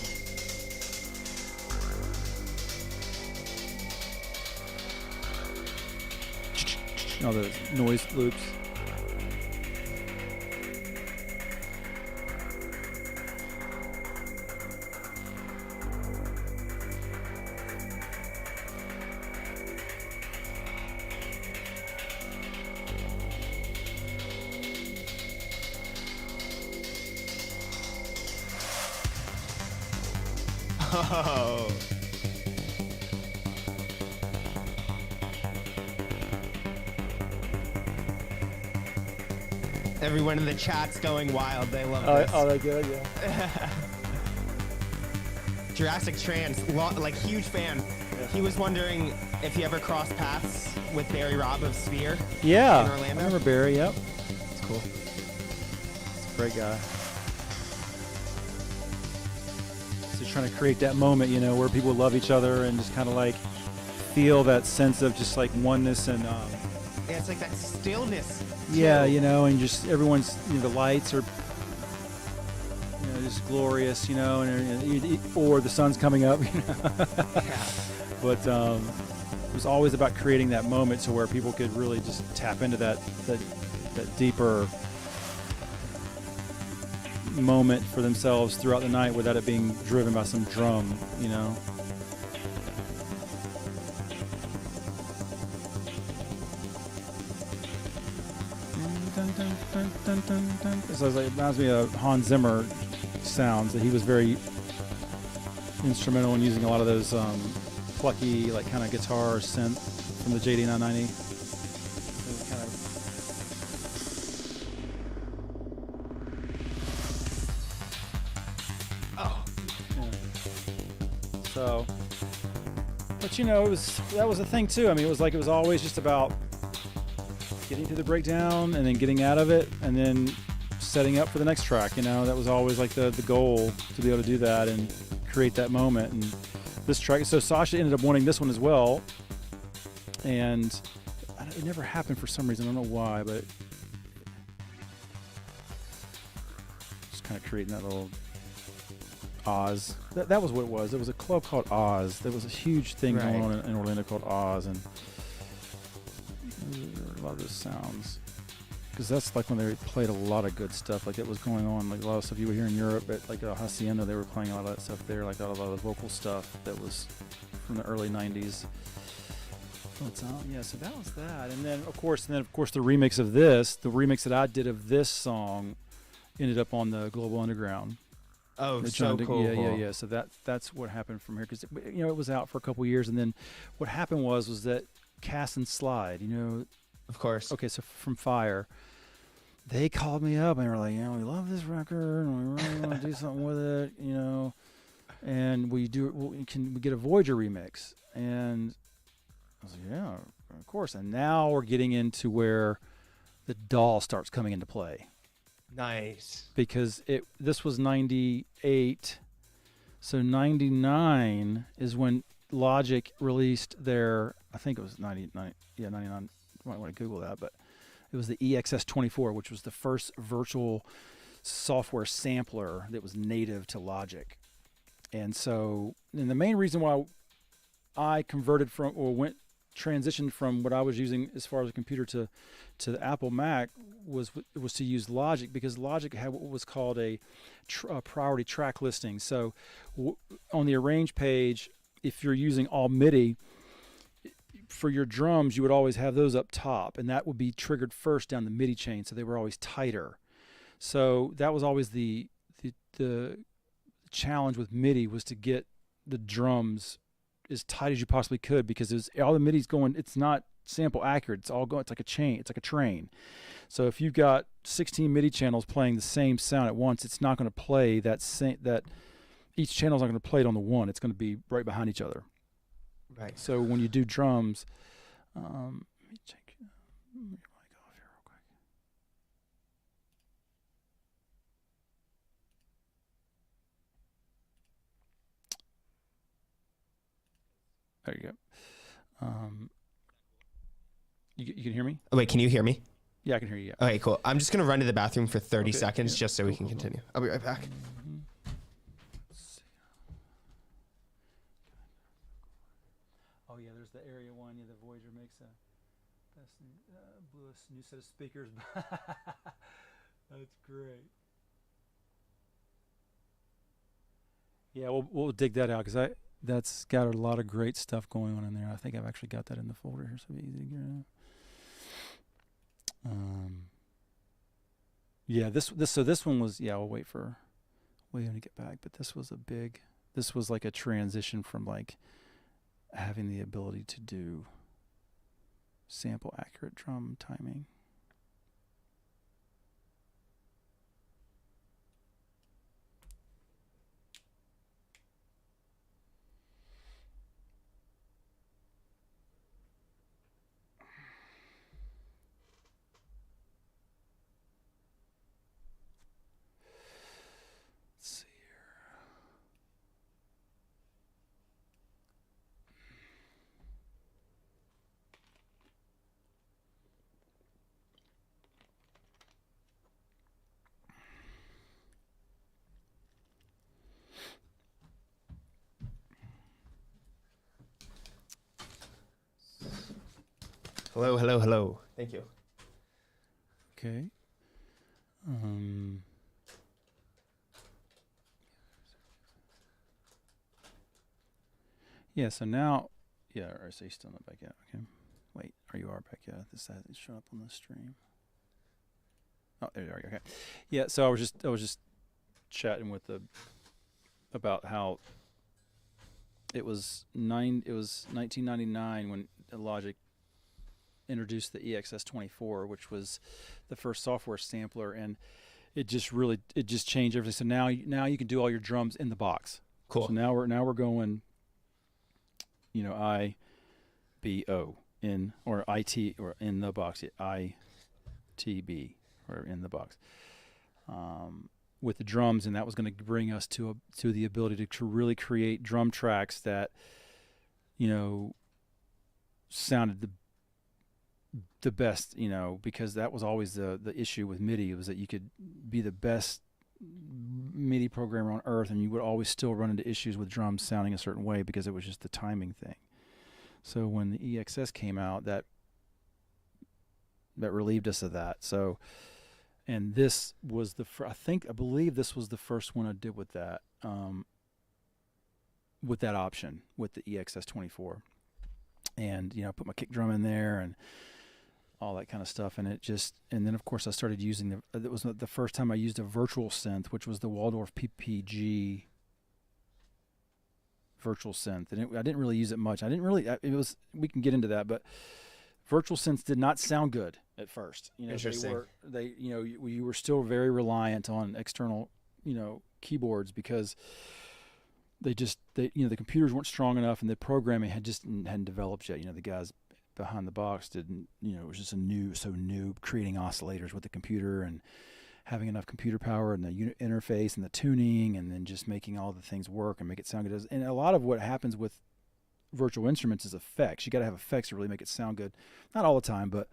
All those noise loops. Oh. Everyone in the chat's going wild. They love this. Oh, they're good, yeah. Jurassic Trance, like huge fan. Yeah. He was wondering if you ever crossed paths with Barry Robb of Sphere. Yeah, in Orlando. I remember Barry. Yep, it's cool. He's a great guy. So trying to create that moment, you know, where people love each other and just kind of like feel that sense of just like oneness and. Yeah, it's like that stillness. Yeah, you know, and just everyone's, you know, the lights are, you know, just glorious, you know, and or the sun's coming up, you know. Yeah. But it was always about creating that moment to where people could really just tap into that deeper moment for themselves throughout the night without it being driven by some drum, you know. So it reminds me of Hans Zimmer sounds, that he was very instrumental in using a lot of those plucky, like kind of guitar synth from the JD 990. Oh. Yeah. So, but you know, that was the thing too. I mean, it was always just about getting through the breakdown and then getting out of it and then setting up for the next track. You know, that was always like the goal, to be able to do that and create that moment. And this track, so Sasha ended up wanting this one as well, and it never happened for some reason. I don't know why, but just kind of creating that little Oz. That was what it was. There was a club called Oz. There was a huge thing going on in Orlando called Oz, and a lot of those sounds, because that's like when they played a lot of good stuff. Like it was going on, like a lot of stuff you would hear in Europe, but like Hacienda, they were playing a lot of that stuff there, like a lot of the vocal stuff that was from the early 90s. But yeah, so that was that. And then of course the remix of this, the remix that I did of this song ended up on the Global Underground. Oh, so cool. Yeah. So that's what happened from here, because you know, it was out for a couple years, and then what happened was that Cass and Slide, you know, of course. Okay, so from Fire, they called me up and they were like, we love this record and we really want to do something with it, you know, and can we get a Voyager remix? And I was like, yeah, of course. And now we're getting into where the DAW starts coming into play. Nice. Because this was 98, so 99 is when Logic released their, I think it was 99. You might want to Google that, but it was the EXS24, which was the first virtual software sampler that was native to Logic. And so, and the main reason why I converted from, or transitioned from what I was using as far as a computer to the Apple Mac was to use Logic, because Logic had what was called a priority track listing. So on the arrange page, if you're using all MIDI, for your drums, you would always have those up top, and that would be triggered first down the MIDI chain, so they were always tighter. So that was always the challenge with MIDI, was to get the drums as tight as you possibly could, because all the MIDI's going, it's not sample accurate, it's all going, it's like a chain, it's like a train. So if you've got 16 MIDI channels playing the same sound at once, it's not going to play that each channel's not going to play it on the one, it's going to be right behind each other. Right. So when you do drums, let me check your mic off here real quick. There you go. You can hear me? Oh, wait, can you hear me? Yeah, I can hear you. Yeah. Okay, cool. I'm just going to run to the bathroom for 30 Okay, seconds yeah. just so we can continue. I'll be right back. Oh yeah, there's the Area 1. Yeah, the Voyager makes a best bluest new set of speakers. That's great. Yeah, we'll dig that out because that's got a lot of great stuff going on in there. I think I've actually got that in the folder here, so it'll be easy to get out. Yeah, this one was, yeah, I'll wait for William to get back, but this was like a transition from like having the ability to do sample accurate drum timing. Hello, hello, hello. Thank you. Okay. Yeah, so now, yeah, or so you're still not back yet. Okay. Wait, you are back yet. This hasn't shown up on the stream. Oh, there you are. Okay. Yeah, so I was just chatting with about how it was 1999 when Logic introduced the EXS-24, which was the first software sampler, and it just changed everything. So now you can do all your drums in the box. Cool. So now we're going, you know, IBO in, or IT, or in the box, ITB, or in the box, with the drums, and that was going to bring us to the ability to really create drum tracks that, you know, sounded the best, you know, because that was always the issue with MIDI, was that you could be the best MIDI programmer on earth and you would always still run into issues with drums sounding a certain way because it was just the timing thing. So when the EXS came out, that relieved us of that. So, and this was I believe this was the first one I did with that option with the EXS-24, and, you know, I put my kick drum in there and all that kind of stuff, and then of course I started using it was the first time I used a virtual synth, which was the Waldorf PPG virtual synth, and I didn't really use it much. We can get into that, but virtual synths did not sound good at first. You know, Interesting. You were still very reliant on external, you know, keyboards because the computers weren't strong enough and the programming hadn't developed yet. You know, the guys behind the box didn't, you know, it was just so new creating oscillators with the computer and having enough computer power and the unit interface and the tuning, and then just making all the things work and make it sound good. And a lot of what happens with virtual instruments is effects. You got to have effects to really make it sound good. Not all the time, but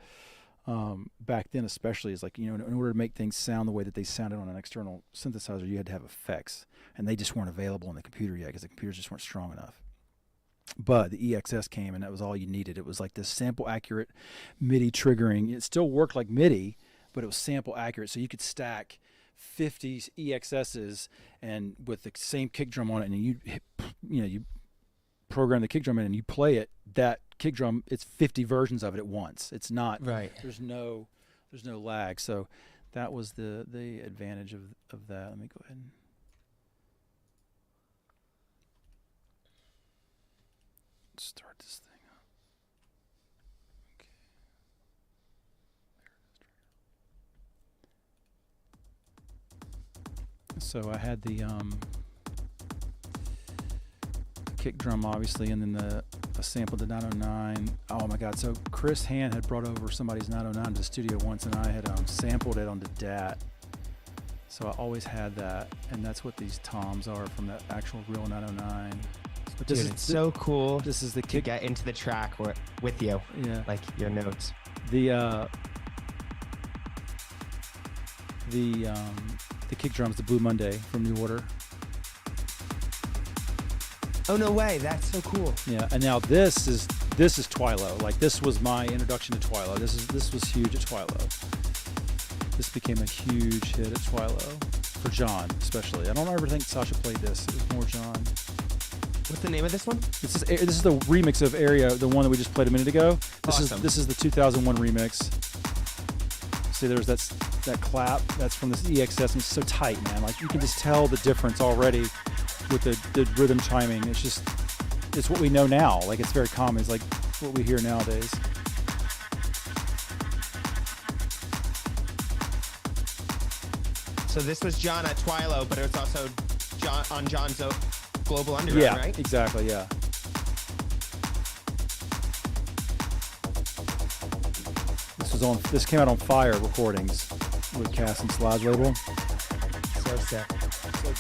back then especially, is like, you know, in order to make things sound the way that they sounded on an external synthesizer, you had to have effects, and they just weren't available on the computer yet because the computers just weren't strong enough. But the EXS came, and that was all you needed. It was like this sample accurate MIDI triggering. It still worked like MIDI, but it was sample accurate, so you could stack 50 EXSs and with the same kick drum on it, and you program the kick drum in and you play it. That kick drum, it's 50 versions of it at once. It's not right. There's no lag. So that was the advantage of that. Let me go ahead and start this thing up. Okay. There it is. So I had the kick drum, obviously, and then a sample to 909. Oh my God! So Chris Hand had brought over somebody's 909 to the studio once, and I had sampled it onto DAT. So I always had that, and that's what these toms are from that actual real 909. Let's But Dude, it's so cool This is the to kick. get into the track with you, Yeah. like your notes. The kick drums, the Blue Monday from New Order. Oh no way! That's so cool. Yeah, and now this is Twilo. Like this was my introduction to Twilo. This was huge at Twilo. This became a huge hit at Twilo for John, especially. I don't ever think Sasha played this. It was more John. What's the name of this one? This is the remix of Area, the one that we just played a minute ago. Awesome. This is the 2001 remix. See, there's that clap. That's from this EXS, and it's so tight, man. Like you can just tell the difference already with the rhythm chiming. It's what we know now. Like it's very common. It's like what we hear nowadays. So this was John at Twilo, but it was also John on John's Global Underground, right? Yeah, exactly. Yeah. This came out on Fire Recordings with Cass and Slide's label. So sick. So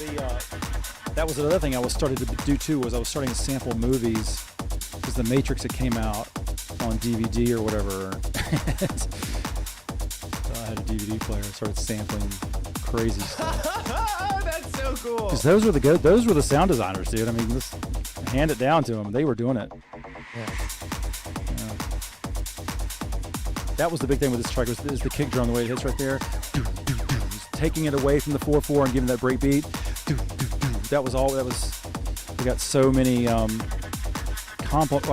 that was another thing I was starting to do too. Was I was starting to sample movies because The Matrix had came out on DVD or whatever. So I had a DVD player and started sampling crazy stuff. That's so cool. Because those were the sound designers, dude. I mean, just hand it down to them. They were doing it. Yeah. That was the big thing with this track, is the kick drum, the way it hits right there. Just taking it away from the 4/4 and giving that break beat. That was all. We got so many well,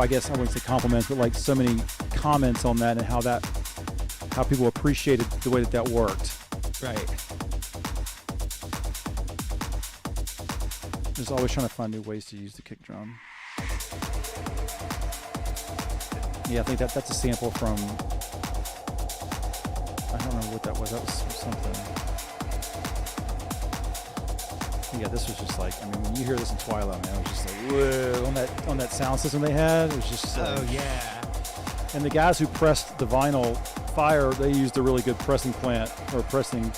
I guess I wouldn't say compliments, but like so many comments on that and how people appreciated the way that worked. Right. Just always trying to find new ways to use the kick drum. Yeah, I think that's a sample from, I don't know what that was. That was something. Yeah, this was just like, I mean, when you hear this in Twilight, man, it was just like, whoa, on that sound system they had, it was just Oh yeah. And the guys who pressed the vinyl Fire, they used a really good pressing plant or pressing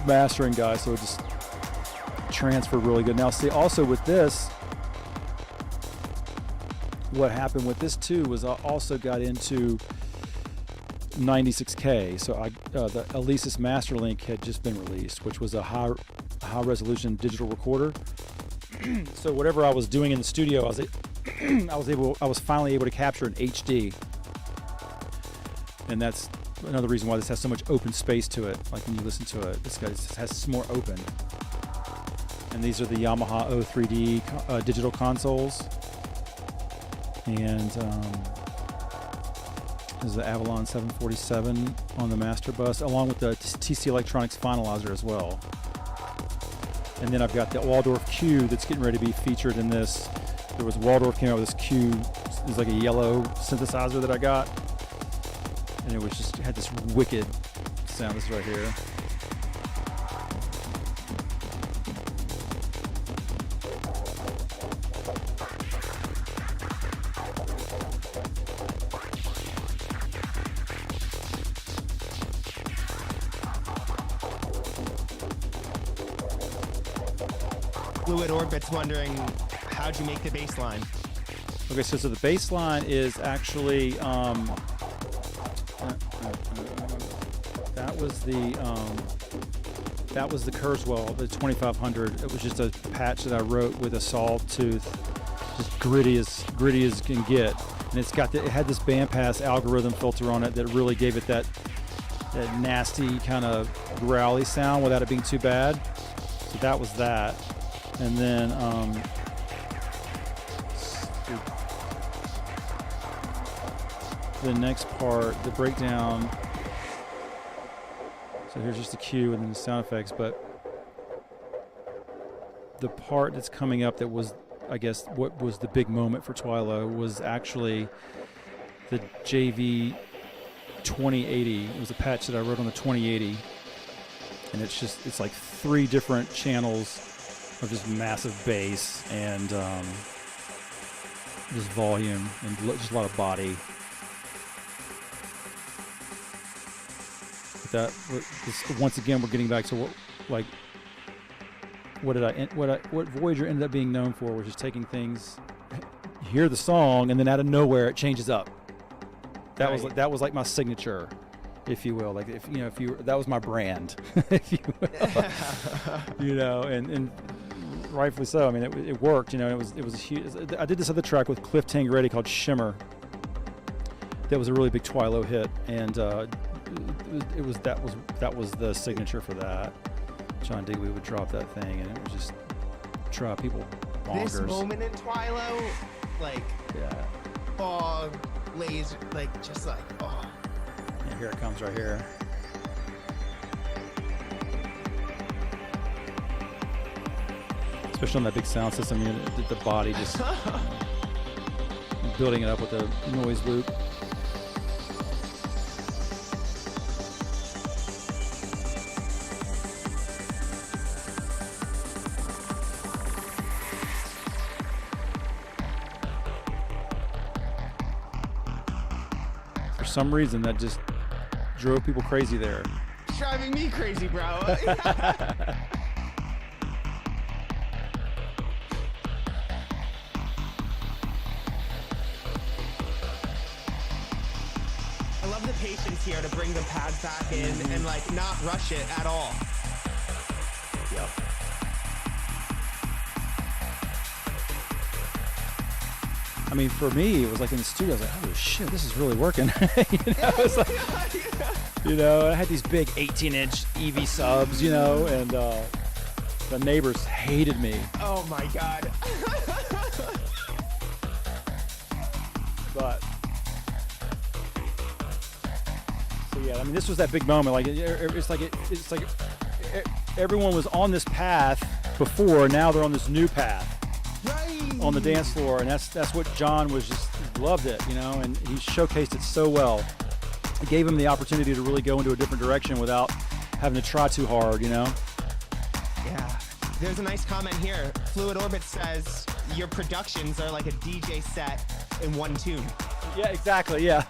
mastering guy, so it just transferred really good. Now, see, also with this, what happened with this too was I also got into 96K. So the Alesis Masterlink had just been released, which was a high resolution digital recorder. So whatever I was doing in the studio, I was finally able to capture in HD. And that's another reason why this has so much open space to it. Like when you listen to it, this guy has more open. And these are the Yamaha O3D digital consoles. And there's the Avalon 747 on the master bus, along with the TC Electronics Finalizer as well. And then I've got the Waldorf Q that's getting ready to be featured in this. There was Waldorf came out with this Q. It was like a yellow synthesizer that I got. And it had this wicked sound. This is right here. Fluid Orbit's wondering, how'd you make the bass line? Okay, so the bass line is actually that was the Kurzweil, the 2500. It was just a patch that I wrote with a sawtooth, just gritty as can get, and it had this bandpass algorithm filter on it that really gave it that nasty kind of growly sound without it being too bad. So that was that. And then the next part, the breakdown. So here's just the cue and then the sound effects, but the part that's coming up that was, I guess, what was the big moment for Twilo was actually the JV 2080. It was a patch that I wrote on the 2080, and it's like 3 different channels of just massive bass and just volume and just a lot of body. But once again, we're getting back to what, like, what Voyager ended up being known for was just taking things, you hear the song, and then out of nowhere it changes up. That was like my signature, if you will. Like that was my brand, if you will. And rightfully so. I mean, it worked. It was a huge. I did this other track with Cliff Tangeretti called Shimmer. That was a really big Twilo hit, and that was the signature for that. John Digweed would drop that thing, and it was just drive people bonkers. This moment in Twilo, yeah, oh, laser, oh. Yeah, here it comes right here. Especially on that big sound system, the body just building it up with the noise loop. For some reason, that just drove people crazy there. It's driving me crazy, bro. I love the patience here to bring the pads back in and not rush it at all. Yep. I mean, for me, it was like in the studio, I was like, "Holy shit, this is really working!" It's like, I had these big 18-inch EV subs, and the neighbors hated me. Oh my god. But so yeah, I mean, this was that big moment. Like it's like everyone was on this path before. Now they're on this new path. Right. On the dance floor, and that's what John was just loved it, and he showcased it so well. It gave him the opportunity to really go into a different direction without having to try too hard, Yeah. There's a nice comment here. Fluid Orbit says your productions are like a DJ set in one tune. Yeah, exactly. Yeah,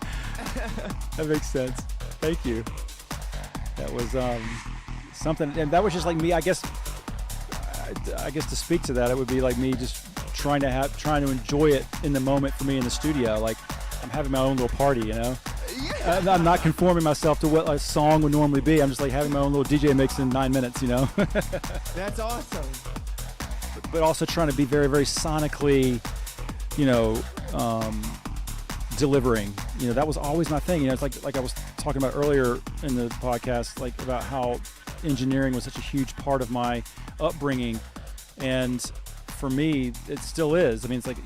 that makes sense. Thank you. That was something, and that was just like me. I guess to speak to that, it would be like me just trying to enjoy it in the moment for me in the studio. Like I'm having my own little party, Yeah. I'm not conforming myself to what a song would normally be. I'm just like having my own little DJ mix in 9 minutes, That's awesome. But also trying to be very, very sonically, delivering. That was always my thing. It's like I was talking about earlier in the podcast, like about how engineering was such a huge part of my upbringing, and for me it still is. I mean, it's like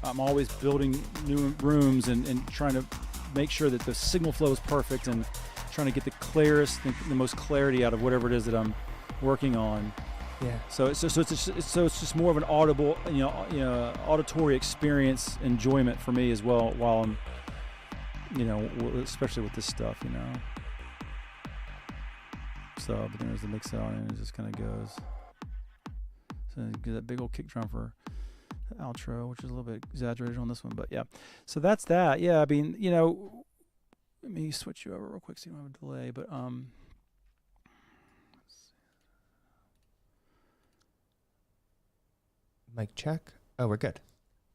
I'm always building new rooms and trying to make sure that the signal flow is perfect and trying to get the clearest, the most clarity out of whatever it is that I'm working on. Yeah. So it's just more of an audible, auditory experience, enjoyment for me as well, while I'm, especially with this stuff, So, but then there's the mix out, and it just kind of goes. So you get that big old kick drum for the outro, which is a little bit exaggerated on this one, but yeah. So that's that. Yeah, I mean, let me switch you over real quick so you don't have a delay. But Mic check. Oh, we're good.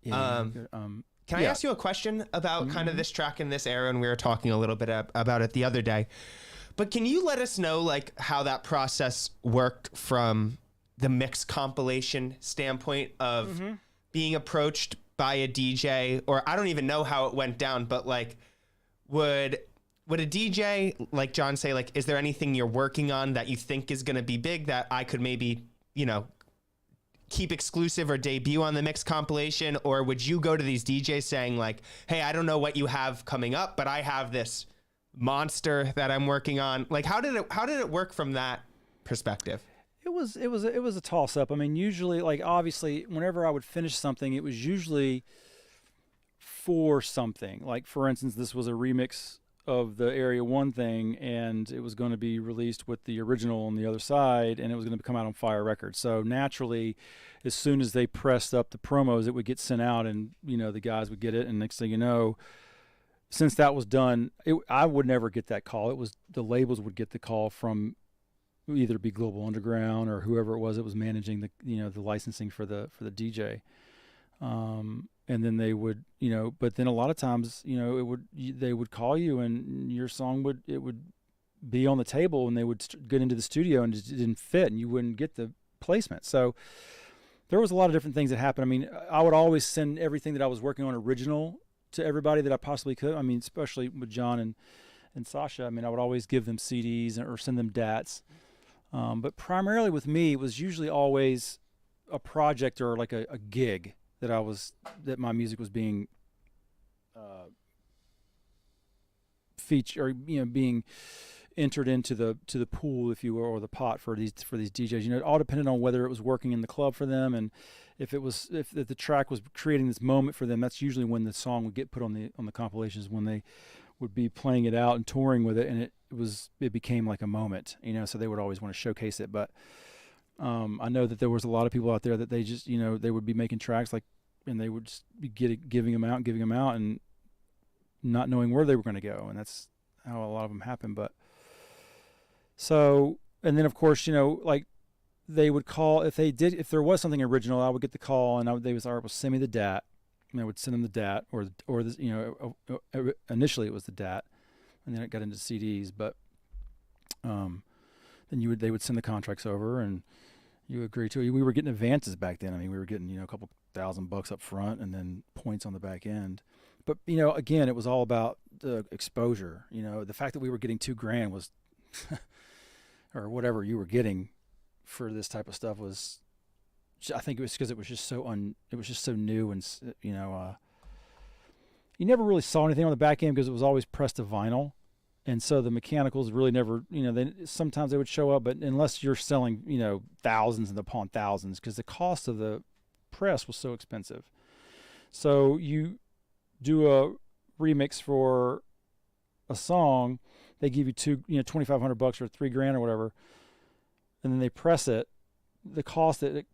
Yeah. Good. Can I ask you a question about kind of this track in this era? And we were talking a little bit about it the other day. But can you let us know how that process worked from the mix compilation standpoint of being approached by a DJ, or I don't even know how it went down, but would a DJ like John say, is there anything you're working on that you think is going to be big that I could maybe, keep exclusive or debut on the mix compilation? Or would you go to these DJs saying hey, I don't know what you have coming up, but I have this monster that I'm working on? How did it work from that perspective? It was a toss up. I mean, usually, obviously, whenever I would finish something, it was usually for something. For instance, this was a remix of the Area 1 thing, and it was going to be released with the original on the other side, and it was going to come out on Fire Records. So naturally, as soon as they pressed up the promos, it would get sent out, and the guys would get it, and next thing you know, since that was done, I would never get that call. It was the labels would get the call from either be Global Underground or whoever it was that was managing the the licensing for the DJ. And then they would, but then a lot of times, they would call you and your song would be on the table and they would get into the studio and it didn't fit and you wouldn't get the placement. So there was a lot of different things that happened. I mean, I would always send everything that I was working on original to everybody that I possibly could. I mean, especially with John and Sasha. I mean, I would always give them CDs or send them DATs. But primarily with me, it was usually always a project or like a gig that my music was being featured or being entered into the pool, if you will, or the pot for these DJs. It all depended on whether it was working in the club for them, and if the track was creating this moment for them. That's usually when the song would get put on the compilations, when they would be playing it out and touring with it, and it became like a moment. So they would always want to showcase it. But I know that there was a lot of people out there that they just they would be making tracks and they would just be giving them out and not knowing where they were going to go, and that's how a lot of them happen. But so, and then of course, like they would call if there was something original, I would get the call and they would send me the DAT, and I would send them the DAT or this, initially it was the DAT, and then it got into CDs, but then they would send the contracts over and you agree to it. We were getting advances back then. I mean, we were getting a couple $1,000 up front and then points on the back end. But again, it was all about the exposure. The fact that we were getting $2,000 was or whatever you were getting for this type of stuff was, I think it was because it was just so new, and you never really saw anything on the back end because it was always pressed to vinyl, and so the mechanicals really never, sometimes they would show up, but unless you're selling thousands and upon thousands, because the cost of the press was so expensive. So you do a remix for a song, they give you $2,500 or $3,000 or whatever, and then they press it. The cost that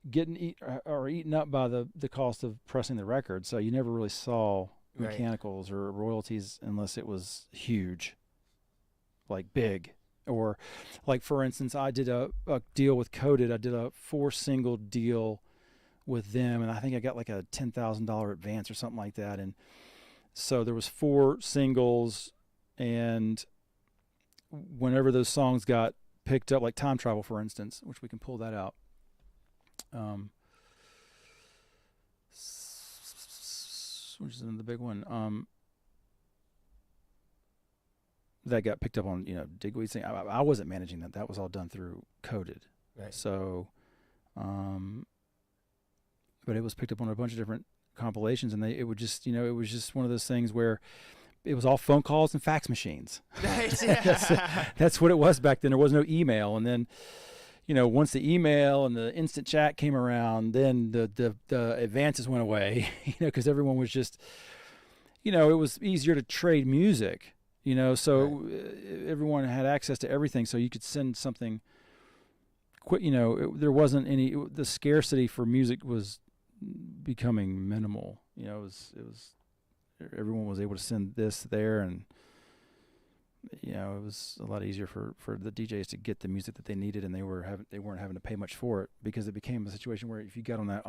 getting eaten up by the cost of pressing the record. So you never really saw mechanicals or royalties unless it was huge, like big. Or like, for instance, I did a deal with Coded. I did a 4-single deal with them, and I think I got like a $10,000 advance or something like that. And so there was 4 singles, and whenever those songs got picked up, like Time Travel, for instance, which we can pull that out. Which is the big one. That got picked up on, Digweed's thing. I wasn't managing that. That was all done through Coded. Right. So, but it was picked up on a bunch of different compilations, and it was just one of those things where it was all phone calls and fax machines. Right. Yeah. That's what it was back then. There was no email, and then, once the email and the instant chat came around, then the advances went away. Because everyone was just, it was easier to trade music. So right. Everyone had access to everything, so you could send something quick. There wasn't the scarcity for music was becoming minimal. It was everyone was able to send this there, and it was a lot easier for the DJs to get the music that they needed, and they weren't having to pay much for it, because it became a situation where if you got on the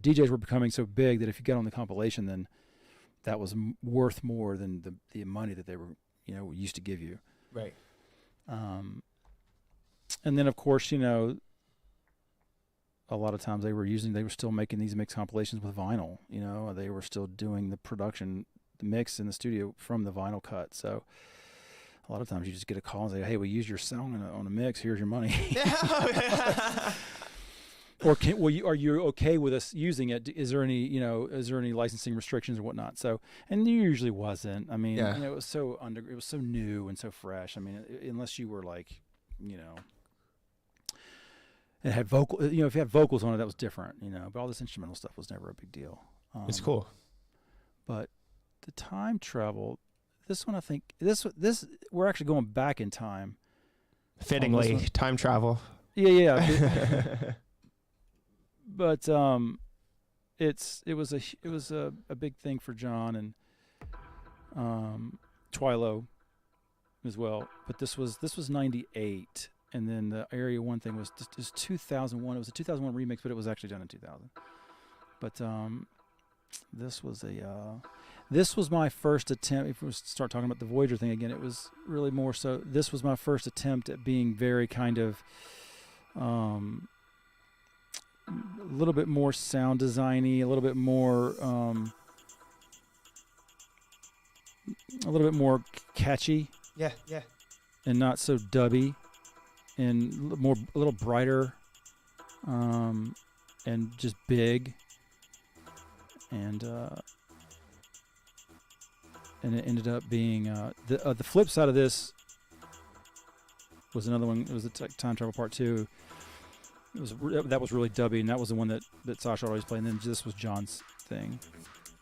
DJs were becoming so big that if you got on the compilation, then that was worth more than the money that they were used to give you. Right. And then of course a lot of times they were still making these mix compilations with vinyl. They were still doing the production, the mix in the studio from the vinyl cut. So a lot of times you just get a call and say, "Hey, we used your song on a mix. Here's your money." Or are you okay with us using it? Is there any licensing restrictions or whatnot? So, and there usually wasn't. I mean, it was so new and so fresh. I mean, unless you were like, it had vocal, if you had vocals on it, that was different, but all this instrumental stuff was never a big deal. It's cool. But the time travel, this one, I think this we're actually going back in time. Fittingly, time travel. Yeah. But it was a big thing for John and Twilo, as well. But this was '98, and then the Area 1 thing was just 2001. It was a 2001 remix, but it was actually done in 2000. But this was my first attempt. If we start talking about the Voyager thing again, it was really more so. This was my first attempt at being very kind of a little bit more sound designy, a little bit more catchy. Yeah, yeah. And not so dubby, and a little brighter, and just big. And it ended up being the flip side of this was another one. It was the Time Travel Part 2. That was really dubby, and that was the one that Sasha always played. And then this was John's thing,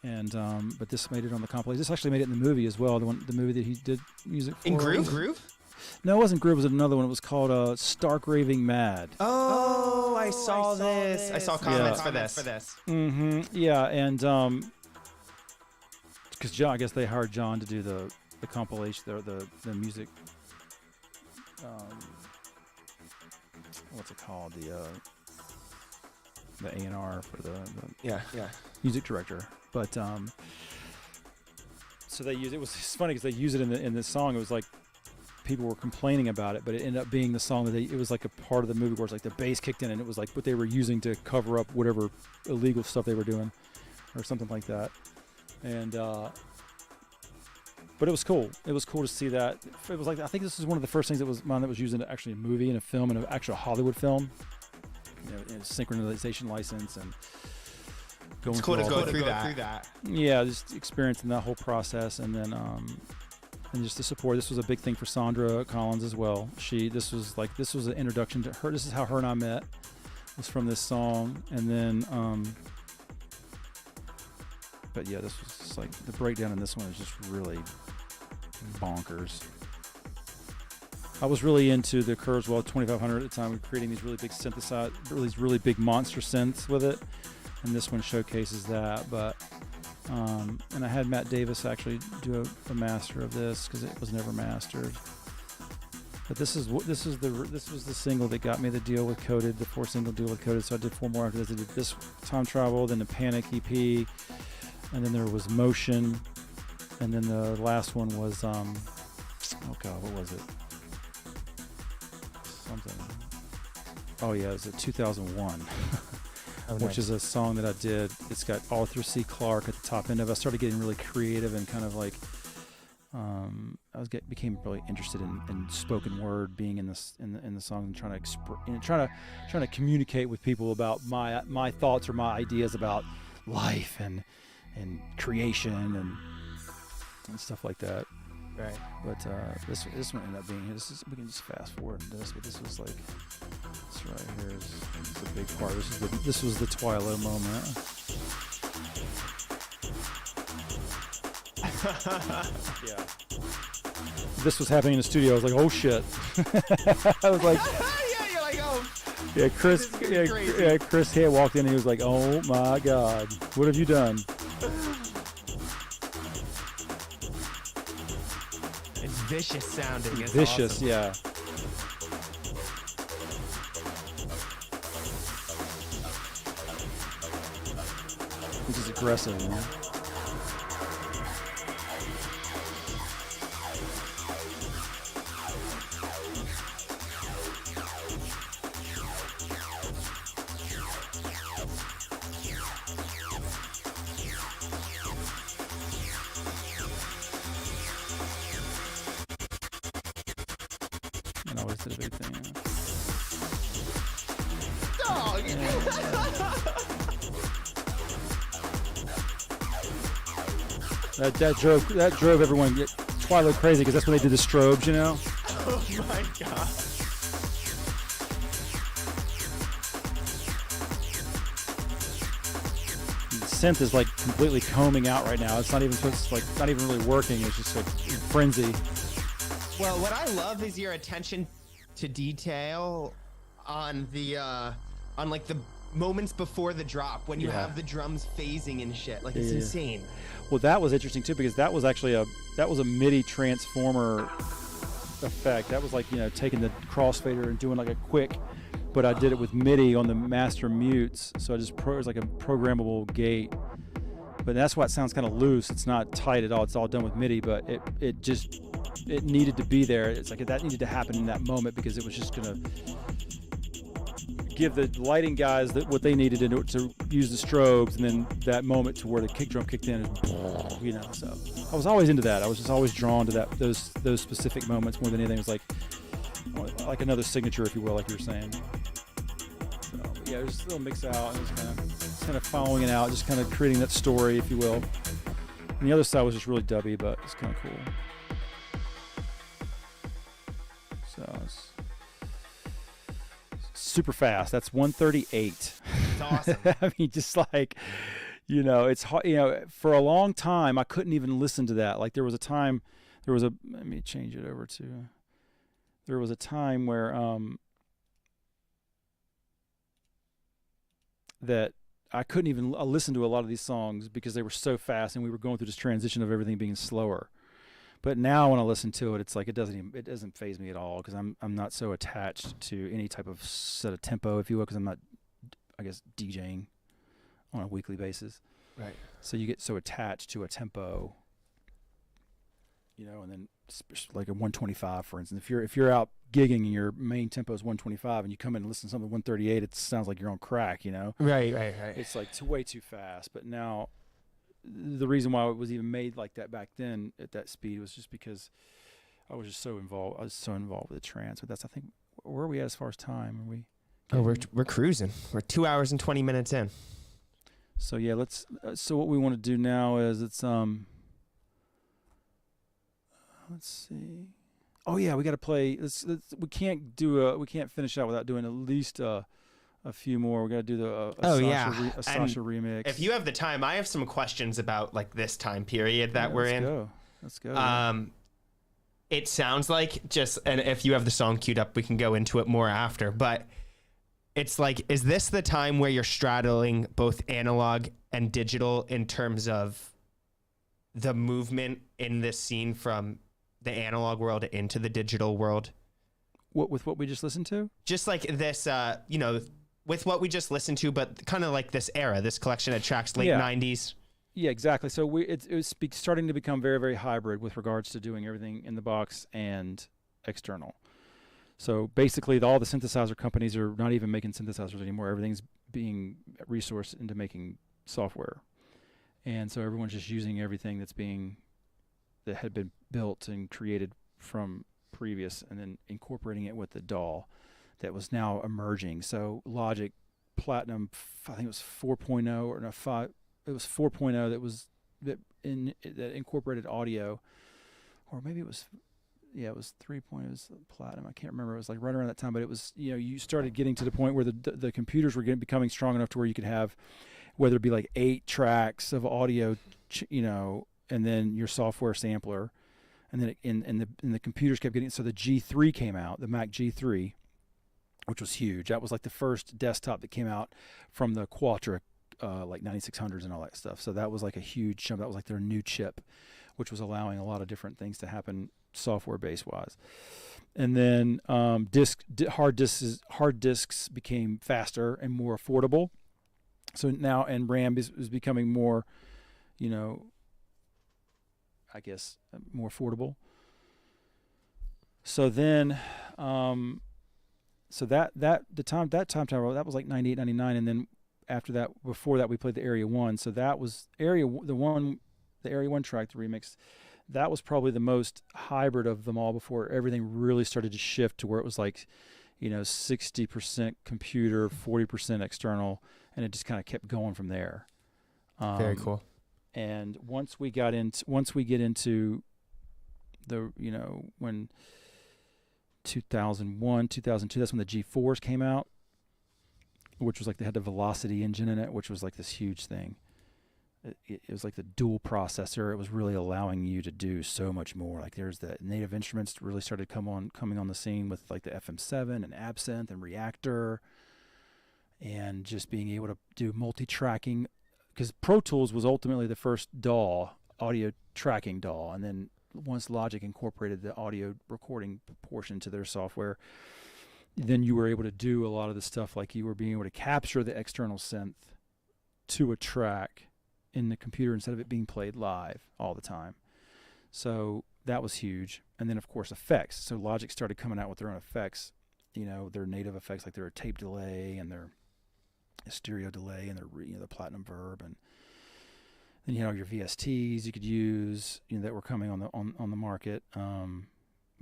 and but this made it on the compilation. This actually made it in the movie as well. The movie that he did music for. In Groove? No, it wasn't Groove. It was another one. It was called Stark Raving Mad. Oh, I saw this. I saw comments for this. Mm-hmm. Yeah, and because John, I guess they hired John to do the compilation, the music. What's it called? The A&R for the music director. But so they use it. It's funny because they use it in the song. It was like people were complaining about it, but it ended up being the song that it was like a part of the movie where it's like the bass kicked in, and it was like what they were using to cover up whatever illegal stuff they were doing, or something like that. And but it was cool. It was cool to see that. It was like, I think this was one of the first things that was used in actually a movie, in a film, in an actual Hollywood film. You know, in a synchronization license, and going it's cool through to go through that. Yeah, just experiencing that whole process, and then and just the support. This was a big thing for Sandra Collins as well. This was an introduction to her. This is how her and I met, was from this song. And then but yeah, this was just like the breakdown in this one is just really bonkers. I was really into the Kurzweil 2500 at the time. We were creating these really big these really big monster synths with it, and this one showcases that. But and I had Matt Davis actually do a master of this because it was never mastered. But this was the single that got me the deal with Coded, the 4-single deal with Coded. So I did 4 more after this. I did this Time Travel, then the Panic EP, and then there was Motion, and then the last one was oh god, what was it? Something. Oh yeah, it was a 2001. Which is a song that I did. It's got Arthur C. Clarke at the top end of it. I started getting really creative and kind of like became really interested in spoken word, being in the song, and trying to communicate with people about my thoughts or my ideas about life and creation and stuff like that. Right. But this one ended up being here. We can just fast forward into this, but this was like, this right here is a big part. This was the Twilight moment. Yeah. This was happening in the studio. I was like, oh shit. I was like, yeah, you're like, oh. Yeah, Chris here walked in and he was like, oh my god, what have you done? Vicious sounding. It's vicious, awesome. Yeah. Which is aggressive, man. Always did a big thing. Dog. That drove everyone Twilight crazy because that's when they did the strobes, you know. Oh my god. The synth is like completely combing out right now. It's not even not even really working. It's just like frenzy. Well, what I love is your attention to detail on the like the moments before the drop when you have the drums phasing and shit. Like it's insane. Well, that was interesting too because that was actually a MIDI transformer effect. That was like, taking the crossfader and doing like a quick, but I did it with MIDI on the master mutes. So it was like a programmable gate. But that's why it sounds kind of loose. It's not tight at all. It's all done with MIDI, but it needed to be there. It's like that needed to happen in that moment because it was just going to give the lighting guys what they needed to use the strobes, and then that moment to where the kick drum kicked in, so I was always into that. I was just always drawn to those specific moments more than anything. It was like another signature, if you will, like you were saying. So yeah, it was just a little mix out, and just kind of following it out, just kind of creating that story, if you will. And the other side was just really dubby, but it's kind of cool. So it's super fast. That's 138. It's awesome. I mean, just like, it's hard, for a long time, I couldn't even listen to that. Like there was a time where, that I couldn't even listen to a lot of these songs because they were so fast and we were going through this transition of everything being slower. But now when I listen to it, it's like it doesn't faze me at all because I'm not so attached to any type of set of tempo, if you will, because I'm not, I guess, DJing on a weekly basis. Right. So you get so attached to a tempo, and then like a 125, for instance. If you're out gigging and your main tempo is 125 and you come in and listen to something 138, it sounds like you're on crack, Right. It's like way too fast. But now, the reason why it was even made like that back then at that speed was just because I was just so involved. I was so involved with the trance. But that's, I think, where are we at as far as time? Are we? Oh, we're cruising. We're 2 hours and 20 minutes in. So yeah, let's. So what we want to do now is let's see. Oh yeah, we got to play. We can't finish out without doing at least a few more. We got to do the Sasha remix. If you have the time, I have some questions about like this time period that we're in. Let's go. It sounds like and if you have the song queued up, we can go into it more after. But it's like, is this the time where you're straddling both analog and digital in terms of the movement in this scene from the analog world into the digital world? With what we just listened to? Just like this, with what we just listened to, but kind of like this era, this collection of tracks, late 90s. Yeah, exactly. So it was starting to become very, very hybrid with regards to doing everything in the box and external. So basically, all the synthesizer companies are not even making synthesizers anymore. Everything's being resourced into making software. And so everyone's just using everything that had been built and created from previous, and then incorporating it with the DAW that was now emerging. So Logic Platinum, I think it was 4.0 or no 5. It was 4.0 that incorporated audio, or maybe it was 3.0. It was Platinum. I can't remember. It was like right around that time. But it was, you started getting to the point where the computers were becoming strong enough to where you could have, whether it be like 8 tracks of audio, and then your software sampler, and then and the computers kept getting. So the G3 came out, the Mac G3, which was huge. That was like the first desktop that came out from the Quadra, like 9600s and all that stuff. So that was like a huge jump. That was like their new chip, which was allowing a lot of different things to happen software base wise. And then hard disks became faster and more affordable. So now, and RAM is becoming more, I guess, more affordable. So then, that time tower, that was like 98, 99, and then after that, before that, we played the Area 1. So that was the Area 1 track, the remix. That was probably the most hybrid of them all before everything really started to shift to where it was like, 60% computer, 40% external, and it just kind of kept going from there. Very cool. And once we get into the, when 2001, 2002, that's when the G4s came out, which was like they had the Velocity engine in it, which was like this huge thing. It was like the dual processor. It was really allowing you to do so much more. Like there's the Native Instruments really started coming on the scene with like the FM7 and Absinthe and Reactor, and just being able to do multi-tracking, because Pro Tools was ultimately the first DAW, audio tracking DAW, and then once Logic incorporated the audio recording portion to their software, then you were able to do a lot of the stuff, like you were being able to capture the external synth to a track in the computer instead of it being played live all the time. So that was huge. And then of course effects. So Logic started coming out with their own effects, their native effects, like their tape delay and their stereo delay and their the platinum verb, and then you had all your VSTs you could use, that were coming on the market.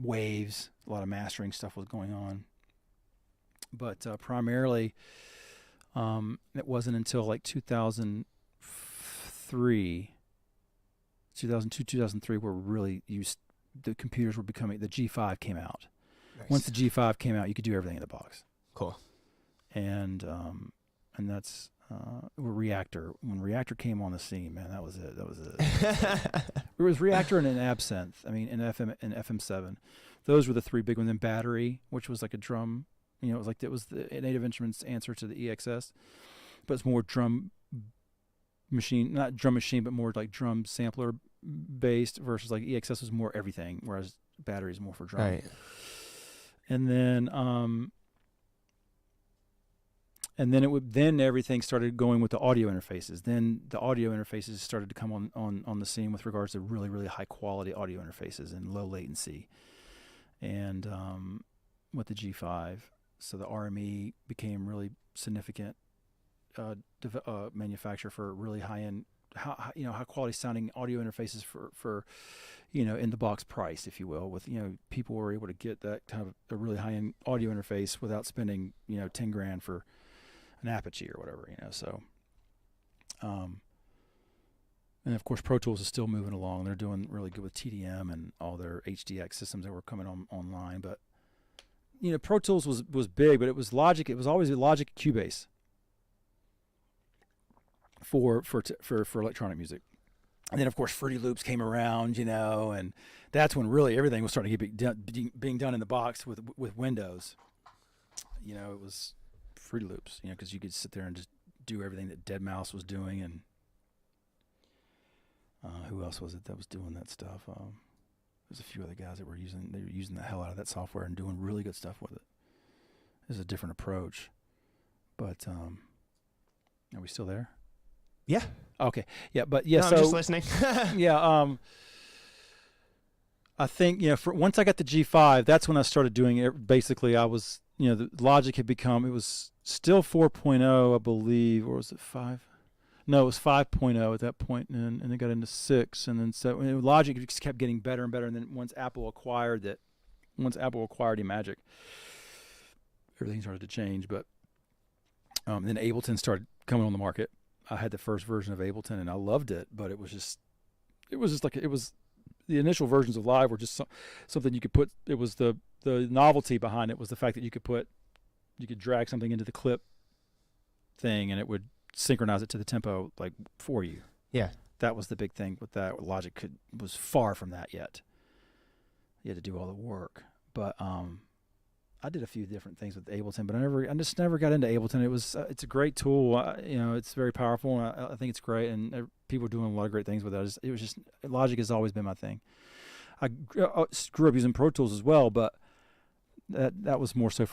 Waves, a lot of mastering stuff was going on. But primarily, it wasn't until like 2002, 2003, where really the computers were becoming, the G5 came out. Nice. Once the G5 came out, you could do everything in the box. Cool. And that's Reactor. When Reactor came on the scene, man, that was it. It was Reactor and an Absinthe. I mean, and FM7. Those were the three big ones. And Battery, which was like a drum. It was the Native Instruments answer to the EXS, but it's more drum machine, not drum machine, but more like drum sampler based, versus like EXS was more everything, whereas Battery is more for drum. Right. And then then everything started going with the audio interfaces. Then the audio interfaces started to come on the scene with regards to really, really high quality audio interfaces and low latency. And with the G5, so the RME became really significant manufacturer for really high end, high quality sounding audio interfaces for in the box price, if you will. With people were able to get that kind of a really high end audio interface without spending $10,000 for an Apache or whatever, so and of course Pro Tools is still moving along. They're doing really good with TDM and all their HDX systems that were coming online. But Pro Tools was big, but it was Logic. It was always a Logic Cubase for electronic music. And then of course Fruity Loops came around, and that's when really everything was starting to being done in the box with Windows. It was Fruity Loops, because you could sit there and just do everything that Deadmau5 was doing, and who else was it that was doing that stuff? There's a few other guys that were using the hell out of that software and doing really good stuff with it. It's a different approach, but are we still there? Yeah. Okay. Yeah, but yeah. No, so I'm just listening. yeah. I think once I got the G5, that's when I started doing it. Basically, I was the Logic had become, it was still 4.0, I believe, or was it 5? No, it was 5.0 at that point, and it got into 6, and then so Logic just kept getting better and better. And then once Apple acquired Imagic, everything started to change. But then Ableton started coming on the market. I had the first version of Ableton, and I loved it, but it was just the initial versions of Live were just something you could put. It was the novelty behind it was the fact that you could drag something into the clip thing, and it would synchronize it to the tempo like for you. Yeah, that was the big thing with that. Logic was far from that yet. You had to do all the work, but I did a few different things with Ableton, but I just never got into Ableton. It's a great tool. It's very powerful, and I think it's great, and people are doing a lot of great things with it. It was just Logic has always been my thing. I grew up using Pro Tools as well, but that was more so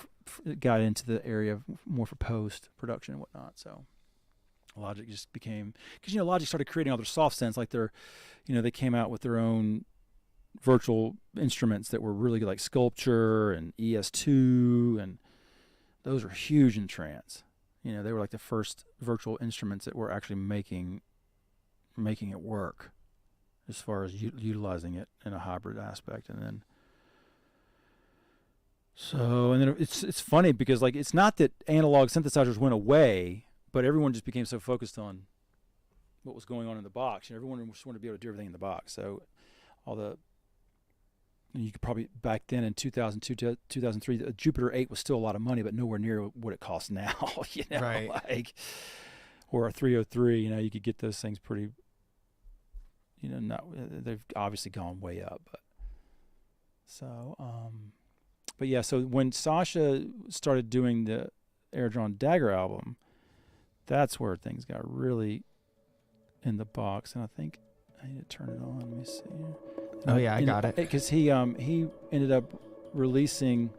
got into the area of more for post production and whatnot. So Logic just became, because Logic started creating other soft synths, like they came out with their own virtual instruments that were really good, like Sculpture and ES2, and those were huge in trance. They were like the first virtual instruments that were actually making it work as far as utilizing it in a hybrid aspect. And then it's funny because like it's not that analog synthesizers went away, but everyone just became so focused on what was going on in the box. Everyone just wanted to be able to do everything in the box. So you could probably back then in 2002, 2003, the Jupiter 8 was still a lot of money, but nowhere near what it costs now. Right. Like, or a 303. You could get those things pretty. They've obviously gone way up, but yeah. So when Sasha started doing the Air Drawn Dagger album, that's where things got really in the box, and I think I need to turn it on. Let me see. Oh yeah, I got it. Because he ended up releasing.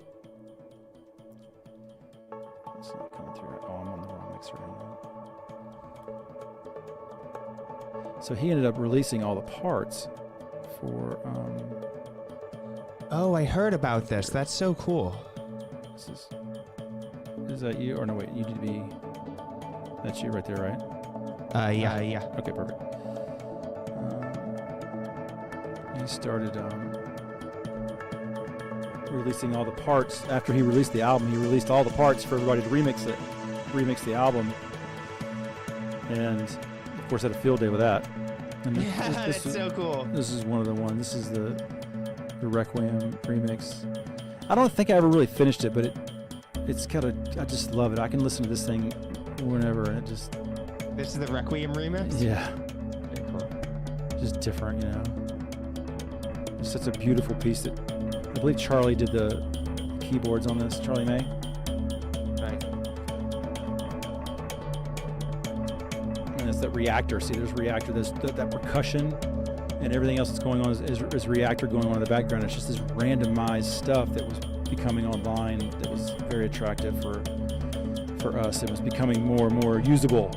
It's not coming through. Oh, I'm on the wrong mixer right now. So he ended up releasing all the parts for. Oh, I heard about this. That's so cool. Is that you? Or no, wait, you need to be. That's you right there, right? Yeah. Okay, perfect. He started releasing all the parts. After he released the album, he released all the parts for everybody to remix the album. And of course, had a field day with that. And That's so cool. This is one of the ones. This is the Requiem remix. I don't think I ever really finished it, but it's kind of. I just love it. I can listen to this thing whenever, and it just. This is the Requiem remix? Yeah. Very cool. Just different, you know. It's such a beautiful piece that I believe Charlie did the keyboards on this. Charlie May. Right. And it's that reactor. See, there's reactor. There's that percussion, and everything else that's going on is reactor going on in the background. It's just this randomized stuff that was becoming online that was very attractive for us. It was becoming more and more usable.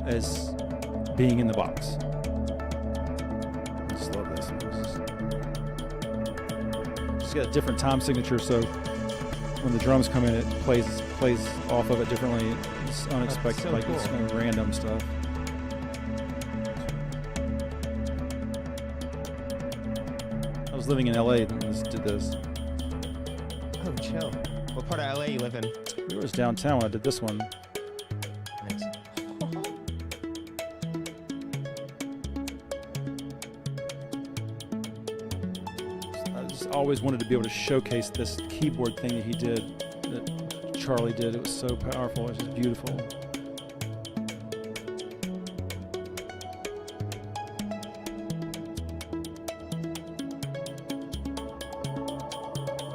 As being in the box. I just love this. It's got a different time signature, so when the drums come in, it plays off of it differently. It's unexpected, so like cool. it's kind of random stuff. I was living in LA when we did this. Oh, chill. What part of LA you live in? We was downtown when I did this one. Nice. Always wanted to be able to showcase this keyboard thing that he did, that Charlie did. It was so powerful. It was just beautiful.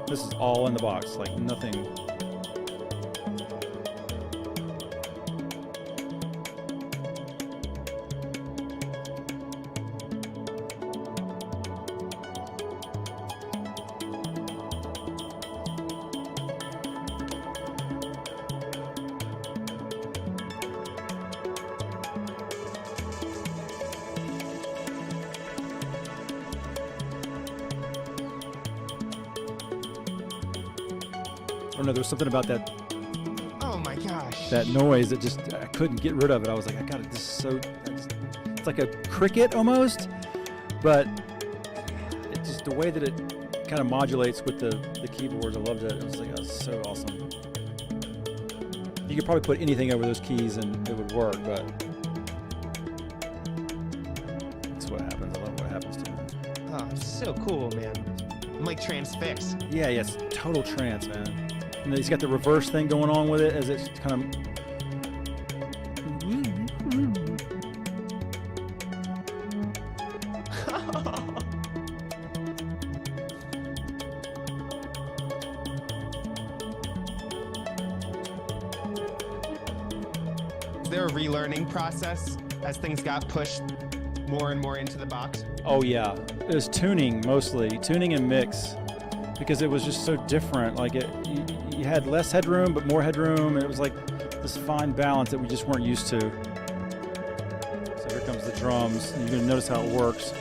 This is all in the box, like nothing. I don't know, there was something about that Oh my gosh. that noise that just I couldn't get rid of it. I was like, I got it. This is so. It's like a cricket almost, but it just the way that it kind of modulates with the keyboards. I loved it. It was like, oh, so awesome. You could probably put anything over those keys and it would work, but that's what happens. I love what happens to it. Oh, it's so cool, man. I'm like transfixed. Yeah, yes, total trance, man. And he's got the reverse thing going on with it as it's kind of. Is there a relearning process as things got pushed more and more into the box? Oh yeah, it was tuning mostly, tuning and mix, because it was just so different. Like you had less headroom but more headroom, and it was like this fine balance that we just weren't used to. So here comes the drums, and you're gonna notice how it works.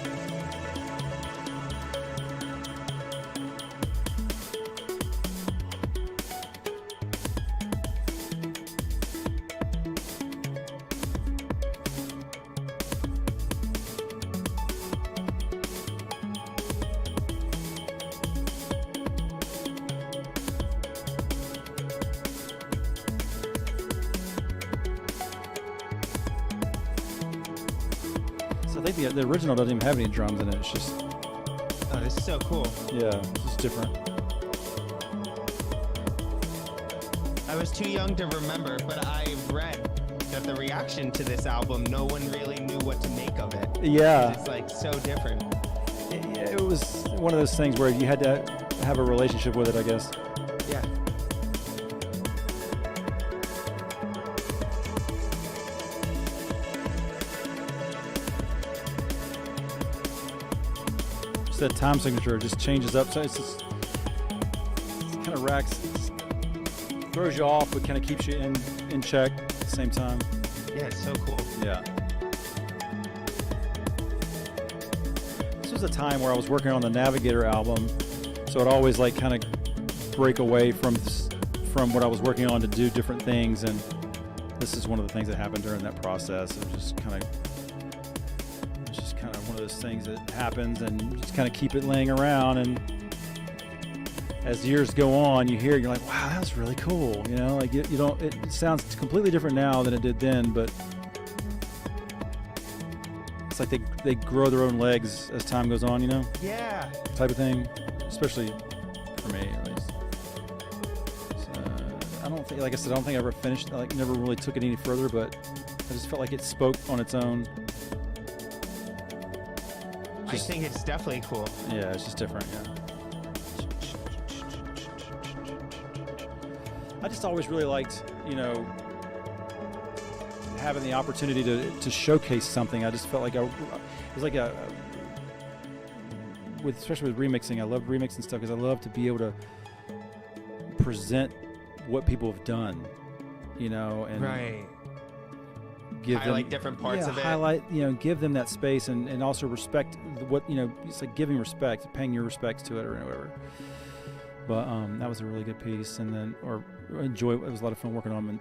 I think the original doesn't even have any drums in it. It's just, Oh, this is so cool. yeah, it's just different. I was too young to remember, but I read that the reaction to this album, no one really knew what to make of it. Yeah, It's like so different. it was one of those things where you had to have a relationship with it, I guess. Yeah. said, time signature just changes up. So it's kind of racks, throws you off, but kind of keeps you in check at the same time. Yeah, it's so cool. Yeah. This was a time where I was working on the Navigator album, so I'd always like kind of break away from what I was working on to do different things, and this is one of the things that happened during that process. It was just kind of one of those things that happens, and you just kind of keep it laying around, and as years go on, you hear it, you're like, wow, that was really cool. You know, like you don't, it sounds completely different now than it did then, but it's like they grow their own legs as time goes on, you know? Yeah. Type of thing, especially for me at least. So, I don't think, like I said, I don't think I ever finished, like never really took it any further, but I just felt like it spoke on its own. I think it's definitely cool. Yeah, it's just different, yeah. I just always really liked, you know, having the opportunity to showcase something. I just felt like it was like especially with remixing. I love remixing stuff because I love to be able to present what people have done, you know, and right. Give highlight them different parts of it. Highlight, you know, give them that space and also respect what, you know, it's like giving respect, paying your respects to it or whatever. But that was a really good piece, and then it was a lot of fun working on him.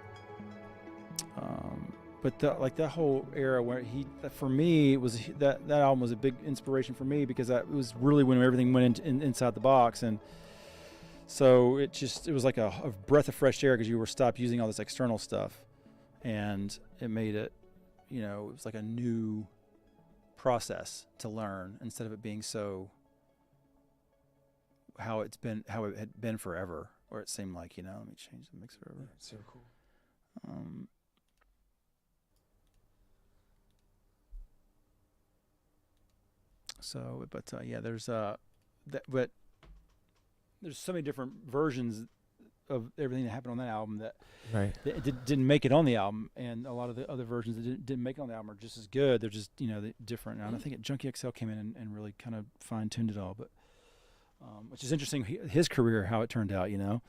But like that whole era where for me, it was that album was a big inspiration for me because it was really when everything went inside the box, and so it was like a breath of fresh air because you were stopped using all this external stuff, and it made it, you know, it was like a new process to learn instead of it being so how it had been forever, or it seemed like, you know. Let me change the mixer over. So cool. Yeah, but there's so many different versions of everything that happened on that album that right. didn't make it on the album, and a lot of the other versions that didn't make it on the album are just as good. They're just, you know, different. And I think Junkie XL came in and really kind of fine-tuned it all, but which is interesting. His career, how it turned out, you know.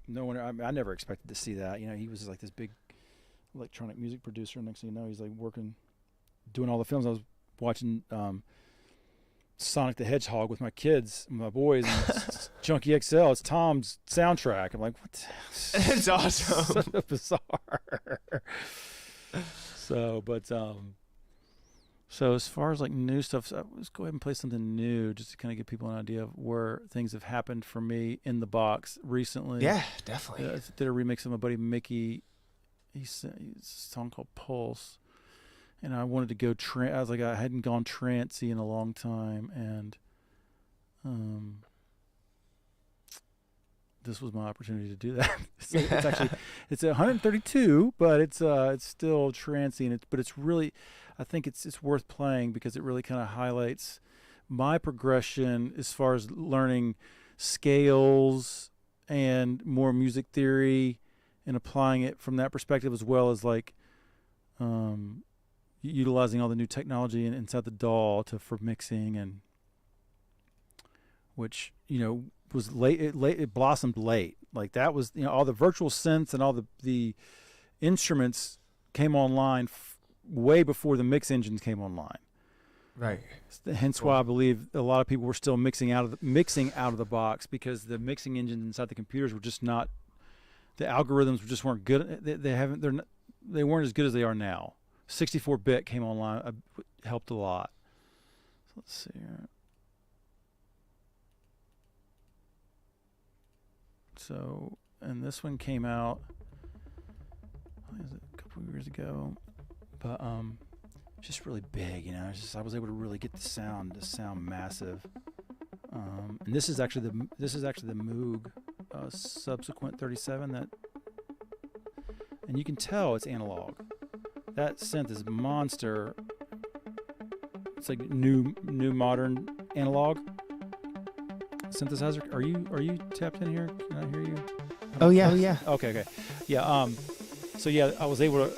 No one, I never expected to see that. You know, he was like this big electronic music producer. Next thing you know, he's like doing all the films. I was watching Sonic the Hedgehog with my kids, my boys, and Junkie XL. It's Tom's soundtrack. I'm like, what? It's awesome. So bizarre. So as far as like new stuff, so let's go ahead and play something new just to kind of give people an idea of where things have happened for me in the box recently. Yeah, definitely. I did a remix of my buddy Mickey. He's a song called Pulse. And I wanted to go I was like, I hadn't gone trancey in a long time, and this was my opportunity to do that. It's actually, it's 132, but it's still trancey, but it's really, I think it's worth playing because it really kind of highlights my progression as far as learning scales and more music theory and applying it from that perspective, as well as like utilizing all the new technology inside the DAW for mixing, and which, you know, was late. It blossomed late. Like that was, you know, all the virtual synths and all the instruments came online way before the mix engines came online. Right. Hence why I believe a lot of people were still mixing out of the box, because the mixing engines inside the computers were just not. The algorithms just weren't good. They weren't as good as they are now. 64-bit came online, helped a lot. So let's see here. So, and this one came out, a couple of years ago, but just really big, you know. I was able to really get the sound massive. And this is actually the Moog subsequent 37 and you can tell it's analog. That synth is monster. It's like new modern analog synthesizer. Are you tapped in here? Can I hear you? Oh yeah. Okay. Yeah. So yeah, I was able to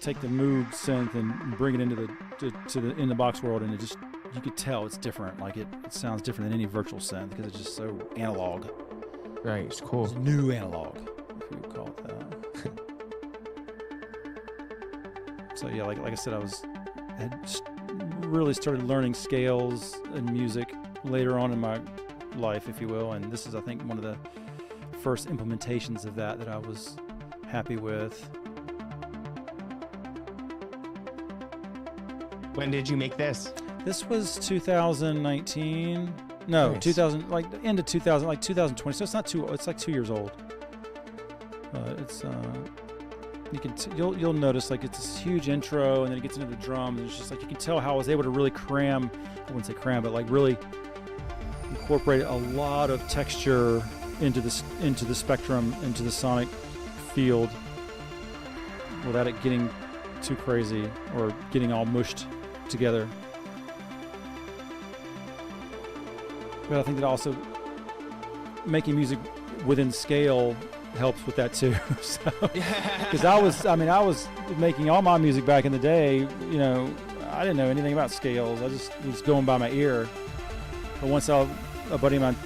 take the Moog synth and bring it into in the box world, and it just, you could tell it's different. Like it sounds different than any virtual synth because it's just so analog. Right, it's cool. It's new analog, if you would call it that. So yeah, like I said, had really started learning scales and music later on in my life, if you will, and this is, I think, one of the first implementations of that I was happy with. When did you make this? This was 2019. No, Nice. 2000, like end of 2000, like 2020. So it's not too. It's like 2 years old. It's you can you'll notice like it's this huge intro, and then it gets into the drums. And it's just like you can tell how I was able to really cram. I wouldn't say cram, but like really incorporate a lot of texture into the spectrum, into the sonic field, without it getting too crazy or getting all mushed together. But I think that also making music within scale helps with that too. So, because I was making all my music back in the day. You know, I didn't know anything about scales. I just was going by my ear. But once a buddy of mine,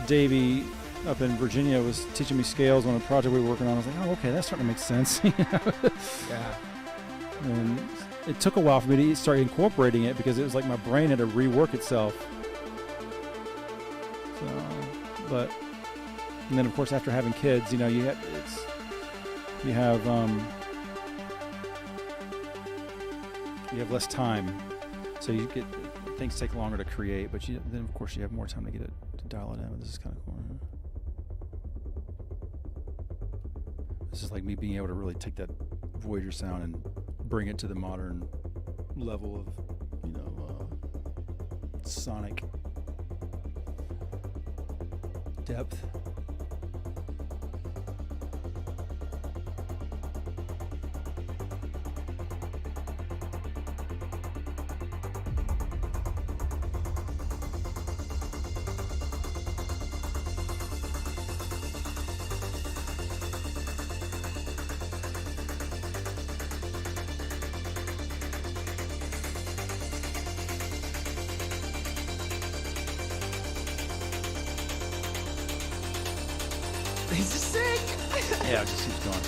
Davey, up in Virginia, was teaching me scales on a project we were working on, I was like, oh, okay, that's starting to make sense. You know? Yeah. And it took a while for me to start incorporating it because it was like my brain had to rework itself. So, but, and then of course after having kids, you know, you have less time, so you get things take longer to create. But then of course you have more time to get it to dial it in. This is kind of cool. This is like me being able to really take that Voyager sound and bring it to the modern level of, you know, sonic depth. He's just sick. Yeah, it just keeps going.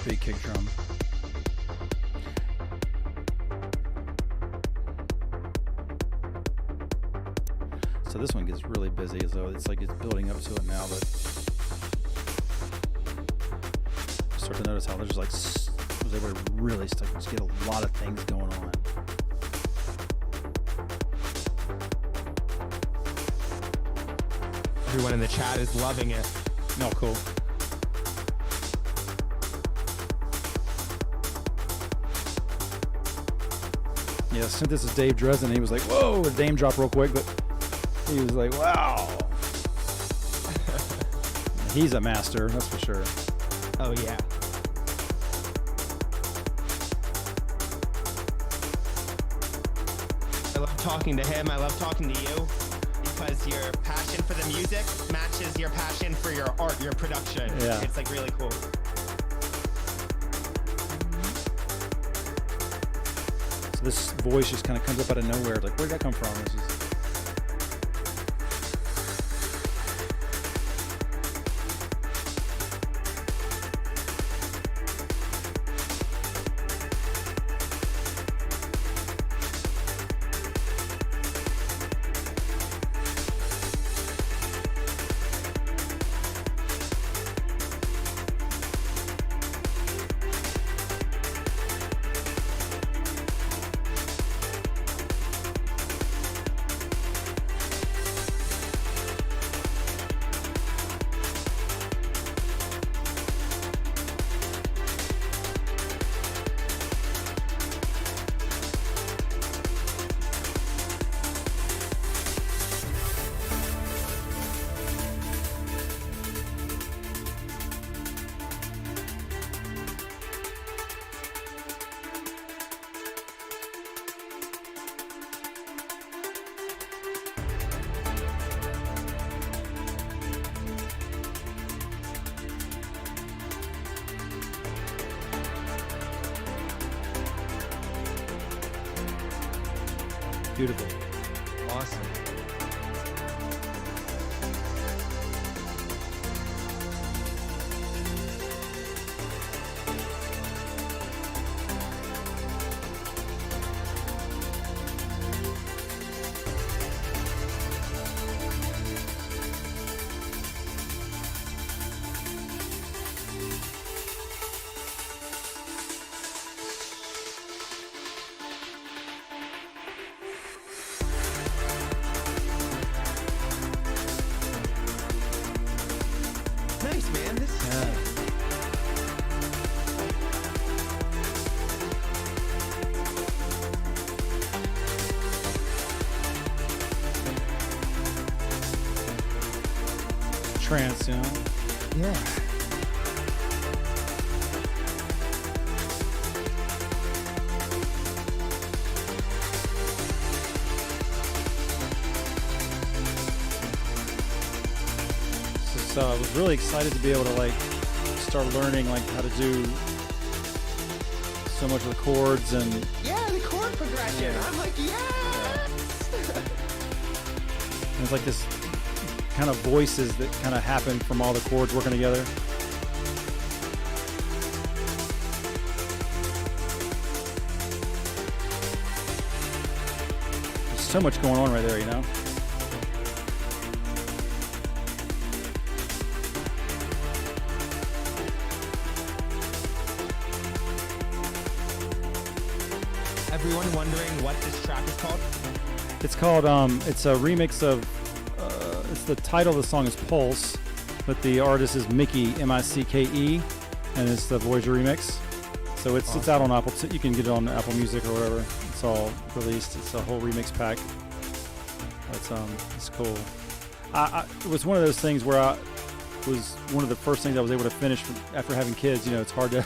Big kick drum. So this one gets really busy, as though it's like it's building up to it now, but I start to notice how there's like I was able to really start to get a lot of things going on. Everyone in the chat is loving it. No, cool. Yeah, since this is Dave Dresden, he was like, whoa, a name drop real quick, but he was like, wow. He's a master, that's for sure. Oh, yeah. I love talking to him. I love talking to you because your passion for the music matches your passion for your art, your production. Yeah. It's like really cool. So this voice just kind of comes up out of nowhere. Like, where'd that come from? This is... Beautiful. Awesome. Nice, man. This is Yeah. Trance, you know. yeah. So I was really excited to be able to like start learning like how to do so much of the chords and Yeah, the chord progression. Yeah. I'm like, yes! there's like this kind of voices that kind of happen from all the chords working together. There's so much going on right there, you know. Everyone wondering what this track is called? It's called it's a remix of it's the title of the song is Pulse, but the artist is Mickey, M-I-C-K-E, and it's the Voyager remix. So it's out on Apple. You can get it on Apple Music or whatever. It's all released. It's a whole remix pack. It's cool. It was one of those things where I was one of the first things I was able to finish after having kids. You know, it's hard to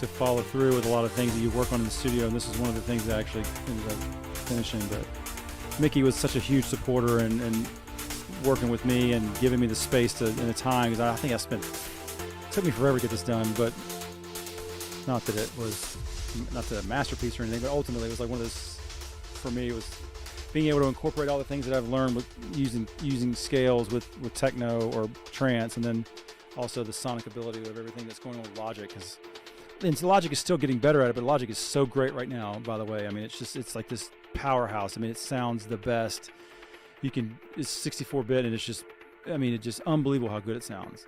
follow through with a lot of things that you work on in the studio, and this is one of the things that I actually ended up finishing. But Mickey was such a huge supporter and working with me and giving me the space and the time, because I think it took me forever to get this done, but not that it was not a masterpiece or anything, but ultimately it was like one of those, for me, it was being able to incorporate all the things that I've learned with using scales with techno or trance, and then also the sonic ability of everything that's going on with Logic, because Logic is still getting better at it, but Logic is so great right now, by the way. I mean, it's like this powerhouse. I mean, it sounds the best. It's 64-bit, and it's just unbelievable how good it sounds.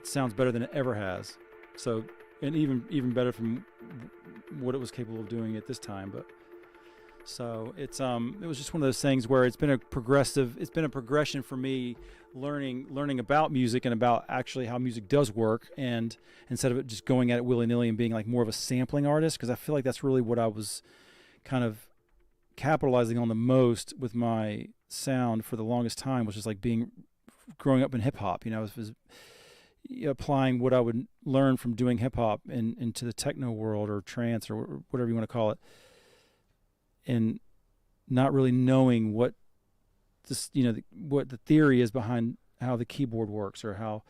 It sounds better than it ever has. So, and even better from what it was capable of doing at this time. But so it was just one of those things where it's been a progression for me, learning about music and about actually how music does work, and instead of it just going at it willy-nilly and being like more of a sampling artist, because I feel like that's really what I was kind of capitalizing on the most with my sound for the longest time, was just like growing up in hip-hop. You know, was applying what I would learn from doing hip-hop into the techno world or trance or whatever you want to call it, and not really knowing what this, what the theory is behind how the keyboard works, or how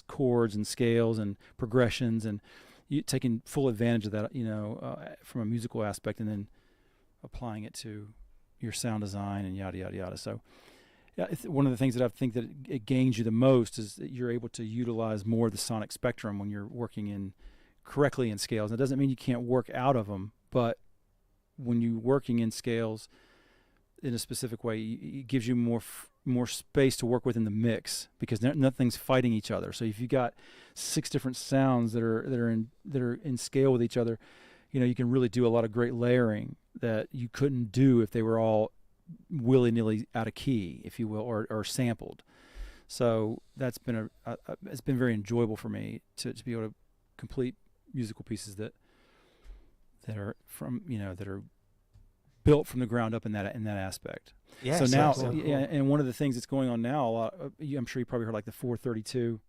chords and scales and progressions, and you taking full advantage of that, from a musical aspect, and then applying it to your sound design and yada yada yada. So, yeah, one of the things that I think that it gains you the most is that you're able to utilize more of the sonic spectrum when you're working correctly in scales. And it doesn't mean you can't work out of them, but when you're working in scales in a specific way, it gives you more space to work with in the mix, because nothing's fighting each other. So if you got 6 different sounds that are in scale with each other, you can really do a lot of great layering that you couldn't do if they were all willy-nilly out of key, if you will, or sampled. So that's been it's been very enjoyable for me to be able to complete musical pieces that are from that are built from the ground up in that aspect. Yeah. So now, cool. and one of the things that's going on now, a lot, I'm sure you probably heard like the 432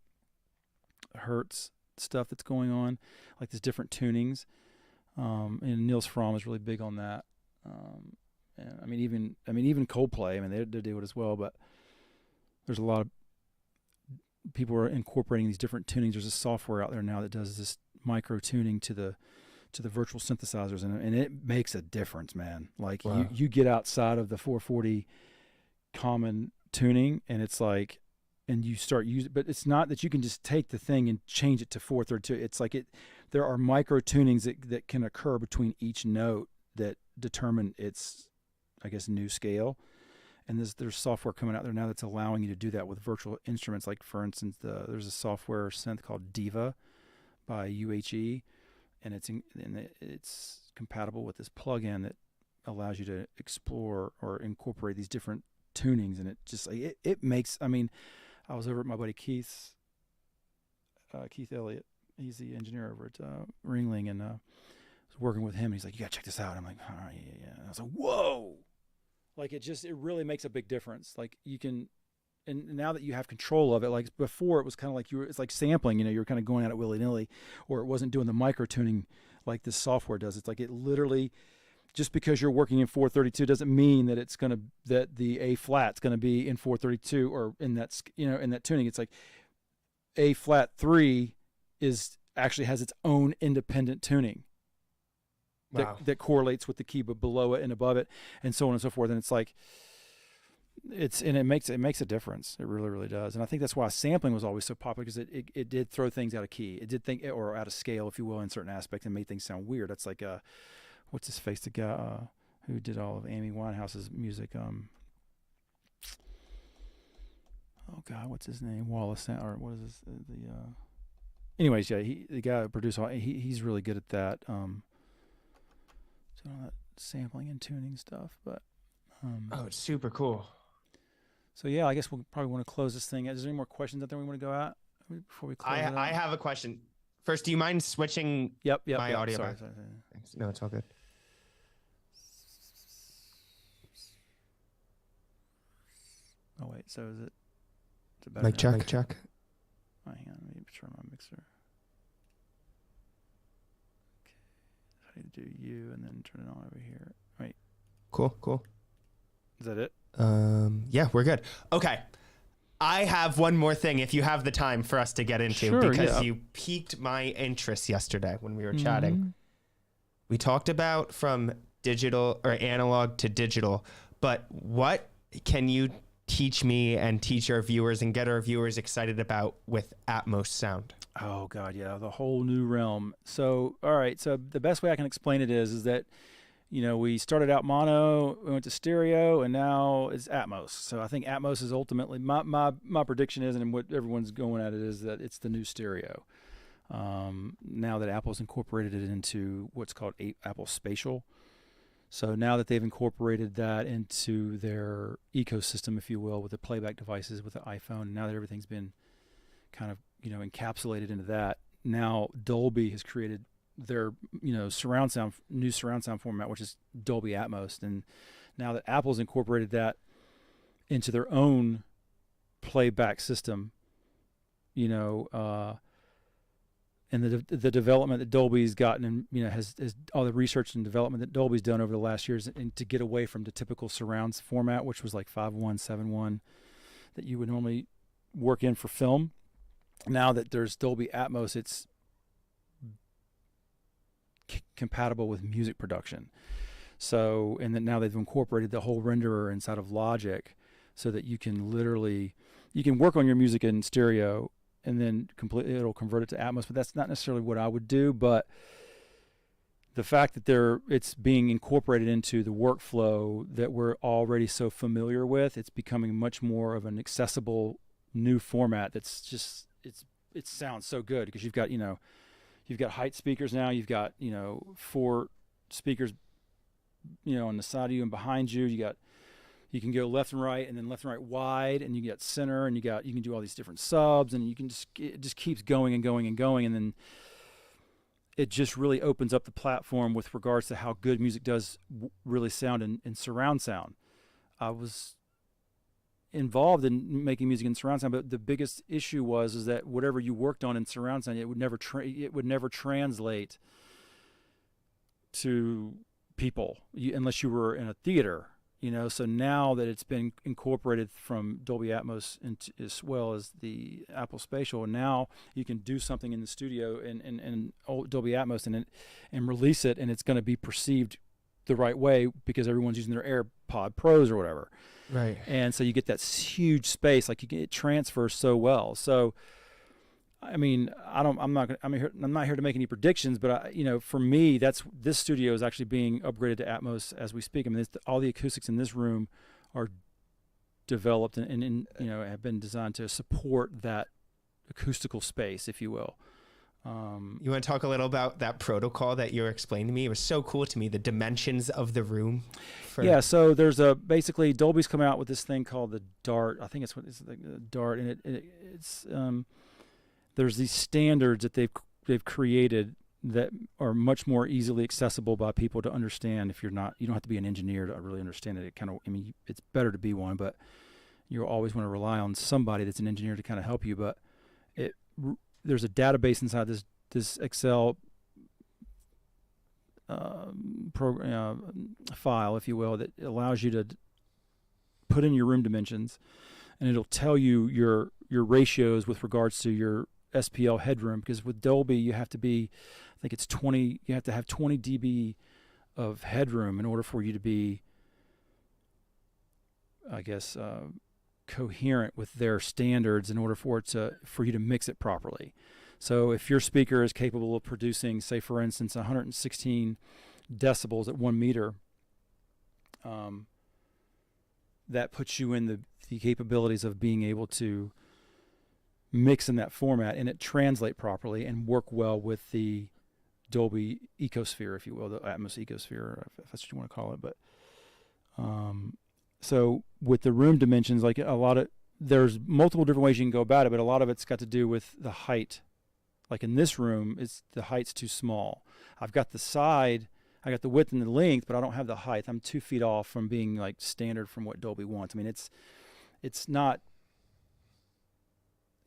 hertz stuff that's going on, like there's different tunings, and Niels Fromm is really big on that. And even Coldplay, they do it as well, but there's a lot of people are incorporating these different tunings. There's a software out there now that does this micro tuning to to the virtual synthesizers, and it makes a difference, man. Like Wow. you get outside of the 440 common tuning, and it's like, and you start using, but it's not that you can just take the thing and change it to 432. It's like there are micro tunings that can occur between each note that determine its, I guess, new scale. And there's software coming out there now that's allowing you to do that with virtual instruments. Like, for instance, there's a software synth called Diva by UHE, and it's compatible with this plugin that allows you to explore or incorporate these different tunings. And it just it makes. I mean, I was over at my buddy Keith Elliott. He's the engineer over at Ringling, and I was working with him. He's like, "You gotta check this out." I'm like, "All right, yeah." And I was like, "Whoa!" Like it really makes a big difference. Like you can, and now that you have control of it, like before it was kind of like it's like sampling, you were kind of going at it willy nilly, or it wasn't doing the micro tuning like this software does. It's like it literally, just because you're working in 432 doesn't mean that that the A flat's gonna be in 432 or in that, in that tuning. It's like A flat 3 actually has its own independent tuning. Wow. That correlates with the key but below it and above it, and so on and so forth. And it's like it makes a difference. It really, really does. And I think that's why sampling was always so popular, because it did throw things out of key. It did or out of scale, if you will, in certain aspects, and made things sound weird. That's like what's his face, the guy who did all of Amy Winehouse's music. Oh God, what's his name? Wallace, or what is this? Anyways, yeah, the guy who produced all. He's really good at that. All that sampling and tuning stuff, but Oh, it's super cool. so yeah, I guess we'll probably want to close this thing. Is there any more questions out there we want to go at before we close it out? I have a question. First, do you mind switching Yep, my audio sorry. back? Thanks. No, it's all good. Oh wait, so is it better Mic now? check. Mic check. Oh, hang on, let me turn my mixer. I need to do you and then turn it on over here. Wait, Cool. is that it? Yeah, we're good. Okay. I have one more thing, if you have the time for us to get into, Sure, because yeah. you piqued my interest yesterday when we were chatting. We talked about from digital or analog to digital, but what can you teach me and teach our viewers and get our viewers excited about with Atmos sound? Oh God, yeah, the whole new realm. So, all right, so the best way I can explain it is that, we started out mono, we went to stereo, and now it's Atmos. So I think Atmos is ultimately my prediction is, and what everyone's going at it is, that it's the new stereo. Now that Apple's incorporated it into what's called Apple Spatial. So now that they've incorporated that into their ecosystem, if you will, with the playback devices, with the iPhone, now that everything's been kind of encapsulated into that, now Dolby has created their new surround sound format, which is Dolby Atmos. And now that Apple's incorporated that into their own playback system, and the development that Dolby's gotten, and has all the research and development that Dolby's done over the last years, and to get away from the typical surrounds format, which was like 5.1, 7.1 that you would normally work in for film. Now that there's Dolby Atmos, it's compatible with music production. So, and then now they've incorporated the whole renderer inside of Logic, so that you can work on your music in stereo, and then it'll convert it to Atmos. But that's not necessarily what I would do. But the fact that it's being incorporated into the workflow that we're already so familiar with, it's becoming much more of an accessible new format. That's just it sounds so good, because you've got height speakers now. You've got 4 speakers on the side of you and behind you. You can go left and right, and then left and right wide, and you get center, and you can do all these different subs, and it just keeps going and going and going, and then it just really opens up the platform with regards to how good music does really sound in surround sound. I was involved in making music in surround sound, but the biggest issue is that whatever you worked on in surround sound, it would never translate to people unless you were in a theater. So now that it's been incorporated from Dolby Atmos into, as well as the Apple Spatial, now you can do something in the studio and Dolby Atmos and release it, and it's going to be perceived the right way because everyone's using their AirPod Pros or whatever. Right. And so you get that huge space, like it transfers so well. So, I mean, I'm not here to make any predictions, but for me, this studio is actually being upgraded to Atmos as we speak. I mean, all the acoustics in this room are developed and have been designed to support that acoustical space, if you will. You want to talk a little about that protocol that you were explaining to me? It was so cool to me, the dimensions of the room. Yeah, so there's basically Dolby's come out with this thing called the DART. I think it's the DART, and it's there's these standards that they've created that are much more easily accessible by people to understand. You don't have to be an engineer to really understand it. It's better to be one, but you always want to rely on somebody that's an engineer to kind of help you. But there's a database inside this Excel file, if you will, that allows you to put in your room dimensions, and it'll tell you your ratios with regards to your SPL headroom. Because with Dolby, you have to be, I think it's 20. You have to have 20 dB of headroom in order for you to be, I guess, coherent with their standards in order for you to mix it properly. So if your speaker is capable of producing, say for instance, 116 decibels at 1 meter, that puts you in the capabilities of being able to mix in that format and it translate properly and work well with the Dolby ecosphere, if you will, the Atmos ecosphere, if that's what you want to call it. But so with the room dimensions, like there's multiple different ways you can go about it, but a lot of it's got to do with the height. Like in this room, the height's too small. I've got the width and the length, but I don't have the height. I'm 2 feet off from being like standard from what Dolby wants. I mean, it's not,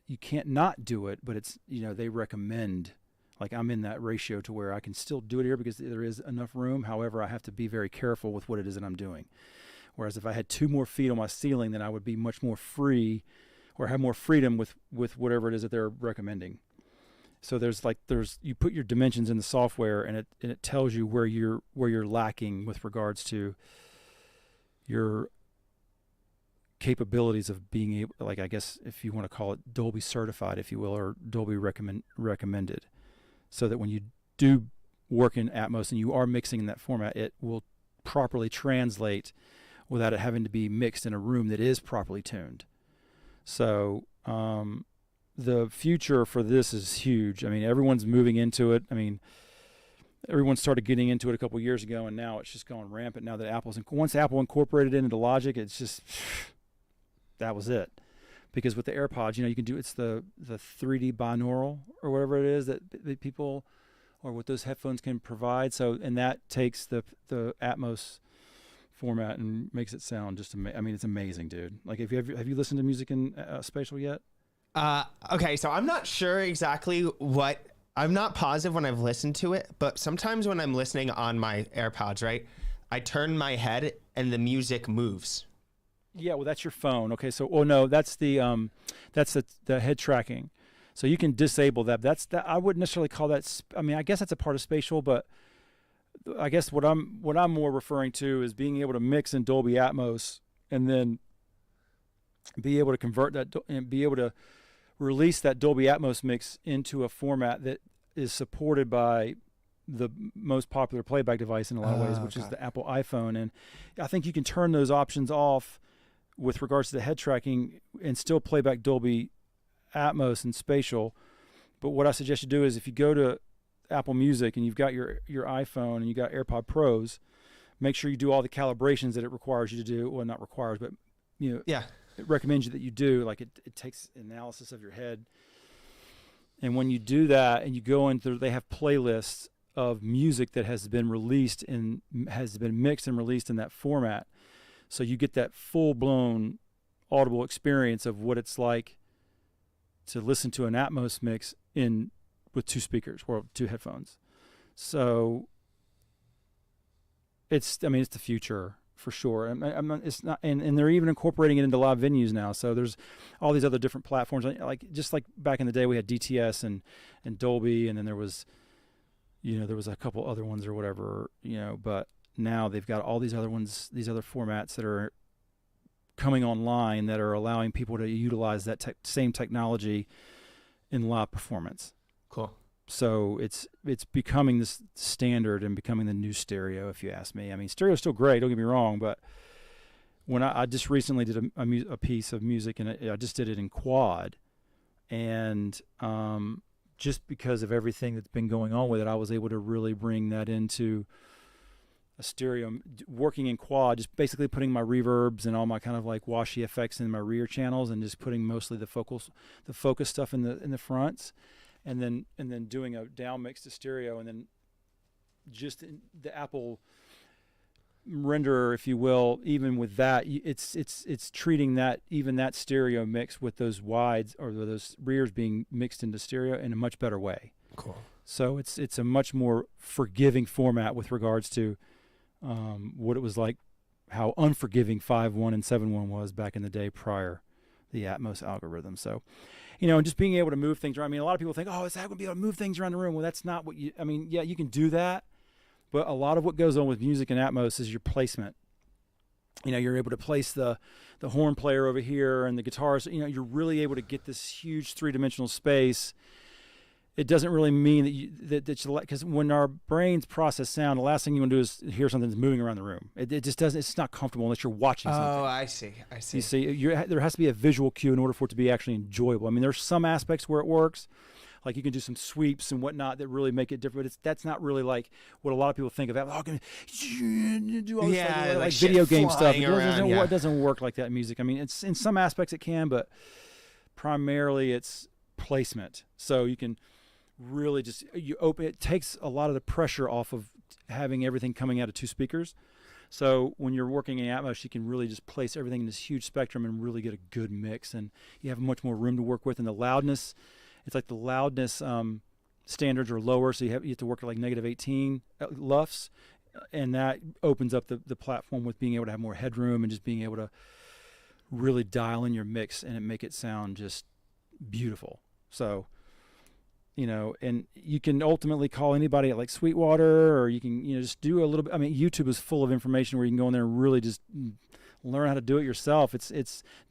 you can't not do it, but it's, they recommend, like I'm in that ratio to where I can still do it here because there is enough room. However, I have to be very careful with what it is that I'm doing. Whereas if I had 2 more feet on my ceiling, then I would be much more free or have more freedom with whatever it is that they're recommending. So you put your dimensions in the software and it tells you where you're lacking with regards to your capabilities of being able, like, I guess if you want to call it Dolby certified, if you will, or Dolby recommended, so that when you do work in Atmos and you are mixing in that format, it will properly translate without it having to be mixed in a room that is properly tuned. So the future for this is huge. I mean, everyone's moving into it. I mean, everyone started getting into it a couple years ago, and now it's just going rampant. Now that once Apple incorporated it into Logic, it's just, that was it. Because with the AirPods, you can do, it's the 3D binaural or whatever it is that people, or what those headphones can provide. So, and that takes the Atmos format and makes it sound just I mean, it's amazing, dude. Like, have you listened to music in Spatial yet? Okay, so I'm not sure exactly I'm not positive when I've listened to it, but sometimes when I'm listening on my AirPods, right, I turn my head and the music moves. Yeah, well, that's your phone. Okay, so, no, that's the head tracking. So you can disable that. I wouldn't necessarily call that, I mean, I guess that's a part of Spatial, but I guess what I'm more referring to is being able to mix in Dolby Atmos and then be able to convert that and be able to release that Dolby Atmos mix into a format that is supported by the most popular playback device in a lot of ways, which is the Apple iPhone. And I think you can turn those options off with regards to the head tracking and still play back Dolby Atmos and Spatial. But what I suggest you do is, if you go to Apple Music and you've got your iPhone and you got AirPod Pros, make sure you do all the calibrations that it requires you to do. Well, not requires, but it recommends you that you do. Like, it takes analysis of your head. And when you do that and you go into, they have playlists of music that has been released and has been mixed and released in that format. So you get that full-blown audible experience of what it's like to listen to an Atmos mix with 2 speakers or 2 headphones. So it's the future. for sure. I'm not, it's not, and they're even incorporating it into live venues now. So there's all these other different platforms. Like just like back in the day, we had DTS and Dolby, and then there was, there was a couple other ones or whatever, But now they've got all these other ones, these other formats that are coming online that are allowing people to utilize that same technology in live performance. Cool. So it's becoming this standard and becoming the new stereo, if you ask me. I mean, stereo's still great, don't get me wrong, but when I just recently did a piece of music, and I just did it in quad, and just because of everything that's been going on with it, I was able to really bring that into a stereo, working in quad, just basically putting my reverbs and all my kind of like washy effects in my rear channels, and just putting mostly the focus stuff in the fronts. And then doing a down mix to stereo, and then just the Apple renderer, if you will. Even with that, it's treating that stereo mix with those wides or those rears being mixed into stereo in a much better way. Cool. So it's a much more forgiving format with regards to what it was like, how unforgiving 5.1 and 7.1 was back in the day prior the Atmos algorithm. So. And just being able to move things around. I mean, a lot of people think, oh, is that going to be able to move things around the room? Well, that's not what yeah, you can do that. But a lot of what goes on with music and Atmos is your placement. You're able to place the horn player over here and the guitars. You're really able to get this huge three-dimensional space. It doesn't really mean that because when our brains process sound, the last thing you want to do is hear something that's moving around the room. It just doesn't. It's not comfortable unless you're watching something. Oh, I see. You see, there has to be a visual cue in order for it to be actually enjoyable. I mean, there's some aspects where it works, like you can do some sweeps and whatnot that really make it different. But that's not really like what a lot of people think of. Oh, can do all this like video game stuff. It doesn't work like that in music. I mean, it's in some aspects it can, but primarily it's placement. So you can really just it takes a lot of the pressure off of having everything coming out of two speakers. So when you're working in Atmos, you can really just place everything in this huge spectrum and really get a good mix, and you have much more room to work with. And the loudness, it's like the loudness standards are lower, so you have to work at like -18 LUFS, and that opens up the platform with being able to have more headroom and just being able to really dial in your mix and make it sound just beautiful. So and you can ultimately call anybody at like Sweetwater, or you can, just do a little bit. I mean, YouTube is full of information where you can go in there and really just learn how to do it yourself.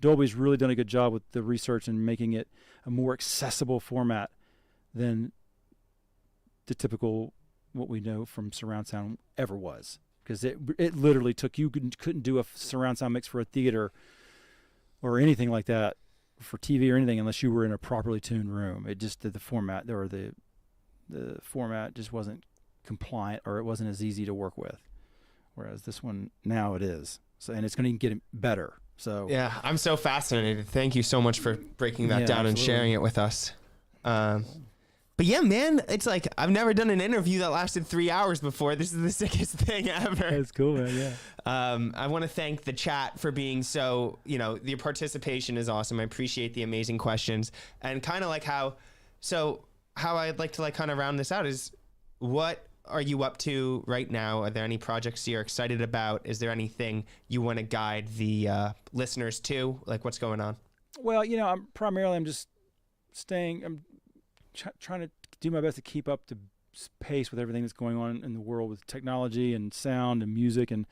Dolby's really done a good job with the research and making it a more accessible format than the typical, what we know from surround sound ever was. Because it literally took, you couldn't do a surround sound mix for a theater or anything like that, for TV or anything, unless you were in a properly tuned room. It just the format, or the format just wasn't compliant, or it wasn't as easy to work with. Whereas this one now it is. So, and it's going to get better. So yeah, I'm so fascinated. Thank you so much for breaking that down and sharing it with us. But yeah, man, it's like I've never done an interview that lasted 3 hours before. This is the sickest thing ever. That's cool, man. Yeah. I want to thank the chat for being so, your participation is awesome. I appreciate the amazing questions, and kind of like how I'd like to like kind of round this out is, what are you up to right now? Are there any projects you're excited about? Is there anything you want to guide the listeners to? Like, what's going on? Well, I'm just staying. I'm trying to do my best to keep up to pace with everything that's going on in the world with technology and sound and music, and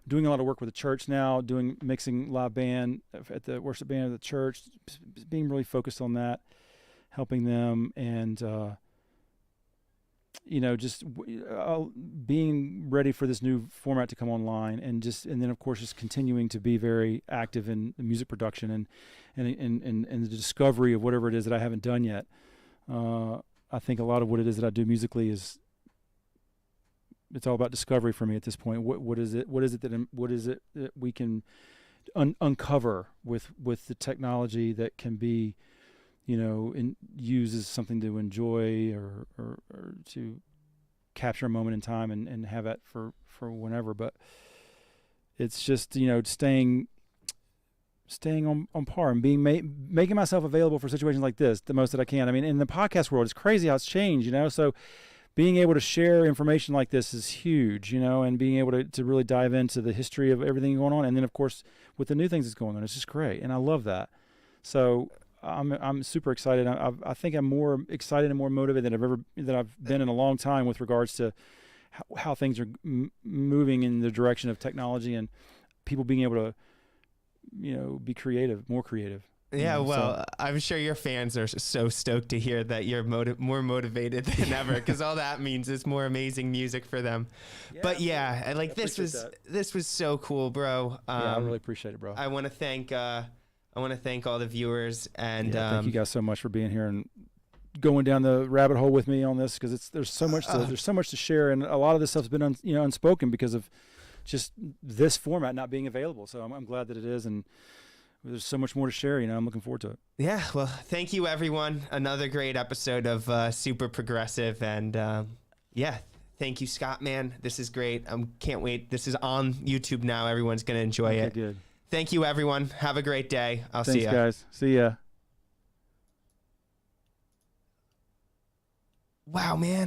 doing a lot of work with the church now, mixing live band at the worship band of the church, being really focused on that, helping them, and just being ready for this new format to come online, and then of course just continuing to be very active in the music production and the discovery of whatever it is that I haven't done yet. I think a lot of what it is that I do musically it's all about discovery for me at this point. What is it that we can uncover with the technology that can be, used as something to enjoy or to capture a moment in time and have that for whenever. But it's just, staying on par and making myself available for situations like this the most that I can. I mean, in the podcast world, it's crazy how it's changed, so being able to share information like this is huge, you know, and being able to really dive into the history of everything going on. And then, of course, with the new things that's going on, it's just great. And I love that. So I'm super excited. I think I'm more excited and more motivated than I've been in a long time with regards to how things are moving in the direction of technology and people being able to, you know, be creative, more creative. Yeah, You know, well, so- I'm sure your fans are so stoked to hear that you're more motivated than ever, because all that means is more amazing music for them. But yeah, and like this was so cool, bro. Yeah, I really appreciate it, bro. I want to thank all the viewers, and Thank you guys so much for being here and going down the rabbit hole with me on this, because there's so much to share, and a lot of this stuff's been unspoken because of just this format not being available. So I'm glad that it is, and there's so much more to share. You know, I'm looking forward to it. Yeah, well, thank you, everyone. Another great episode of Super Progressive, and yeah, thank you, Scott, man. This is great. Can't wait. This is on YouTube now. Everyone's gonna enjoy it. Good. Thank you, everyone. Have a great day. I'll see you. Thanks, guys. See ya. Wow, man.